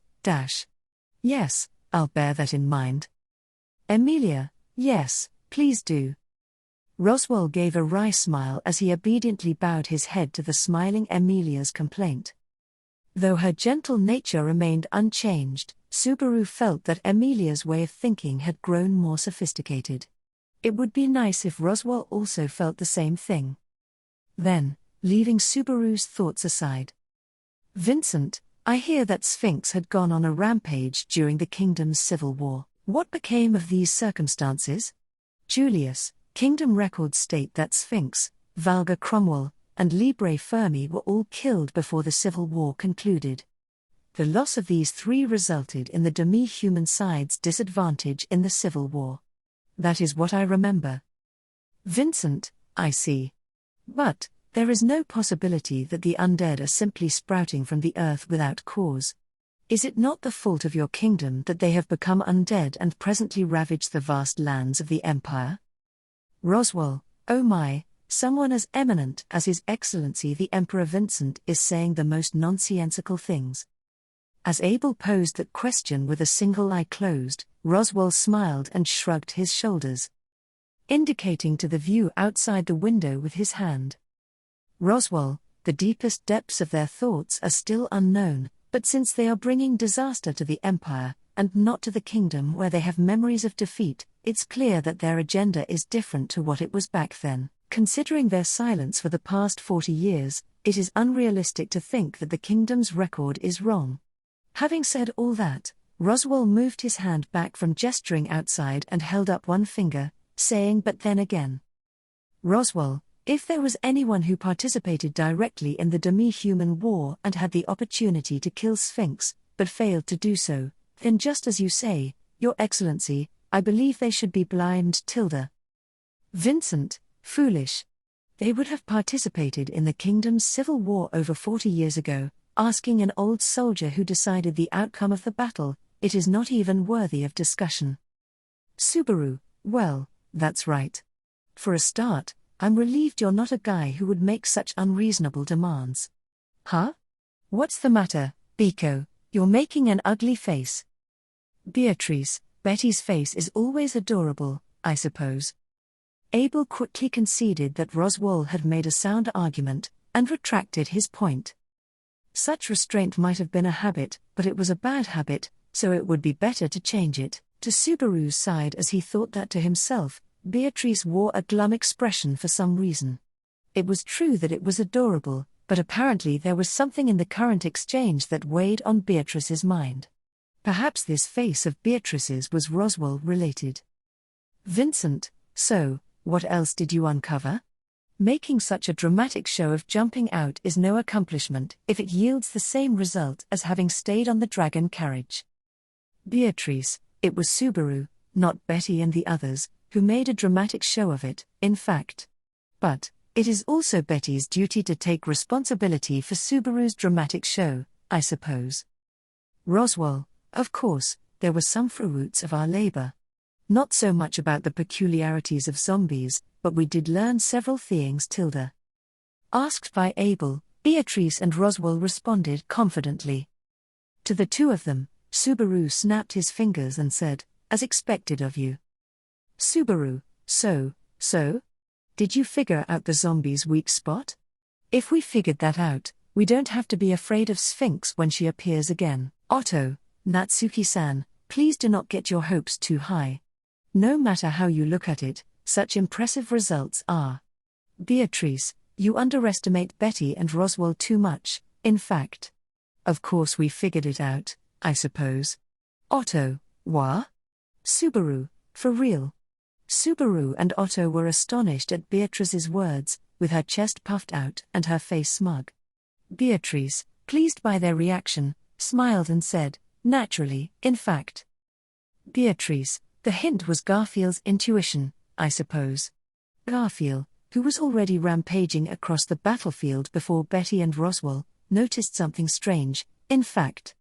yes, I'll bear that in mind. Emilia, yes, please do. Roswaal gave a wry smile as he obediently bowed his head to the smiling Emilia's complaint. Though her gentle nature remained unchanged, Subaru felt that Emilia's way of thinking had grown more sophisticated. It would be nice if Roswaal also felt the same thing. Then, leaving Subaru's thoughts aside. Vincent, I hear that Sphinx had gone on a rampage during the kingdom's civil war. What became of these circumstances? Julius, kingdom records state that Sphinx, Valga Cromwell, and Libre Fermi were all killed before the civil war concluded. The loss of these three resulted in the demi-human side's disadvantage in the civil war. That is what I remember. Vincent, I see. But, there is no possibility that the undead are simply sprouting from the earth without cause. Is it not the fault of your kingdom that they have become undead and presently ravage the vast lands of the Empire? Roswaal, oh my, someone as eminent as His Excellency the Emperor Vincent is saying the most nonsensical things. As Abel posed that question with a single eye closed, Roswaal smiled and shrugged his shoulders, indicating to the view outside the window with his hand. Roswaal, the deepest depths of their thoughts are still unknown, but since they are bringing disaster to the Empire, and not to the kingdom where they have memories of defeat, it's clear that their agenda is different to what it was back then. Considering their silence for the past 40 years, it is unrealistic to think that the kingdom's record is wrong. Having said all that, Roswaal moved his hand back from gesturing outside and held up one finger, saying but then again. Roswaal, if there was anyone who participated directly in the demi-human war and had the opportunity to kill Sphinx, but failed to do so, then just as you say, Your Excellency, I believe they should be blind. Vincent, foolish. They would have participated in the kingdom's civil war over 40 years ago, asking an old soldier who decided the outcome of the battle. It is not even worthy of discussion. Subaru, well, that's right. For a start, I'm relieved you're not a guy who would make such unreasonable demands. Huh? What's the matter, Biko? You're making an ugly face. Beatrice, Betty's face is always adorable, I suppose. Abel quickly conceded that Roswaal had made a sound argument, and retracted his point. Such restraint might have been a habit, but it was a bad habit, so it would be better to change it. To Subaru's side, as he thought that to himself, Beatrice wore a glum expression for some reason. It was true that it was adorable, but apparently there was something in the current exchange that weighed on Beatrice's mind. Perhaps this face of Beatrice's was Roswaal related. Vincent, so, what else did you uncover? Making such a dramatic show of jumping out is no accomplishment if it yields the same result as having stayed on the dragon carriage. Beatrice, it was Subaru, not Betty and the others, who made a dramatic show of it, in fact. But, it is also Betty's duty to take responsibility for Subaru's dramatic show, I suppose. Roswaal, of course, there were some fruits of our labor. Not so much about the peculiarities of zombies, but we did learn several things. Asked by Abel, Beatrice and Roswaal responded confidently. To the two of them, Subaru snapped his fingers and said, "As expected of you." Subaru, so? Did you figure out the zombie's weak spot? If we figured that out, we don't have to be afraid of Sphinx when she appears again. Otto, Natsuki-san, please do not get your hopes too high. No matter how you look at it, such impressive results are. Beatrice, you underestimate Betty and Roswaal too much, in fact. Of course we figured it out, I suppose. Otto, what? Subaru, for real? Subaru and Otto were astonished at Beatrice's words, with her chest puffed out and her face smug. Beatrice, pleased by their reaction, smiled and said, "Naturally, in fact." Beatrice, the hint was Garfield's intuition, I suppose. Garfield, who was already rampaging across the battlefield before Betty and Roswaal, noticed something strange, in fact.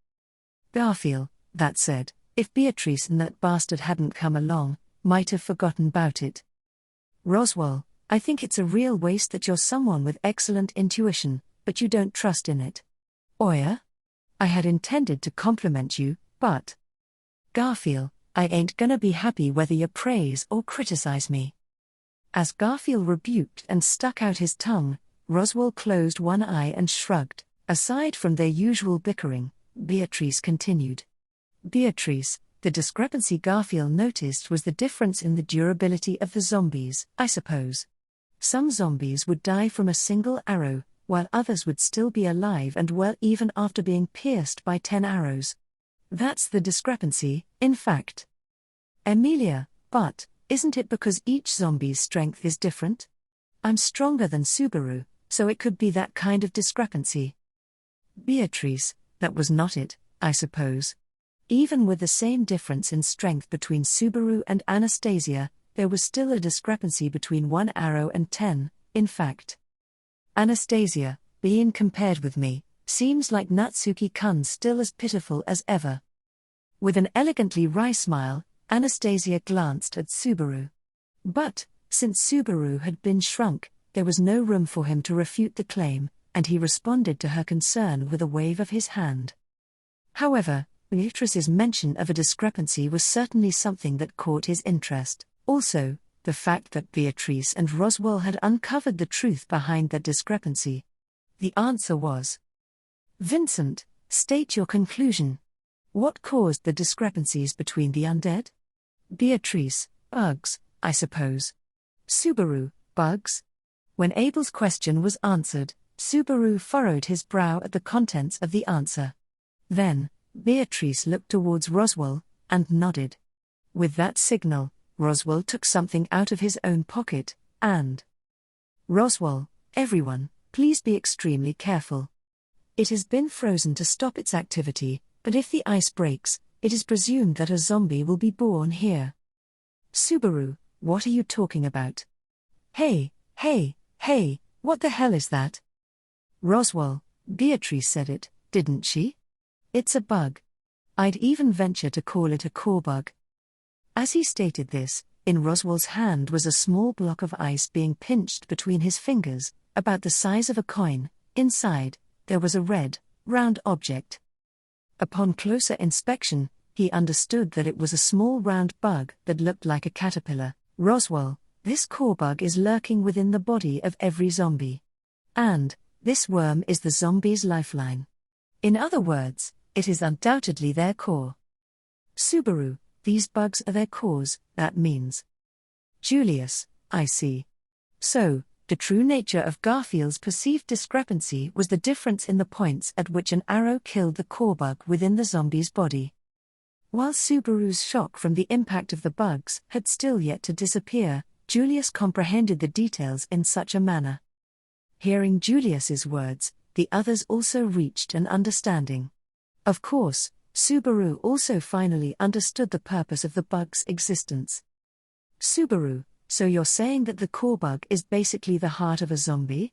Garfield, that said, if Beatrice and that bastard hadn't come along, might have forgotten about it. Roswaal, I think it's a real waste that you're someone with excellent intuition, but you don't trust in it. Oya? I had intended to compliment you, but. Garfield, I ain't gonna be happy whether you praise or criticize me. As Garfield rebuked and stuck out his tongue, Roswaal closed one eye and shrugged. Aside from their usual bickering, Beatrice continued. Beatrice, the discrepancy Garfield noticed was the difference in the durability of the zombies, I suppose. Some zombies would die from a single arrow, while others would still be alive and well even after being pierced by 10 arrows. That's the discrepancy, in fact. Emilia, but, isn't it because each zombie's strength is different? I'm stronger than Subaru, so it could be that kind of discrepancy. Beatrice, that was not it, I suppose. Even with the same difference in strength between Subaru and Anastasia, there was still a discrepancy between 1 arrow and 10, in fact. Anastasia, being compared with me, seems like Natsuki-kun still as pitiful as ever. With an elegantly wry smile, Anastasia glanced at Subaru. But, since Subaru had been shrunk, there was no room for him to refute the claim, and he responded to her concern with a wave of his hand. However, Beatrice's mention of a discrepancy was certainly something that caught his interest. Also, the fact that Beatrice and Roswaal had uncovered the truth behind that discrepancy. The answer was, Vincent, state your conclusion. What caused the discrepancies between the undead? Beatrice, bugs, I suppose. Subaru, bugs? When Abel's question was answered, Subaru furrowed his brow at the contents of the answer. Then, Beatrice looked towards Roswaal, and nodded. With that signal, Roswaal took something out of his own pocket, and... Roswaal, everyone, please be extremely careful. It has been frozen to stop its activity, but if the ice breaks, it is presumed that a zombie will be born here. Subaru, what are you talking about? Hey, what the hell is that? Roswaal, Beatrice said it, didn't she? It's a bug. I'd even venture to call it a core bug. As he stated this, in Roswaal's hand was a small block of ice being pinched between his fingers, about the size of a coin. Inside, there was a red, round object. Upon closer inspection, he understood that it was a small round bug that looked like a caterpillar. Roswaal, this core bug is lurking within the body of every zombie. And, this worm is the zombie's lifeline. In other words, it is undoubtedly their core. Subaru, these bugs are their cores, that means. Julius, I see. So, the true nature of Garfield's perceived discrepancy was the difference in the points at which an arrow killed the core bug within the zombie's body. While Subaru's shock from the impact of the bugs had still yet to disappear, Julius comprehended the details in such a manner. Hearing Julius's words, the others also reached an understanding. Of course, Subaru also finally understood the purpose of the bug's existence. Subaru, so you're saying that the core bug is basically the heart of a zombie?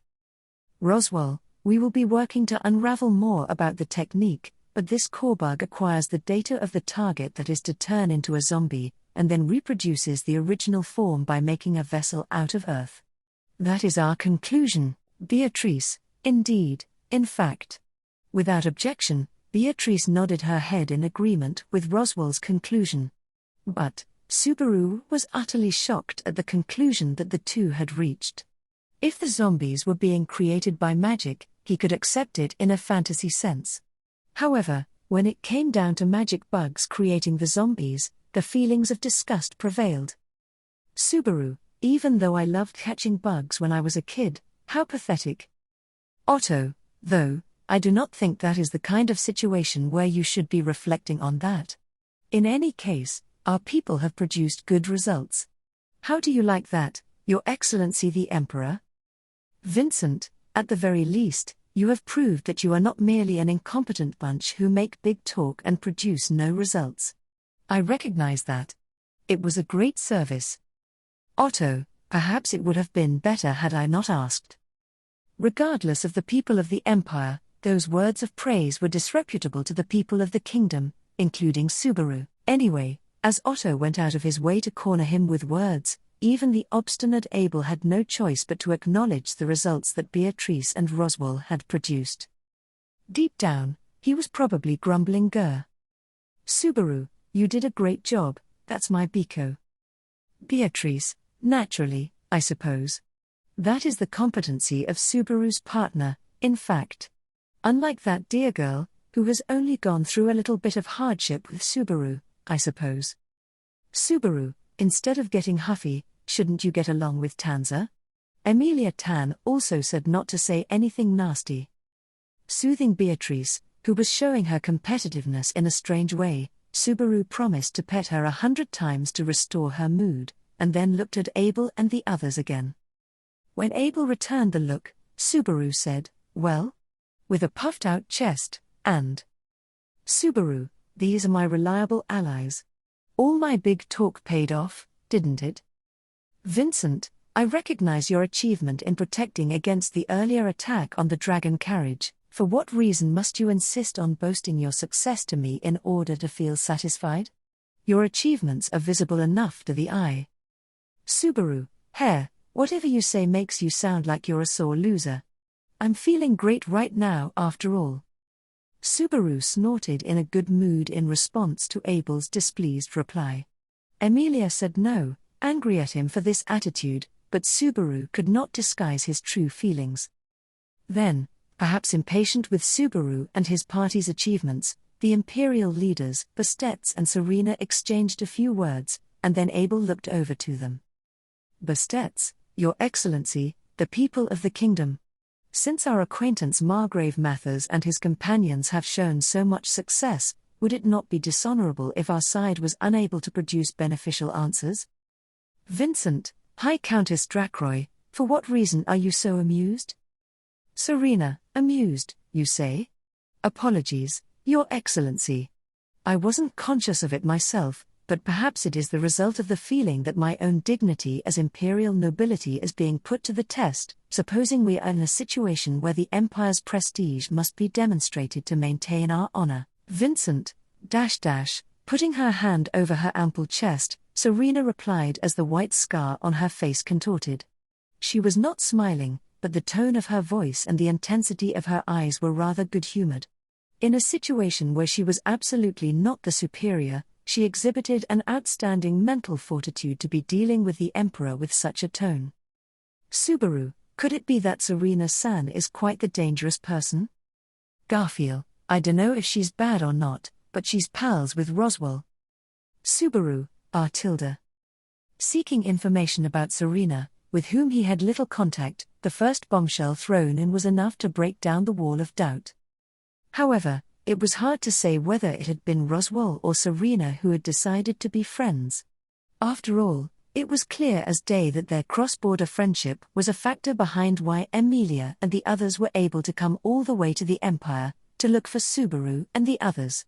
Roswaal, we will be working to unravel more about the technique, but this core bug acquires the data of the target that is to turn into a zombie, and then reproduces the original form by making a vessel out of Earth. That is our conclusion, Beatrice, indeed, in fact. Without objection, Beatrice nodded her head in agreement with Roswaal's conclusion. But Subaru was utterly shocked at the conclusion that the two had reached. If the zombies were being created by magic, he could accept it in a fantasy sense. However, when it came down to magic bugs creating the zombies, the feelings of disgust prevailed. Subaru, even though I loved catching bugs when I was a kid, how pathetic. Otto, though, I do not think that is the kind of situation where you should be reflecting on that. In any case, our people have produced good results. How do you like that, Your Excellency the Emperor? Vincent, at the very least, you have proved that you are not merely an incompetent bunch who make big talk and produce no results. I recognize that. It was a great service. Otto, perhaps it would have been better had I not asked. Regardless of the people of the Empire, those words of praise were disreputable to the people of the kingdom, including Subaru. Anyway, as Otto went out of his way to corner him with words, even the obstinate Abel had no choice but to acknowledge the results that Beatrice and Roswaal had produced. Deep down, he was probably grumbling grr. Subaru, you did a great job, that's my Biko. Beatrice, naturally, I suppose. That is the competency of Subaru's partner, in fact. Unlike that dear girl, who has only gone through a little bit of hardship with Subaru, I suppose. Subaru, instead of getting huffy, shouldn't you get along with Tanza? Emilia Tan also said not to say anything nasty. Soothing Beatrice, who was showing her competitiveness in a strange way, Subaru promised to pet her 100 times to restore her mood, and then looked at Abel and the others again. When Abel returned the look, Subaru said, "Well?" with a puffed-out chest, and Subaru, these are my reliable allies. All my big talk paid off, didn't it? Vincent, I recognize your achievement in protecting against the earlier attack on the dragon carriage. For what reason must you insist on boasting your success to me in order to feel satisfied? Your achievements are visible enough to the eye. Subaru, hair, whatever you say makes you sound like you're a sore loser. I'm feeling great right now after all. Subaru snorted in a good mood in response to Abel's displeased reply. Emilia said no, angry at him for this attitude, but Subaru could not disguise his true feelings. Then, perhaps impatient with Subaru and his party's achievements, the imperial leaders, Bastetts and Serena, exchanged a few words, and then Abel looked over to them. Bastetts, Your Excellency, the people of the kingdom. Since our acquaintance Margrave Mathers and his companions have shown so much success, would it not be dishonorable if our side was unable to produce beneficial answers? Vincent, High Countess Drakroy, for what reason are you so amused? Serena, amused, you say? Apologies, Your Excellency. I wasn't conscious of it myself, but perhaps it is the result of the feeling that my own dignity as imperial nobility is being put to the test, supposing we are in a situation where the Empire's prestige must be demonstrated to maintain our honor. Vincent, putting her hand over her ample chest, Serena replied as the white scar on her face contorted. She was not smiling, but the tone of her voice and the intensity of her eyes were rather good-humored. In a situation where she was absolutely not the superior, she exhibited an outstanding mental fortitude to be dealing with the Emperor with such a tone. Subaru, could it be that Serena-san is quite the dangerous person? Garfield, I dunno if she's bad or not, but she's pals with Roswaal. Subaru, R. Seeking information about Serena, with whom he had little contact, the first bombshell thrown in was enough to break down the wall of doubt. However, it was hard to say whether it had been Roswaal or Serena who had decided to be friends. After all, it was clear as day that their cross-border friendship was a factor behind why Emilia and the others were able to come all the way to the Empire, to look for Subaru and the others.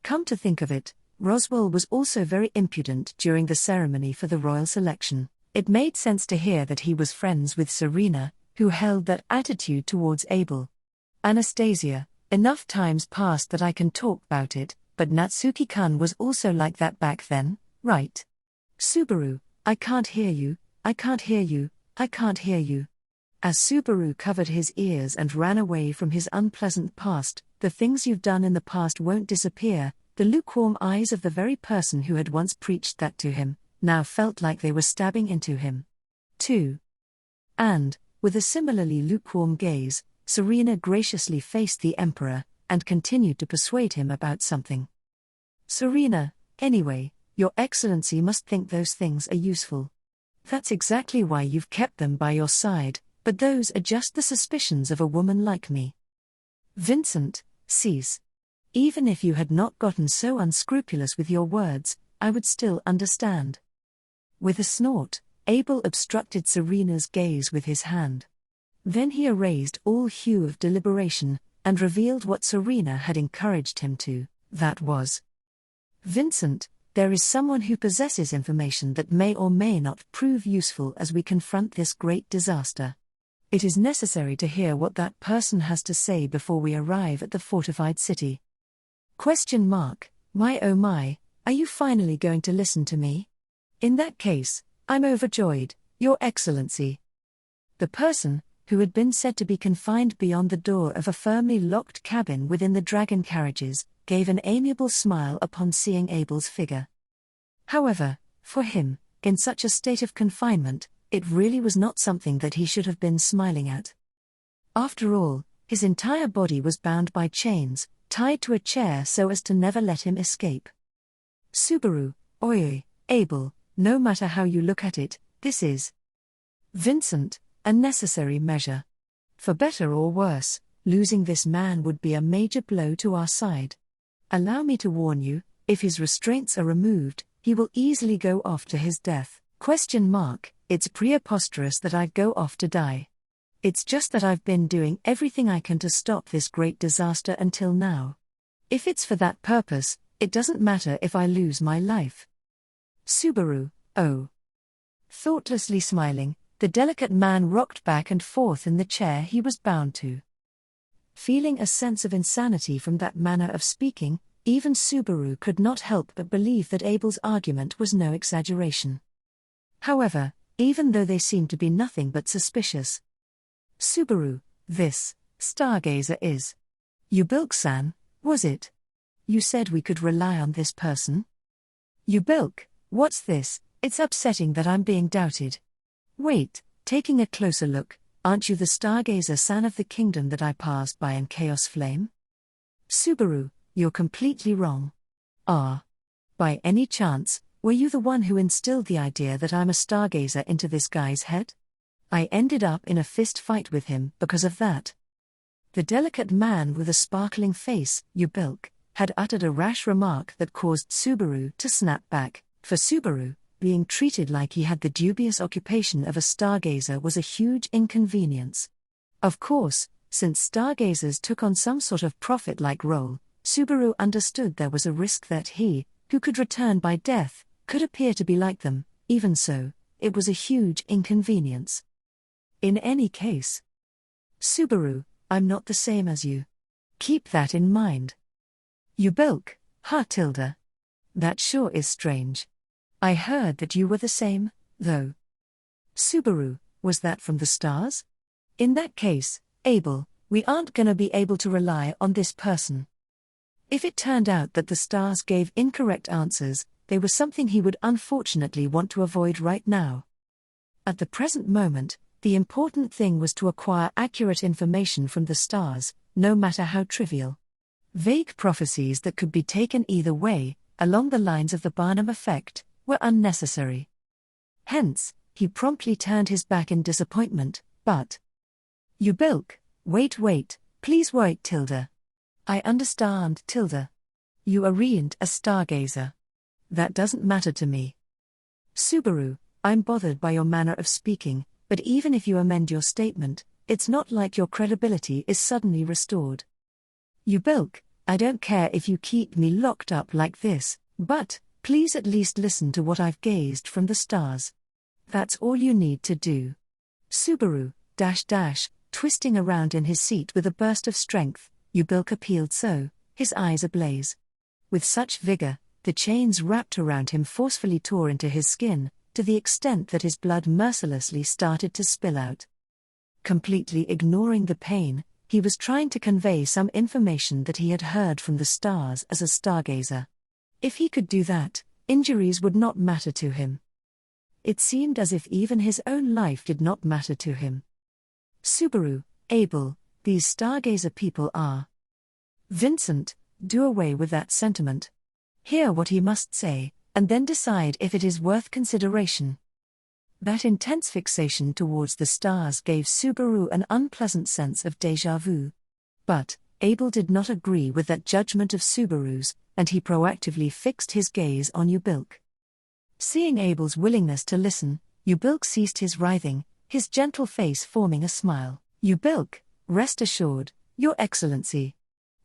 Come to think of it, Roswaal was also very impudent during the ceremony for the royal selection. It made sense to hear that he was friends with Serena, who held that attitude towards Abel. Anastasia, Enough times passed that I can talk about it, but Natsuki-kun was also like that back then, right? Subaru, I can't hear you, I can't hear you, I can't hear you. As Subaru covered his ears and ran away from his unpleasant past, the things you've done in the past won't disappear. The lukewarm eyes of the very person who had once preached that to him, now felt like they were stabbing into him. 2. And, with a similarly lukewarm gaze, Serena graciously faced the Emperor, and continued to persuade him about something. Serena, anyway, Your Excellency must think those things are useful. That's exactly why you've kept them by your side, but those are just the suspicions of a woman like me. Vincent, cease. Even if you had not gotten so unscrupulous with your words, I would still understand. With a snort, Abel obstructed Serena's gaze with his hand. Then he erased all hue of deliberation, and revealed what Serena had encouraged him to, that was. Vincent, there is someone who possesses information that may or may not prove useful as we confront this great disaster. It is necessary to hear what that person has to say before we arrive at the fortified city. ? My oh my, are you finally going to listen to me? In that case, I'm overjoyed, Your Excellency. The person, who had been said to be confined beyond the door of a firmly locked cabin within the dragon carriages, gave an amiable smile upon seeing Abel's figure. However, for him, in such a state of confinement, it really was not something that he should have been smiling at. After all, his entire body was bound by chains, tied to a chair so as to never let him escape. Subaru, oi, Abel, no matter how you look at it, this is Vincent, a necessary measure. For better or worse, losing this man would be a major blow to our side. Allow me to warn you, if his restraints are removed, he will easily go off to his death. ? It's preposterous that I'd go off to die. It's just that I've been doing everything I can to stop this great disaster until now. If it's for that purpose, it doesn't matter if I lose my life. Subaru, oh. Thoughtlessly smiling, the delicate man rocked back and forth in the chair he was bound to. Feeling a sense of insanity from that manner of speaking, even Subaru could not help but believe that Abel's argument was no exaggeration. However, even though they seemed to be nothing but suspicious. Subaru, this stargazer is Ubilk-san, was it? You said we could rely on this person? Ubilk, what's this? It's upsetting that I'm being doubted. Wait, taking a closer look, aren't you the stargazer-san of the kingdom that I passed by in Chaos Flame? Subaru, you're completely wrong. Ah. By any chance, were you the one who instilled the idea that I'm a stargazer into this guy's head? I ended up in a fist fight with him because of that. The delicate man with a sparkling face, Ubilk, had uttered a rash remark that caused Subaru to snap back. For Subaru, being treated like he had the dubious occupation of a stargazer was a huge inconvenience. Of course, since stargazers took on some sort of prophet-like role, Subaru understood there was a risk that he, who could return by death, could appear to be like them. Even so, it was a huge inconvenience. In any case, Subaru, I'm not the same as you. Keep that in mind. Ubilk, tilde. That sure is strange. I heard that you were the same, though. Subaru, was that from the stars? In that case, Abel, we aren't gonna be able to rely on this person. If it turned out that the stars gave incorrect answers, they were something he would unfortunately want to avoid right now. At the present moment, the important thing was to acquire accurate information from the stars, no matter how trivial. Vague prophecies that could be taken either way, along the lines of the Barnum effect, were unnecessary. Hence, he promptly turned his back in disappointment, but Ubilk, wait, please wait tilde. I understand tilde. You aren't a stargazer. That doesn't matter to me. Subaru, I'm bothered by your manner of speaking, but even if you amend your statement, it's not like your credibility is suddenly restored. Ubilk, I don't care if you keep me locked up like this, but please at least listen to what I've gazed from the stars. That's all you need to do. Subaru, twisting around in his seat with a burst of strength, Ubilk appealed so, his eyes ablaze. With such vigor, the chains wrapped around him forcefully tore into his skin, to the extent that his blood mercilessly started to spill out. Completely ignoring the pain, he was trying to convey some information that he had heard from the stars as a stargazer. If he could do that, injuries would not matter to him. It seemed as if even his own life did not matter to him. Subaru, Abel, these stargazer people are. Vincent, do away with that sentiment. Hear what he must say, and then decide if it is worth consideration. That intense fixation towards the stars gave Subaru an unpleasant sense of déjà vu. But Abel did not agree with that judgment of Subaru's, and he proactively fixed his gaze on Ubilk. Seeing Abel's willingness to listen, Ubilk ceased his writhing, his gentle face forming a smile. Ubilk, rest assured, Your Excellency.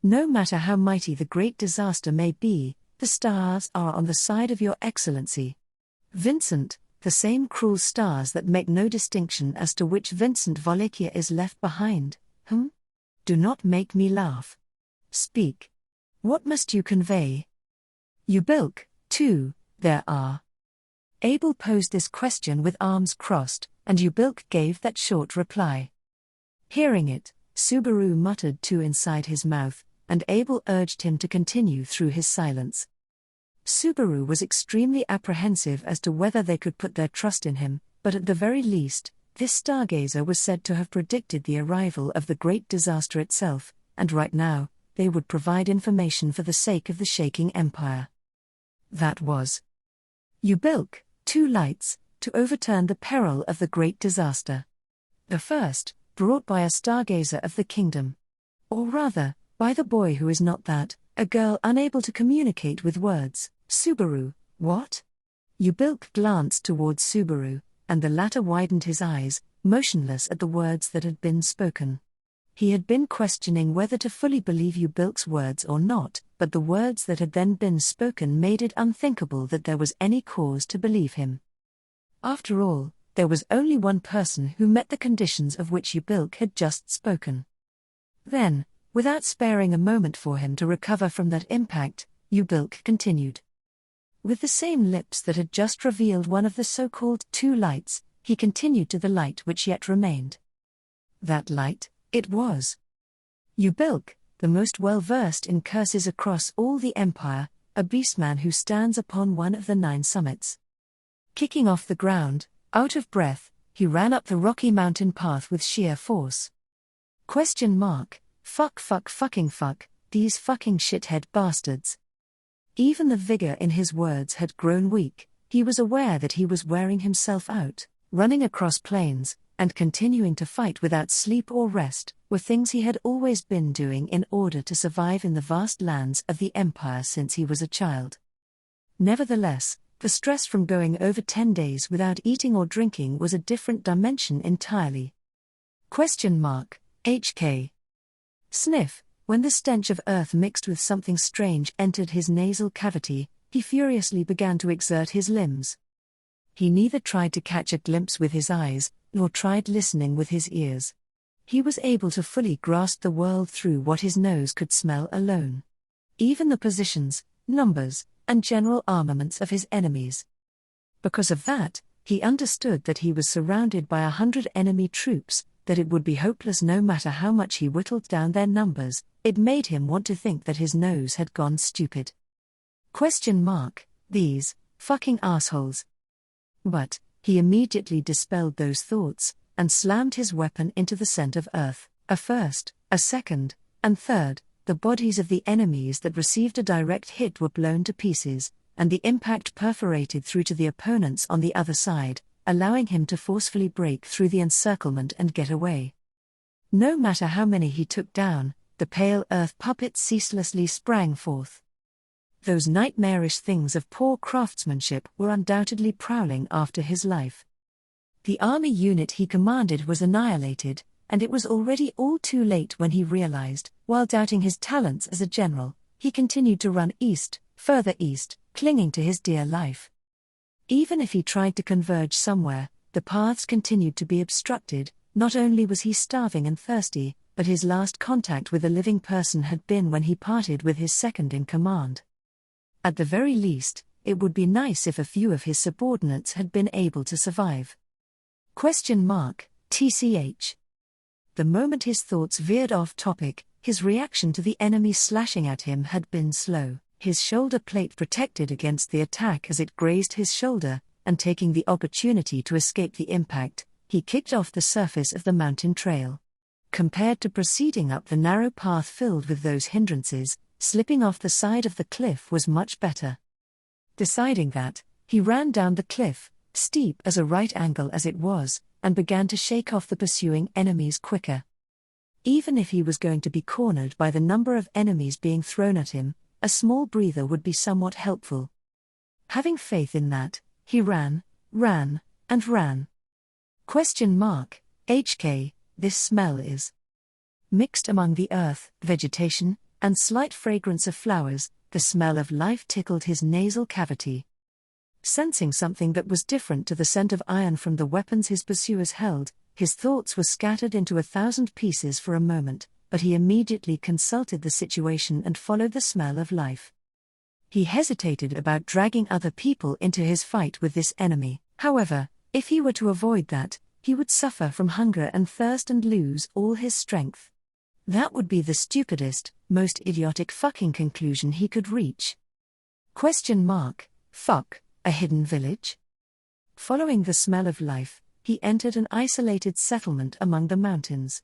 No matter how mighty the great disaster may be, the stars are on the side of Your Excellency. Vincent, the same cruel stars that make no distinction as to which Vincent Volakia is left behind, Do not make me laugh. Speak. What must you convey? Ubilk, too, there are. Abel posed this question with arms crossed, and Ubilk gave that short reply. Hearing it, Subaru muttered too inside his mouth, and Abel urged him to continue through his silence. Subaru was extremely apprehensive as to whether they could put their trust in him, but at the very least, this stargazer was said to have predicted the arrival of the great disaster itself, and right now, they would provide information for the sake of the shaking empire. That was Ubilk, 2 lights, to overturn the peril of the great disaster. The first, brought by a stargazer of the kingdom. Or rather, by the boy who is not that, a girl unable to communicate with words. Subaru, what? Ubilk glanced towards Subaru, and the latter widened his eyes, motionless at the words that had been spoken. He had been questioning whether to fully believe Ubilk's words or not, but the words that had then been spoken made it unthinkable that there was any cause to believe him. After all, there was only one person who met the conditions of which Ubilk had just spoken. Then, without sparing a moment for him to recover from that impact, Ubilk continued. With the same lips that had just revealed one of the so-called 2 lights, he continued to the light which yet remained. That light, it was. Ubilk, the most well-versed in curses across all the empire, a beastman who stands upon one of the 9 summits. Kicking off the ground, out of breath, he ran up the rocky mountain path with sheer force. Fuck, these fucking shithead bastards. Even the vigor in his words had grown weak. He was aware that he was wearing himself out. Running across plains, and continuing to fight without sleep or rest, were things he had always been doing in order to survive in the vast lands of the Empire since he was a child. Nevertheless, the stress from going over 10 days without eating or drinking was a different dimension entirely. HK. Sniff. When the stench of earth mixed with something strange entered his nasal cavity, he furiously began to exert his limbs. He neither tried to catch a glimpse with his eyes, nor tried listening with his ears. He was able to fully grasp the world through what his nose could smell alone. Even the positions, numbers, and general armaments of his enemies. Because of that, he understood that he was surrounded by 100 enemy troops, that it would be hopeless no matter how much he whittled down their numbers. It made him want to think that his nose had gone stupid. These fucking assholes. But he immediately dispelled those thoughts, and slammed his weapon into the scent of earth. A first, a second, and third, the bodies of the enemies that received a direct hit were blown to pieces, and the impact perforated through to the opponents on the other side, allowing him to forcefully break through the encirclement and get away. No matter how many he took down, the pale earth puppets ceaselessly sprang forth. Those nightmarish things of poor craftsmanship were undoubtedly prowling after his life. The army unit he commanded was annihilated, and it was already all too late when he realized, while doubting his talents as a general, he continued to run east, further east, clinging to his dear life. Even if he tried to converge somewhere, the paths continued to be obstructed. Not only was he starving and thirsty, but his last contact with a living person had been when he parted with his second-in-command. At the very least, it would be nice if a few of his subordinates had been able to survive. TCH. The moment his thoughts veered off topic, his reaction to the enemy slashing at him had been slow. His shoulder plate protected against the attack as it grazed his shoulder, and taking the opportunity to escape the impact, he kicked off the surface of the mountain trail. Compared to proceeding up the narrow path filled with those hindrances, slipping off the side of the cliff was much better. Deciding that, he ran down the cliff, steep as a right angle as it was, and began to shake off the pursuing enemies quicker. Even if he was going to be cornered by the number of enemies being thrown at him, a small breather would be somewhat helpful. Having faith in that, he ran, and ran. HK, this smell is mixed among the earth, vegetation, and slight fragrance of flowers. The smell of life tickled his nasal cavity. Sensing something that was different to the scent of iron from the weapons his pursuers held, his thoughts were scattered into 1,000 pieces for a moment, but he immediately consulted the situation and followed the smell of life. He hesitated about dragging other people into his fight with this enemy. However, if he were to avoid that, he would suffer from hunger and thirst and lose all his strength. That would be the stupidest, most idiotic fucking conclusion he could reach. Fuck, a hidden village? Following the smell of life, he entered an isolated settlement among the mountains.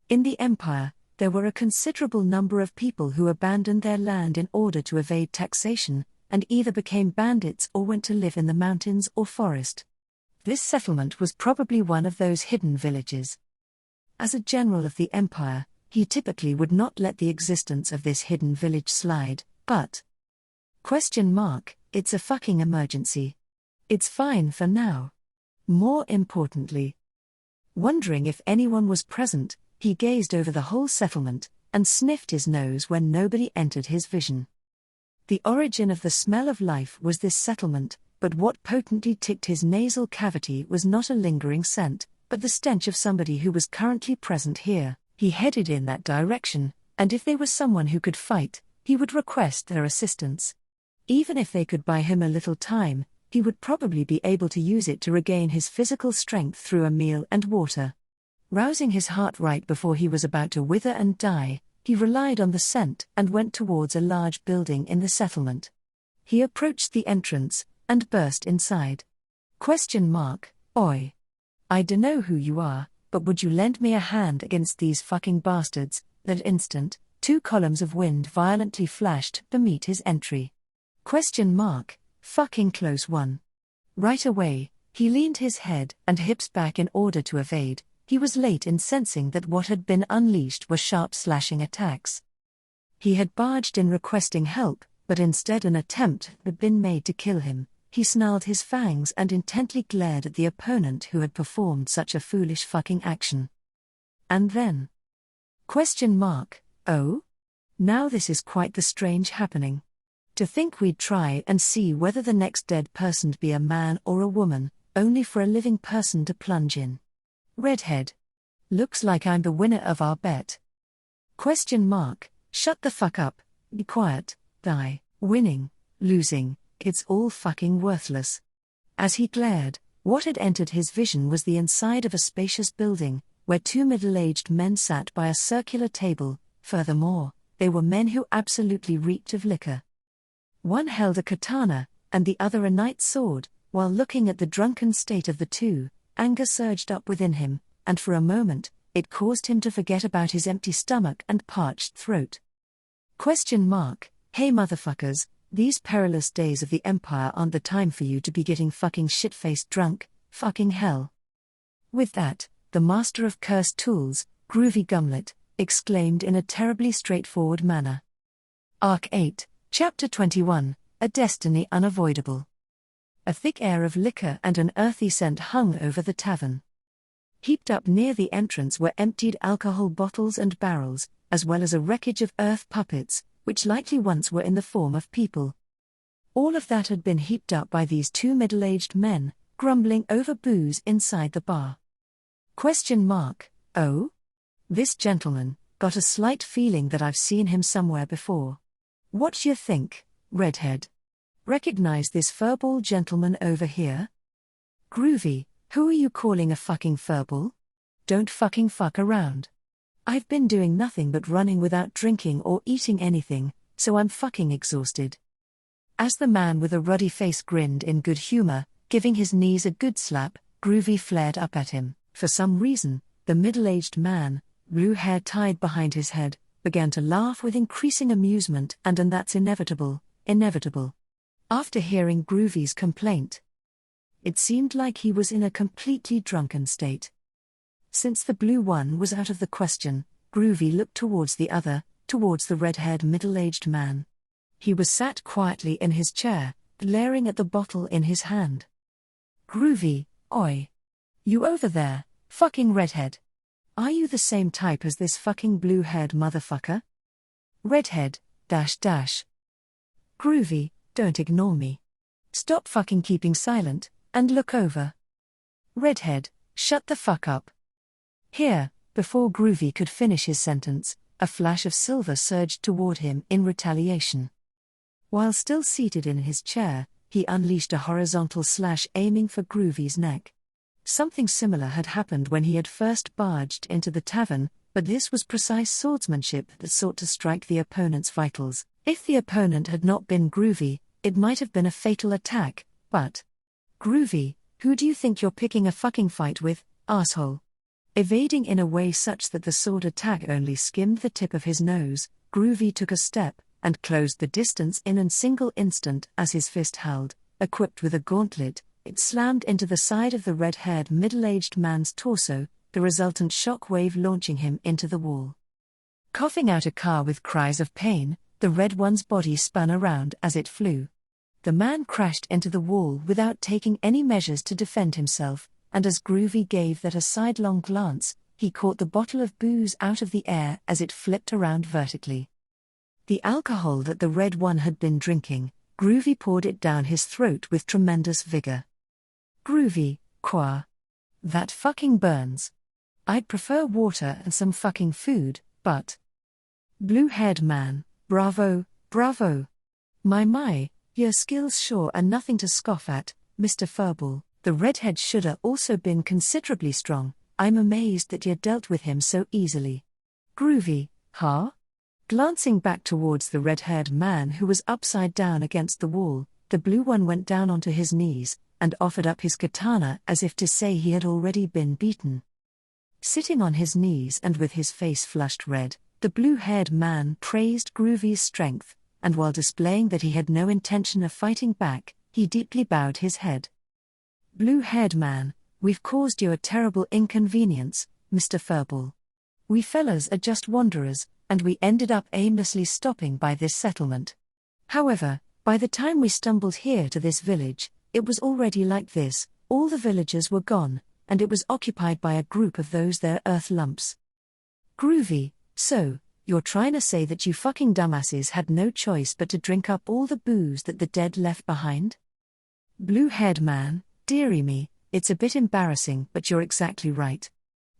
In the Empire, there were a considerable number of people who abandoned their land in order to evade taxation, and either became bandits or went to live in the mountains or forest. This settlement was probably one of those hidden villages. As a general of the Empire, he typically would not let the existence of this hidden village slide, but it's a fucking emergency. It's fine for now. More importantly, wondering if anyone was present, he gazed over the whole settlement, and sniffed his nose when nobody entered his vision. The origin of the smell of life was this settlement, but what potently ticked his nasal cavity was not a lingering scent, but the stench of somebody who was currently present here. He headed in that direction, and if they were someone who could fight, he would request their assistance. Even if they could buy him a little time, he would probably be able to use it to regain his physical strength through a meal and water. Rousing his heart right before he was about to wither and die, he relied on the scent and went towards a large building in the settlement. He approached the entrance, and burst inside. Oi. I dunno who you are, but would you lend me a hand against these fucking bastards? That instant, 2 columns of wind violently flashed to meet his entry. Fucking close one. Right away, he leaned his head and hips back in order to evade. He was late in sensing that what had been unleashed were sharp slashing attacks. He had barged in requesting help, but instead an attempt had been made to kill him. He snarled his fangs and intently glared at the opponent who had performed such a foolish fucking action. And then... Oh? Now this is quite the strange happening. To think we'd try and see whether the next dead person'd be a man or a woman, only for a living person to plunge in. Redhead. Looks like I'm the winner of our bet. Shut the fuck up, be quiet, die, winning, losing, it's all fucking worthless. As he glared, what had entered his vision was the inside of a spacious building, where 2 middle-aged men sat by a circular table. Furthermore, they were men who absolutely reeked of liquor. One held a katana, and the other a knight's sword. While looking at the drunken state of the two, anger surged up within him, and for a moment, it caused him to forget about his empty stomach and parched throat. Hey motherfuckers, these perilous days of the Empire aren't the time for you to be getting fucking shit-faced drunk, fucking hell. With that, the master of cursed tools, Groovy Gumlet, exclaimed in a terribly straightforward manner. Arc 8, Chapter 21, A Destiny Unavoidable. A thick air of liquor and an earthy scent hung over the tavern. Heaped up near the entrance were emptied alcohol bottles and barrels, as well as a wreckage of earth puppets, which likely once were in the form of people. All of that had been heaped up by these 2 middle-aged men, grumbling over booze inside the bar. Oh? This gentleman, got a slight feeling that I've seen him somewhere before. What d'you think, redhead? Recognize this furball gentleman over here? Groovy, who are you calling a fucking furball? Don't fucking fuck around. I've been doing nothing but running without drinking or eating anything, so I'm fucking exhausted. As the man with a ruddy face grinned in good humor, giving his knees a good slap, Groovy flared up at him. For some reason, the middle-aged man, blue hair tied behind his head, began to laugh with increasing amusement and that's inevitable. After hearing Groovy's complaint, it seemed like he was in a completely drunken state. Since the blue one was out of the question, Groovy looked towards the red-haired middle-aged man. He was sat quietly in his chair, glaring at the bottle in his hand. Groovy, oi. You over there, fucking redhead. Are you the same type as this fucking blue-haired motherfucker? Redhead, .. Groovy, don't ignore me. Stop fucking keeping silent, and look over. Redhead, shut the fuck up. Here, before Groovy could finish his sentence, a flash of silver surged toward him in retaliation. While still seated in his chair, he unleashed a horizontal slash aiming for Groovy's neck. Something similar had happened when he had first barged into the tavern, but this was precise swordsmanship that sought to strike the opponent's vitals. If the opponent had not been Groovy, it might have been a fatal attack, but... Groovy, who do you think you're picking a fucking fight with, asshole? Evading in a way such that the sword attack only skimmed the tip of his nose, Groovy took a step, and closed the distance in a single instant as his fist held, equipped with a gauntlet. It slammed into the side of the red-haired middle-aged man's torso, the resultant shock wave launching him into the wall. Coughing out a car with cries of pain, the red one's body spun around as it flew. The man crashed into the wall without taking any measures to defend himself, and as Groovy gave that a sidelong glance, he caught the bottle of booze out of the air as it flipped around vertically. The alcohol that the red one had been drinking, Groovy poured it down his throat with tremendous vigor. Groovy, qua. That fucking burns. I'd prefer water and some fucking food, but... Blue-haired man, bravo. My, your skills sure are nothing to scoff at, Mr. Furball. The redhead should have also been considerably strong. I'm amazed that you dealt with him so easily. Groovy, huh? Glancing back towards the red-haired man who was upside down against the wall, the blue one went down onto his knees, and offered up his katana as if to say he had already been beaten. Sitting on his knees and with his face flushed red, the blue-haired man praised Groovy's strength, and while displaying that he had no intention of fighting back, he deeply bowed his head. Blue-haired man, we've caused you a terrible inconvenience, Mr. Furball. We fellas are just wanderers, and we ended up aimlessly stopping by this settlement. However, by the time we stumbled here to this village, it was already like this. All the villagers were gone, and it was occupied by a group of those there earth lumps. Groovy, so, you're trying to say that you fucking dumbasses had no choice but to drink up all the booze that the dead left behind? Blue-haired man, dearie me, it's a bit embarrassing, but you're exactly right.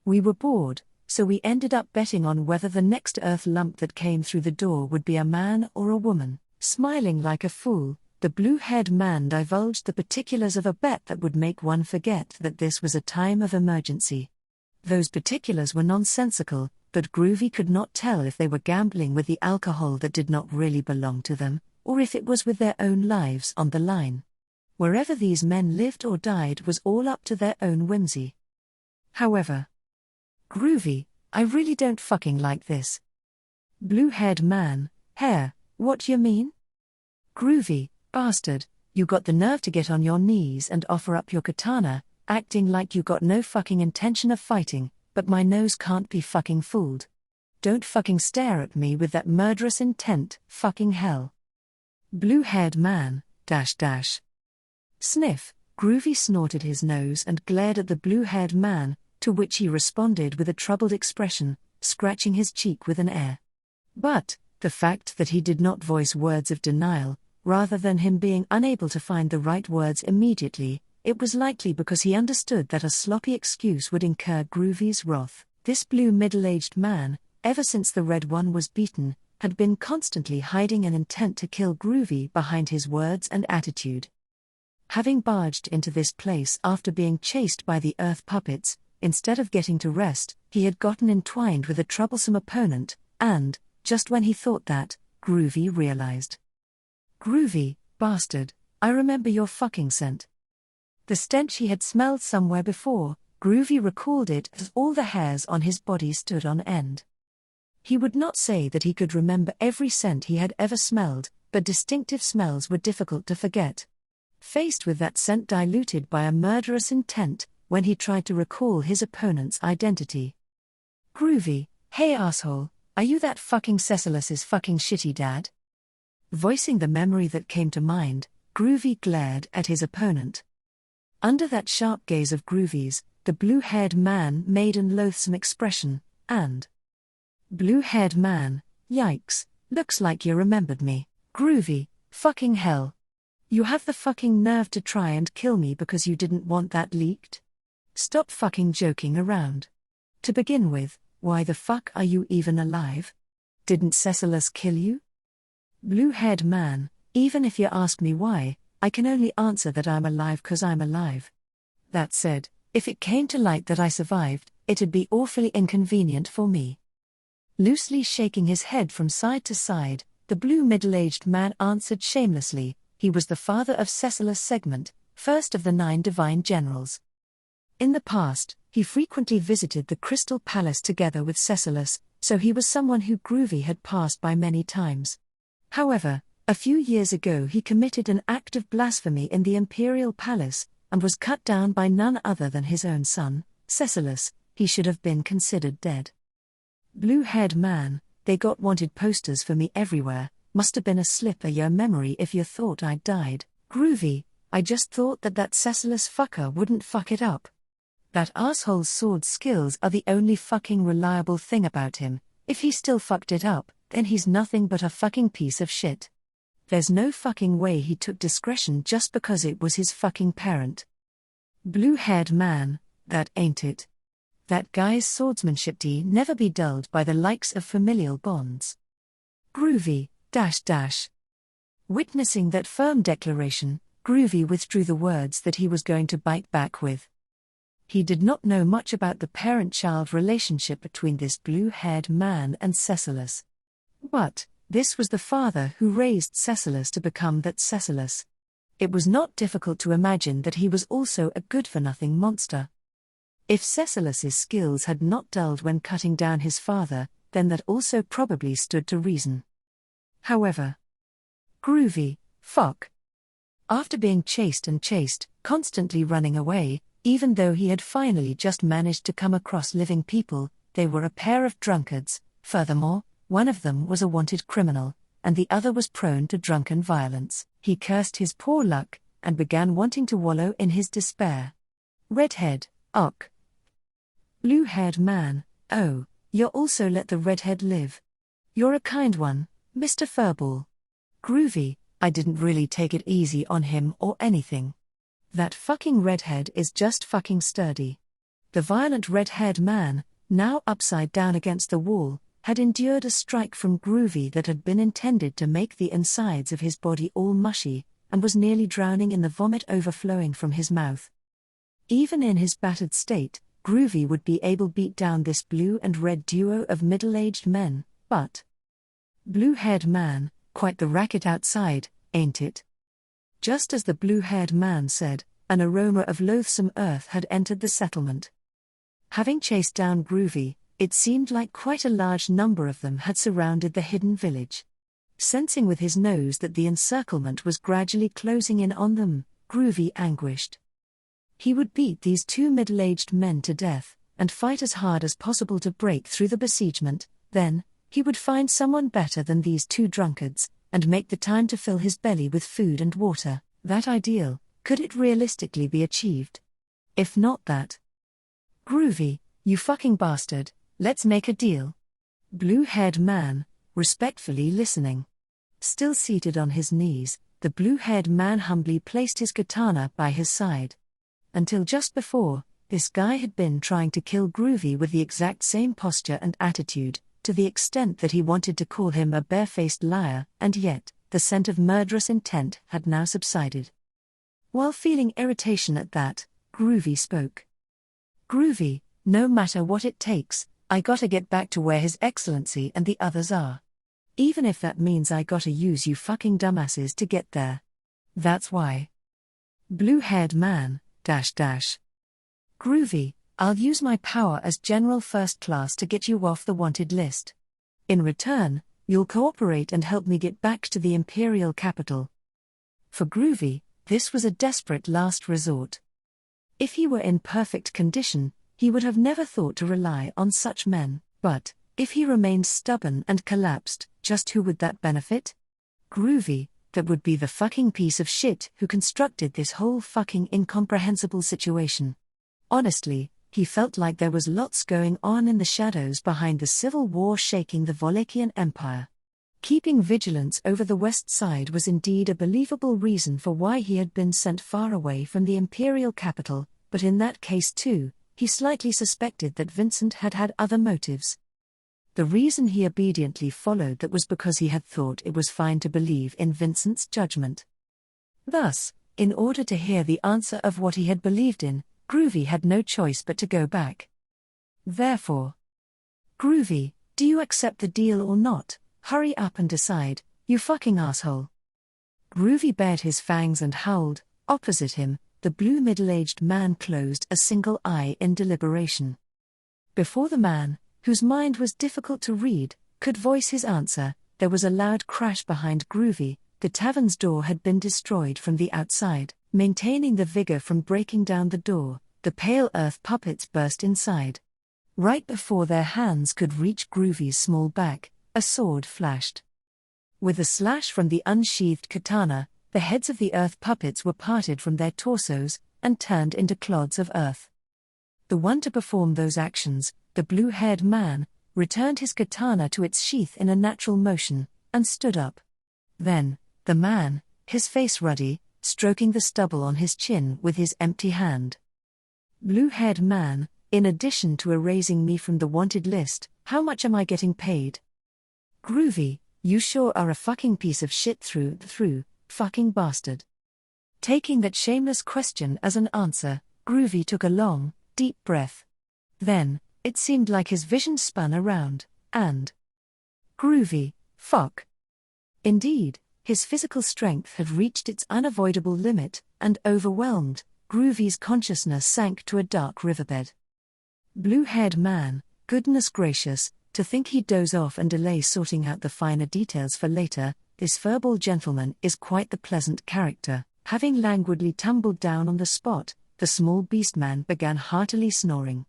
We were bored, so we ended up betting on whether the next earth lump that came through the door would be a man or a woman. Smiling like a fool, the blue-haired man divulged the particulars of a bet that would make one forget that this was a time of emergency. Those particulars were nonsensical, but Groovy could not tell if they were gambling with the alcohol that did not really belong to them, or if it was with their own lives on the line. Wherever these men lived or died was all up to their own whimsy. However, Groovy, I really don't fucking like this. Blue-haired man, hair, what you mean? Groovy, bastard, you got the nerve to get on your knees and offer up your katana, acting like you got no fucking intention of fighting, but my nose can't be fucking fooled. Don't fucking stare at me with that murderous intent, fucking hell. Blue-haired man, .. Sniff, Groovy snorted his nose and glared at the blue-haired man, to which he responded with a troubled expression, scratching his cheek with an air. But, the fact that he did not voice words of denial, rather than him being unable to find the right words immediately, it was likely because he understood that a sloppy excuse would incur Groovy's wrath. This blue middle-aged man, ever since the red one was beaten, had been constantly hiding an intent to kill Groovy behind his words and attitude. Having barged into this place after being chased by the earth puppets, instead of getting to rest, he had gotten entwined with a troublesome opponent, and, just when he thought that, Groovy realized. Groovy, bastard, I remember your fucking scent. The stench he had smelled somewhere before, Groovy recalled it as all the hairs on his body stood on end. He would not say that he could remember every scent he had ever smelled, but distinctive smells were difficult to forget. Faced with that scent diluted by a murderous intent, when he tried to recall his opponent's identity. Groovy, hey asshole, are you that fucking Cecilus's fucking shitty dad? Voicing the memory that came to mind, Groovy glared at his opponent. Under that sharp gaze of Groovy's, the blue-haired man made an loathsome expression, and blue-haired man, yikes, looks like you remembered me. Groovy, fucking hell. You have the fucking nerve to try and kill me because you didn't want that leaked? Stop fucking joking around. To begin with, why the fuck are you even alive? Didn't Cecilus kill you? Blue-haired man, even if you ask me why, I can only answer that I'm alive 'cause I'm alive. That said, if it came to light that I survived, it'd be awfully inconvenient for me. Loosely shaking his head from side to side, the blue middle-aged man answered shamelessly, he was the father of Cecilus Segment, first of the 9 divine generals. In the past, he frequently visited the Crystal Palace together with Cecilus, so he was someone who Groovy had passed by many times. However, a few years ago he committed an act of blasphemy in the Imperial Palace, and was cut down by none other than his own son, Cecilus. He should have been considered dead. Blue-haired man, they got wanted posters for me everywhere, must have been a slip of your memory if you thought I'd died. Groovy, I just thought that Cecilus fucker wouldn't fuck it up. That asshole's sword skills are the only fucking reliable thing about him. If he still fucked it up, then he's nothing but a fucking piece of shit. There's no fucking way he took discretion just because it was his fucking parent. Blue-haired man, that ain't it. That guy's swordsmanship never be dulled by the likes of familial bonds. Groovy, .. Witnessing that firm declaration, Groovy withdrew the words that he was going to bite back with. He did not know much about the parent-child relationship between this blue-haired man and Cecilus. But this was the father who raised Cecilus to become that Cecilus. It was not difficult to imagine that he was also a good-for-nothing monster. If Cecilus's skills had not dulled when cutting down his father, then that also probably stood to reason. However, Groovy, fuck. After being chased, constantly running away, even though he had finally just managed to come across living people, they were a pair of drunkards. Furthermore, one of them was a wanted criminal, and the other was prone to drunken violence. He cursed his poor luck, and began wanting to wallow in his despair. Redhead, uck. Blue-haired man, oh, you also let the redhead live. You're a kind one, Mr. Furball. Groovy, I didn't really take it easy on him or anything. That fucking redhead is just fucking sturdy. The violent red-haired man, now upside down against the wall, had endured a strike from Groovy that had been intended to make the insides of his body all mushy, and was nearly drowning in the vomit overflowing from his mouth. Even in his battered state, Groovy would be able to beat down this blue and red duo of middle-aged men, but blue-haired man, quite the racket outside, ain't it? Just as the blue-haired man said, an aroma of loathsome earth had entered the settlement. Having chased down Groovy, it seemed like quite a large number of them had surrounded the hidden village. Sensing with his nose that the encirclement was gradually closing in on them, Groovy anguished. He would beat these 2 middle-aged men to death, and fight as hard as possible to break through the besiegement. Then, he would find someone better than these 2 drunkards, and make the time to fill his belly with food and water. That ideal, could it realistically be achieved? If not that. Groovy, you fucking bastard, let's make a deal. Blue-haired man, respectfully listening. Still seated on his knees, the blue-haired man humbly placed his katana by his side. Until just before, This guy had been trying to kill Groovy with the exact same posture and attitude, to the extent that he wanted to call him a barefaced liar, and yet, the scent of murderous intent had now subsided. While feeling irritation at that, Groovy spoke. "Groovy, no matter what it takes, I gotta get back to where His Excellency and the others are. Even if that means I gotta use you fucking dumbasses to get there. That's why." Blue-haired man, Groovy, I'll use my power as General First Class to get you off the wanted list. In return, you'll cooperate and help me get back to the Imperial capital. For Groovy, this was a desperate last resort. If he were in perfect condition, he would have never thought to rely on such men, but, if he remained stubborn and collapsed, just who would that benefit? Groovy, that would be the fucking piece of shit who constructed this whole fucking incomprehensible situation. Honestly, he felt like there was lots going on in the shadows behind the civil war shaking the Wallachian Empire. Keeping vigilance over the west side was indeed a believable reason for why he had been sent far away from the imperial capital, but in that case too, he slightly suspected that Vincent had had other motives. The reason he obediently followed that was because he had thought it was fine to believe in Vincent's judgment. Thus, in order to hear the answer of what he had believed in, Groovy had no choice but to go back. Therefore, "Groovy, do you accept the deal or not? Hurry up and decide, you fucking asshole." Groovy bared his fangs and howled. Opposite him, the blue middle-aged man closed a single eye in deliberation. Before the man, whose mind was difficult to read, could voice his answer, there was a loud crash behind Groovy. The tavern's door had been destroyed from the outside. Maintaining the vigor from breaking down the door, the pale earth puppets burst inside. Right before their hands could reach Groovy's small back, a sword flashed. With a slash from the unsheathed katana, the heads of the earth puppets were parted from their torsos, and turned into clods of earth. The one to perform those actions, the blue-haired man, returned his katana to its sheath in a natural motion, and stood up. Then, the man, his face ruddy, stroking the stubble on his chin with his empty hand. "Blue-haired man, in addition to erasing me from the wanted list, how much am I getting paid?" "Groovy, you sure are a fucking piece of shit through, fucking bastard." Taking that shameless question as an answer, Groovy took a long, deep breath. Then, it seemed like his vision spun around, and Groovy, fuck. Indeed, his physical strength had reached its unavoidable limit, and overwhelmed, Groovy's consciousness sank to a dark riverbed. Blue-haired man, goodness gracious, to think he'd doze off and delay sorting out the finer details for later, this furball gentleman is quite the pleasant character. Having languidly tumbled down on the spot, the small beastman began heartily snoring.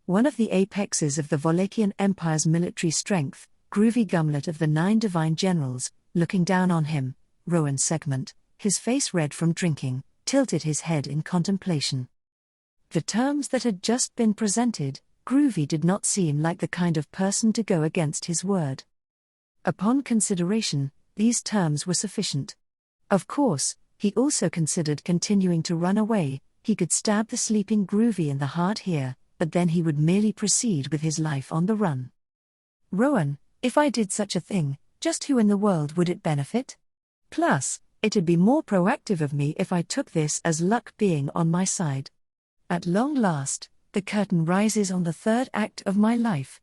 One of the apexes of the Wallachian Empire's military strength, Groovy Gumlet of the 9 Divine Generals, looking down on him, Rowan Segment, his face red from drinking, tilted his head in contemplation. The terms that had just been presented, Groovy did not seem like the kind of person to go against his word. Upon consideration, these terms were sufficient. Of course, he also considered continuing to run away. He could stab the sleeping Groovy in the heart here, but then he would merely proceed with his life on the run. "Rowan, if I did such a thing, just who in the world would it benefit? Plus, it'd be more proactive of me if I took this as luck being on my side. At long last, the curtain rises on the third act of my life."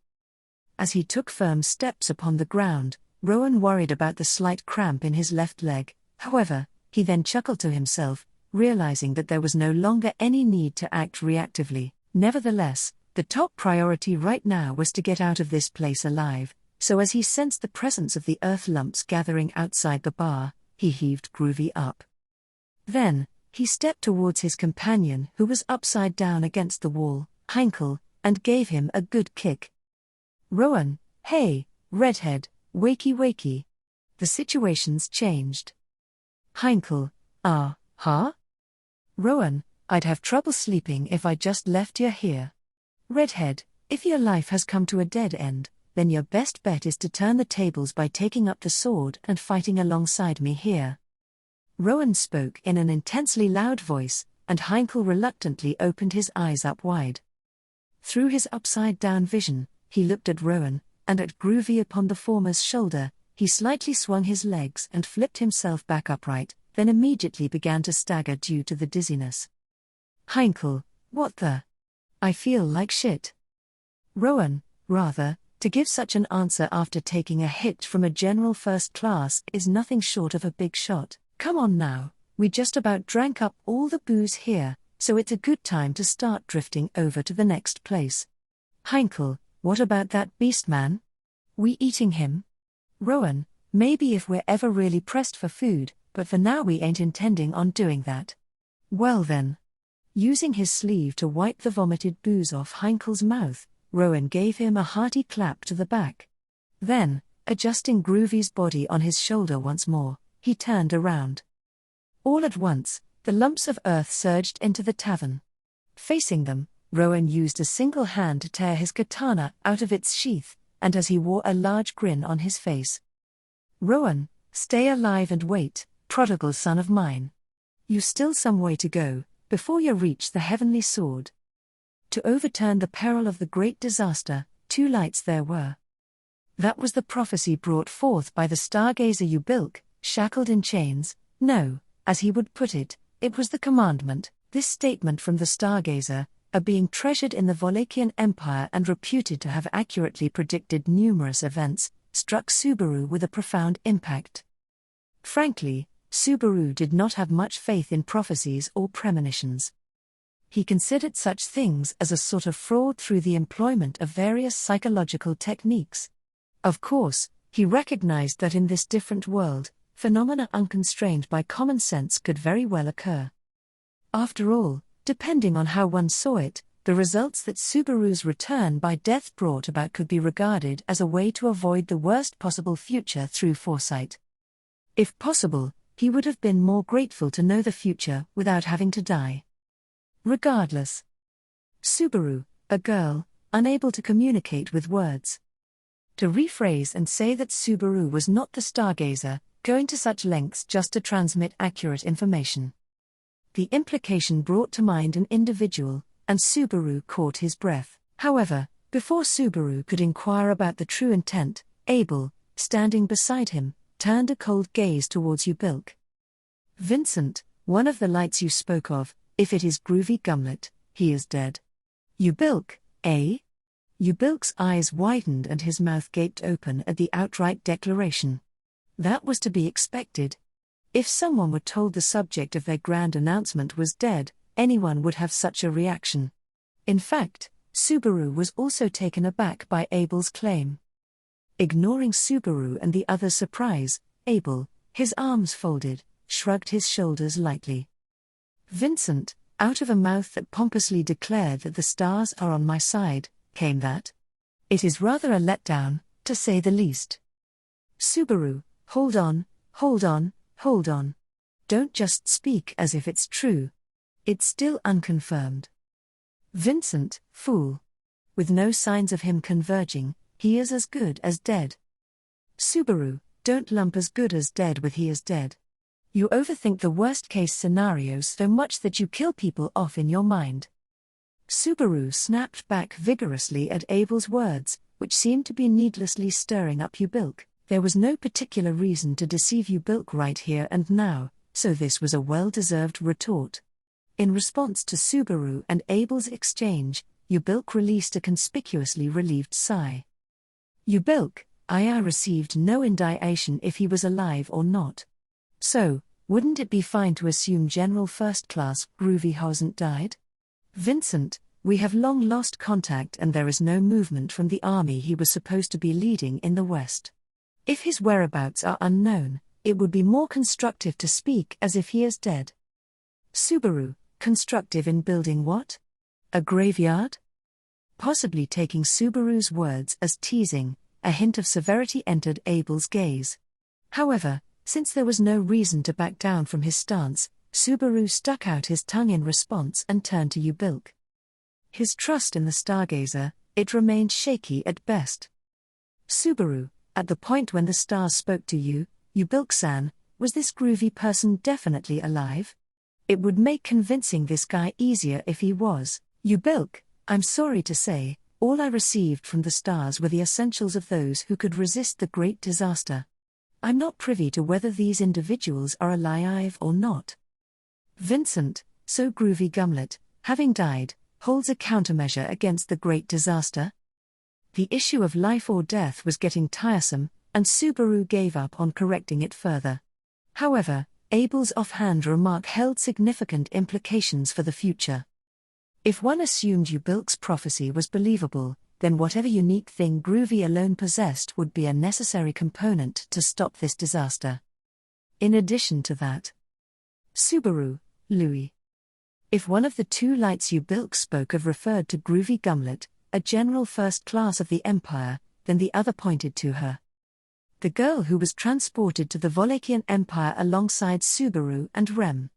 As he took firm steps upon the ground, Rowan worried about the slight cramp in his left leg. However, he then chuckled to himself, realizing that there was no longer any need to act reactively. Nevertheless, the top priority right now was to get out of this place alive, so as he sensed the presence of the earth lumps gathering outside the bar, he heaved Groovy up. Then, he stepped towards his companion who was upside down against the wall, Heinkel, and gave him a good kick. "Rowan, hey, redhead, wakey. The situation's changed." Heinkel, huh? "Rowan, I'd have trouble sleeping if I just left you here. Redhead, if your life has come to a dead end, then your best bet is to turn the tables by taking up the sword and fighting alongside me here." Rowan spoke in an intensely loud voice, and Heinkel reluctantly opened his eyes up wide. Through his upside-down vision, he looked at Rowan, and at Groovy upon the former's shoulder. He slightly swung his legs and flipped himself back upright, then immediately began to stagger due to the dizziness. Heinkel, what the? I feel like shit. Rowan, rather, to give such an answer after taking a hit from a general first class is nothing short of a big shot. Come on now, we just about drank up all the booze here, so it's a good time to start drifting over to the next place. Heinkel, what about that beast man? We eating him? Rowan, maybe if we're ever really pressed for food, but for now we ain't intending on doing that. Well then. Using his sleeve to wipe the vomited booze off Heinkel's mouth, Rowan gave him a hearty clap to the back. Then, adjusting Groovy's body on his shoulder once more, he turned around. All at once, the lumps of earth surged into the tavern. Facing them, Rowan used a single hand to tear his katana out of its sheath, and as he wore a large grin on his face. Rowan, stay alive and wait, prodigal son of mine. You still some way to go, before you reach the heavenly sword. To overturn the peril of the great disaster, two lights there were. That was the prophecy brought forth by the stargazer Ubilk, shackled in chains. No, as he would put it, it was the commandment. This statement from the stargazer, a being treasured in the Volakian Empire and reputed to have accurately predicted numerous events, struck Subaru with a profound impact. Frankly, Subaru did not have much faith in prophecies or premonitions. He considered such things as a sort of fraud through the employment of various psychological techniques. Of course, he recognized that in this different world, phenomena unconstrained by common sense could very well occur. After all, depending on how one saw it, the results that Subaru's return by death brought about could be regarded as a way to avoid the worst possible future through foresight. If possible, he would have been more grateful to know the future without having to die. Regardless. Subaru, a girl, unable to communicate with words. To rephrase and say that Subaru was not the stargazer, going to such lengths just to transmit accurate information. The implication brought to mind an individual, and Subaru caught his breath. However, before Subaru could inquire about the true intent, Abel, standing beside him, turned a cold gaze towards Ubilk. Vincent, one of the lights you spoke of, if it is Groovy Gumlet, he is dead. Ubilk, eh? Ubilk's eyes widened and his mouth gaped open at the outright declaration. That was to be expected. If someone were told the subject of their grand announcement was dead, anyone would have such a reaction. In fact, Subaru was also taken aback by Abel's claim. Ignoring Subaru and the other's surprise, Abel, his arms folded, shrugged his shoulders lightly. Vincent, out of a mouth that pompously declared that the stars are on my side, came that. It is rather a letdown, to say the least. Subaru, hold on, hold on, hold on. Don't just speak as if it's true. It's still unconfirmed. Vincent, fool. With no signs of him converging, he is as good as dead. Subaru, don't lump as good as dead with he is dead. You overthink the worst-case scenarios so much that you kill people off in your mind. Subaru snapped back vigorously at Abel's words, which seemed to be needlessly stirring up Ubilk. There was no particular reason to deceive Ubilk right here and now, so this was a well-deserved retort. In response to Subaru and Abel's exchange, Ubilk released a conspicuously relieved sigh. Ubilk, I received no indication if he was alive or not. So, wouldn't it be fine to assume General First Class Groovy hasn't died? Vincent, we have long lost contact and there is no movement from the army he was supposed to be leading in the West. If his whereabouts are unknown, it would be more constructive to speak as if he is dead. Subaru, constructive in building what? A graveyard? Possibly taking Subaru's words as teasing, a hint of severity entered Abel's gaze. However, since there was no reason to back down from his stance, Subaru stuck out his tongue in response and turned to Ubilk. His trust in the stargazer, it remained shaky at best. Subaru, at the point when the stars spoke to you, Ubilk-san, was this Groovy person definitely alive? It would make convincing this guy easier if he was. Ubilk, I'm sorry to say, all I received from the stars were the essentials of those who could resist the great disaster. I'm not privy to whether these individuals are alive or not. Vincent, so Groovy Gumlet, having died, holds a countermeasure against the great disaster? The issue of life or death was getting tiresome, and Subaru gave up on correcting it further. However, Abel's offhand remark held significant implications for the future. If one assumed Ubilk's prophecy was believable, then whatever unique thing Groovy alone possessed would be a necessary component to stop this disaster. In addition to that, Subaru, Louis. If one of the two lights Ubilk spoke of referred to Groovy Gumlet, a general first class of the Empire, then the other pointed to her. The girl who was transported to the Walachian Empire alongside Subaru and Rem.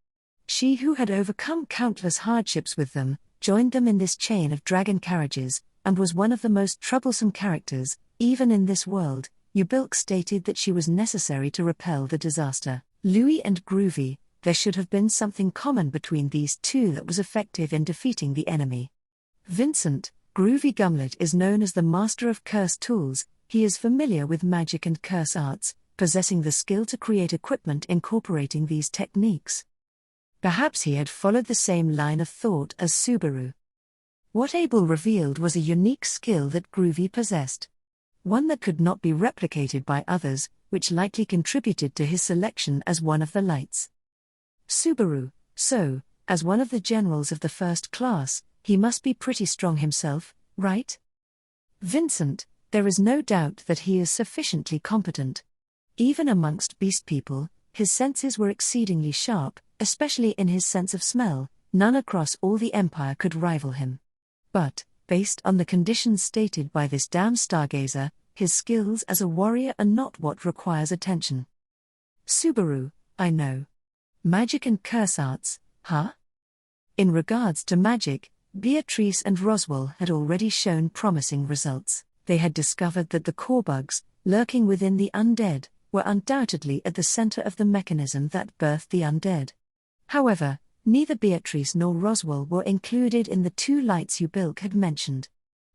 She who had overcome countless hardships with them, joined them in this chain of dragon carriages, and was one of the most troublesome characters, even in this world. Ubilk stated that she was necessary to repel the disaster. Louis and Groovy, there should have been something common between these two that was effective in defeating the enemy. Vincent, Groovy Gumlet is known as the master of curse tools. He is familiar with magic and curse arts, possessing the skill to create equipment incorporating these techniques. Perhaps he had followed the same line of thought as Subaru. What Abel revealed was a unique skill that Groovy possessed. One that could not be replicated by others, which likely contributed to his selection as one of the lights. Subaru, so, as one of the generals of the first class, he must be pretty strong himself, right? Vincent, there is no doubt that he is sufficiently competent. Even amongst beast people, his senses were exceedingly sharp, especially in his sense of smell. None across all the Empire could rival him. But, based on the conditions stated by this damn stargazer, his skills as a warrior are not what requires attention. Subaru, I know. Magic and curse arts, huh? In regards to magic, Beatrice and Roswaal had already shown promising results. They had discovered that the core bugs, lurking within the undead, were undoubtedly at the center of the mechanism that birthed the undead. However, neither Beatrice nor Roswaal were included in the two lights Ubilk had mentioned.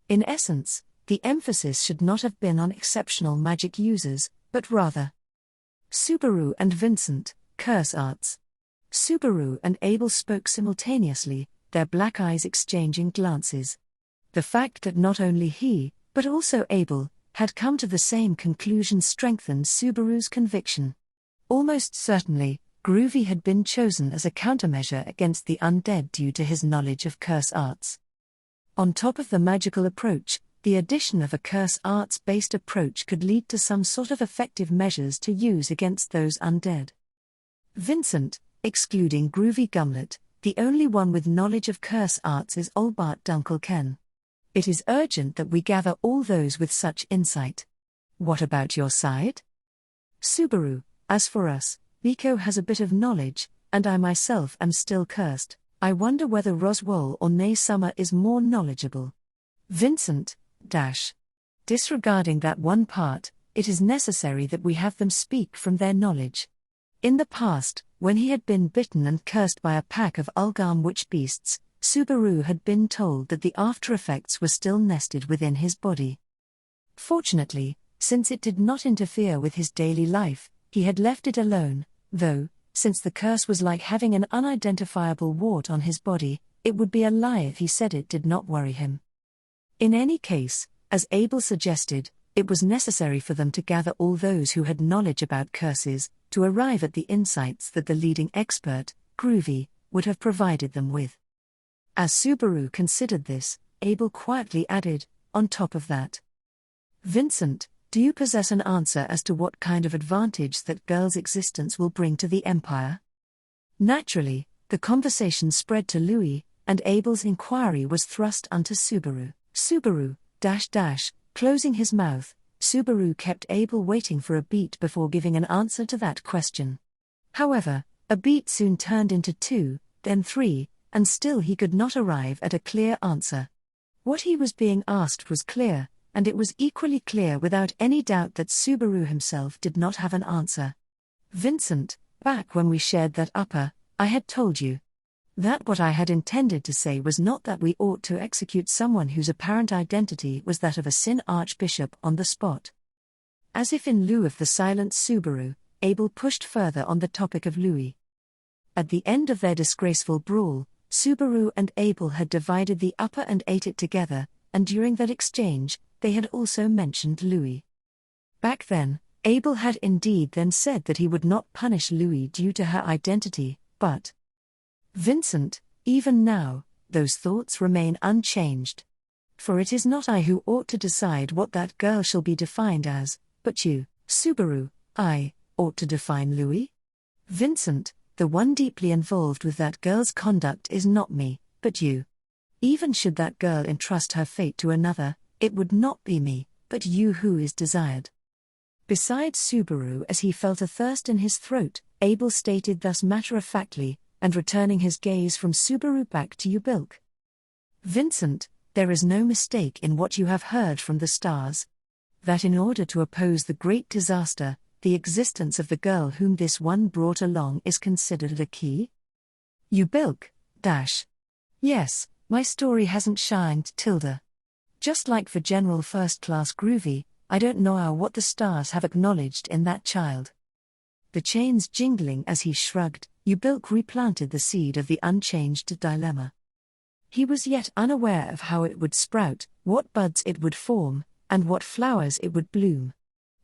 In essence, the emphasis should not have been on exceptional magic users, but rather Subaru and Vincent, curse arts. Subaru and Abel spoke simultaneously, their black eyes exchanging glances. The fact that not only he, but also Abel, had come to the same conclusion strengthened Subaru's conviction. Almost certainly, Groovy had been chosen as a countermeasure against the undead due to his knowledge of curse arts. On top of the magical approach, the addition of a curse arts-based approach could lead to some sort of effective measures to use against those undead. Vincent, excluding Groovy Gumlet, the only one with knowledge of curse arts is Olbart Dunkelken. It is urgent that we gather all those with such insight. What about your side? Subaru, as for us, Biko has a bit of knowledge, and I myself am still cursed. I wonder whether Roswaal or Nay Summer is more knowledgeable. Vincent, disregarding that one part, it is necessary that we have them speak from their knowledge. In the past, when he had been bitten and cursed by a pack of Ulgarm witch beasts, Subaru had been told that the after-effects were still nested within his body. Fortunately, since it did not interfere with his daily life, he had left it alone, though, since the curse was like having an unidentifiable wart on his body, it would be a lie if he said it did not worry him. In any case, as Abel suggested, it was necessary for them to gather all those who had knowledge about curses, to arrive at the insights that the leading expert, Groovy, would have provided them with. As Subaru considered this, Abel quietly added, on top of that. Vincent, do you possess an answer as to what kind of advantage that girl's existence will bring to the Empire? Naturally, the conversation spread to Louis, and Abel's inquiry was thrust unto Subaru. Subaru, closing his mouth, Subaru kept Abel waiting for a beat before giving an answer to that question. However, a beat soon turned into 2, then 3, and still he could not arrive at a clear answer. What he was being asked was clear, and it was equally clear without any doubt that Subaru himself did not have an answer. Vincent, back when we shared that upper, I had told you, That what I had intended to say was not that we ought to execute someone whose apparent identity was that of a Sin Archbishop on the spot. As if in lieu of the silent Subaru, Abel pushed further on the topic of Louis. At the end of their disgraceful brawl, Subaru and Abel had divided the upper and ate it together, and during that exchange, they had also mentioned Louis. Back then, Abel had indeed then said that he would not punish Louis due to her identity, but Vincent, even now, those thoughts remain unchanged. For it is not I who ought to decide what that girl shall be defined as, but you, Subaru. I ought to define Louis? Vincent, the one deeply involved with that girl's conduct is not me, but you. Even should that girl entrust her fate to another, it would not be me, but you who is desired. Besides Subaru, as he felt a thirst in his throat, Abel stated thus matter-of-factly, and returning his gaze from Subaru back to Ubilk. Vincent, there is no mistake in what you have heard from the stars. That in order to oppose the great disaster, the existence of the girl whom this one brought along is considered a key? Ubilk, dash. Yes, my story hasn't shined, tilde. Just like for General First Class Groovy, I don't know how what the stars have acknowledged in that child. The chains jingling as he shrugged, Ubilk replanted the seed of the unchanged dilemma. He was yet unaware of how it would sprout, what buds it would form, and what flowers it would bloom.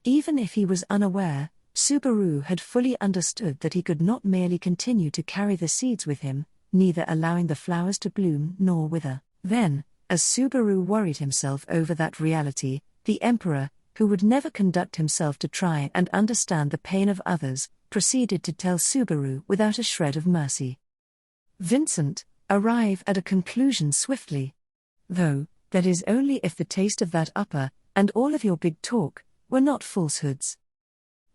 Even if he was unaware, Subaru had fully understood that he could not merely continue to carry the seeds with him, neither allowing the flowers to bloom nor wither. Then, as Subaru worried himself over that reality, the Emperor, who would never conduct himself to try and understand the pain of others, proceeded to tell Subaru without a shred of mercy. Vincent, arrive at a conclusion swiftly. Though, that is only if the taste of that upper, and all of your big talk, were not falsehoods.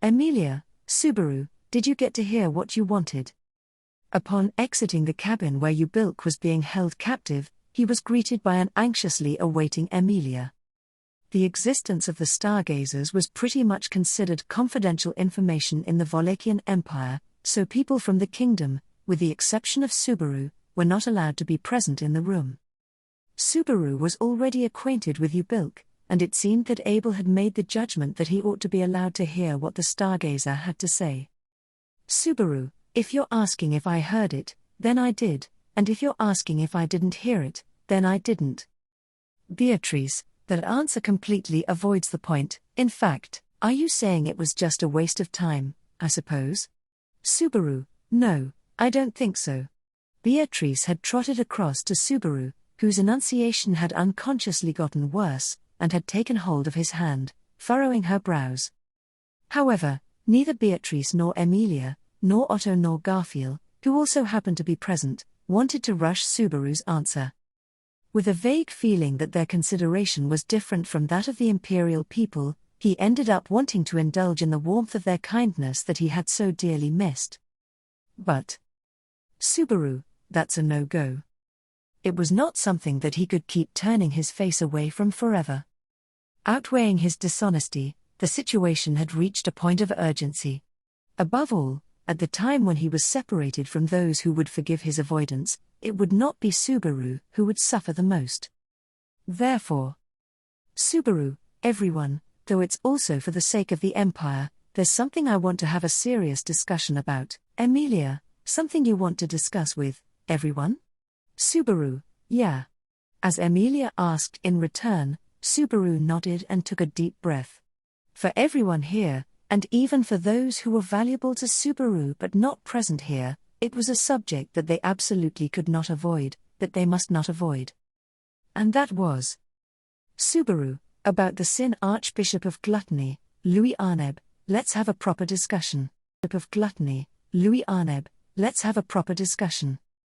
Emilia, Subaru, did you get to hear what you wanted? Upon exiting the cabin where Ubilk was being held captive, he was greeted by an anxiously awaiting Emilia. The existence of the stargazers was pretty much considered confidential information in the Wallachian Empire, so people from the kingdom, with the exception of Subaru, were not allowed to be present in the room. Subaru was already acquainted with Ubilk, and it seemed that Abel had made the judgment that he ought to be allowed to hear what the stargazer had to say. Subaru, if you're asking if I heard it, then I did, and if you're asking if I didn't hear it, then I didn't. Beatrice, that answer completely avoids the point. In fact, are you saying it was just a waste of time, I suppose? Subaru, no, I don't think so. Beatrice had trotted across to Subaru, whose enunciation had unconsciously gotten worse, and had taken hold of his hand, furrowing her brows. However, neither Beatrice nor Emilia, nor Otto nor Garfield, who also happened to be present, wanted to rush Subaru's answer. With a vague feeling that their consideration was different from that of the imperial people, he ended up wanting to indulge in the warmth of their kindness that he had so dearly missed. But Subaru, that's a no-go. It was not something that he could keep turning his face away from forever. Outweighing his dishonesty, the situation had reached a point of urgency. Above all, at the time when he was separated from those who would forgive his avoidance, it would not be Subaru who would suffer the most. Therefore, Subaru, everyone, though it's also for the sake of the Empire, there's something I want to have a serious discussion about. Emilia, something you want to discuss with everyone? Subaru, yeah. As Emilia asked in return, Subaru nodded and took a deep breath. For everyone here, and even for those who were valuable to Subaru but not present here, it was a subject that they absolutely could not avoid, that they must not avoid. And that was Subaru, about the Sin Archbishop of Gluttony, Louis Arneb. Let's have a proper discussion. Of Gluttony, Louis Arneb. Let's have a proper discussion.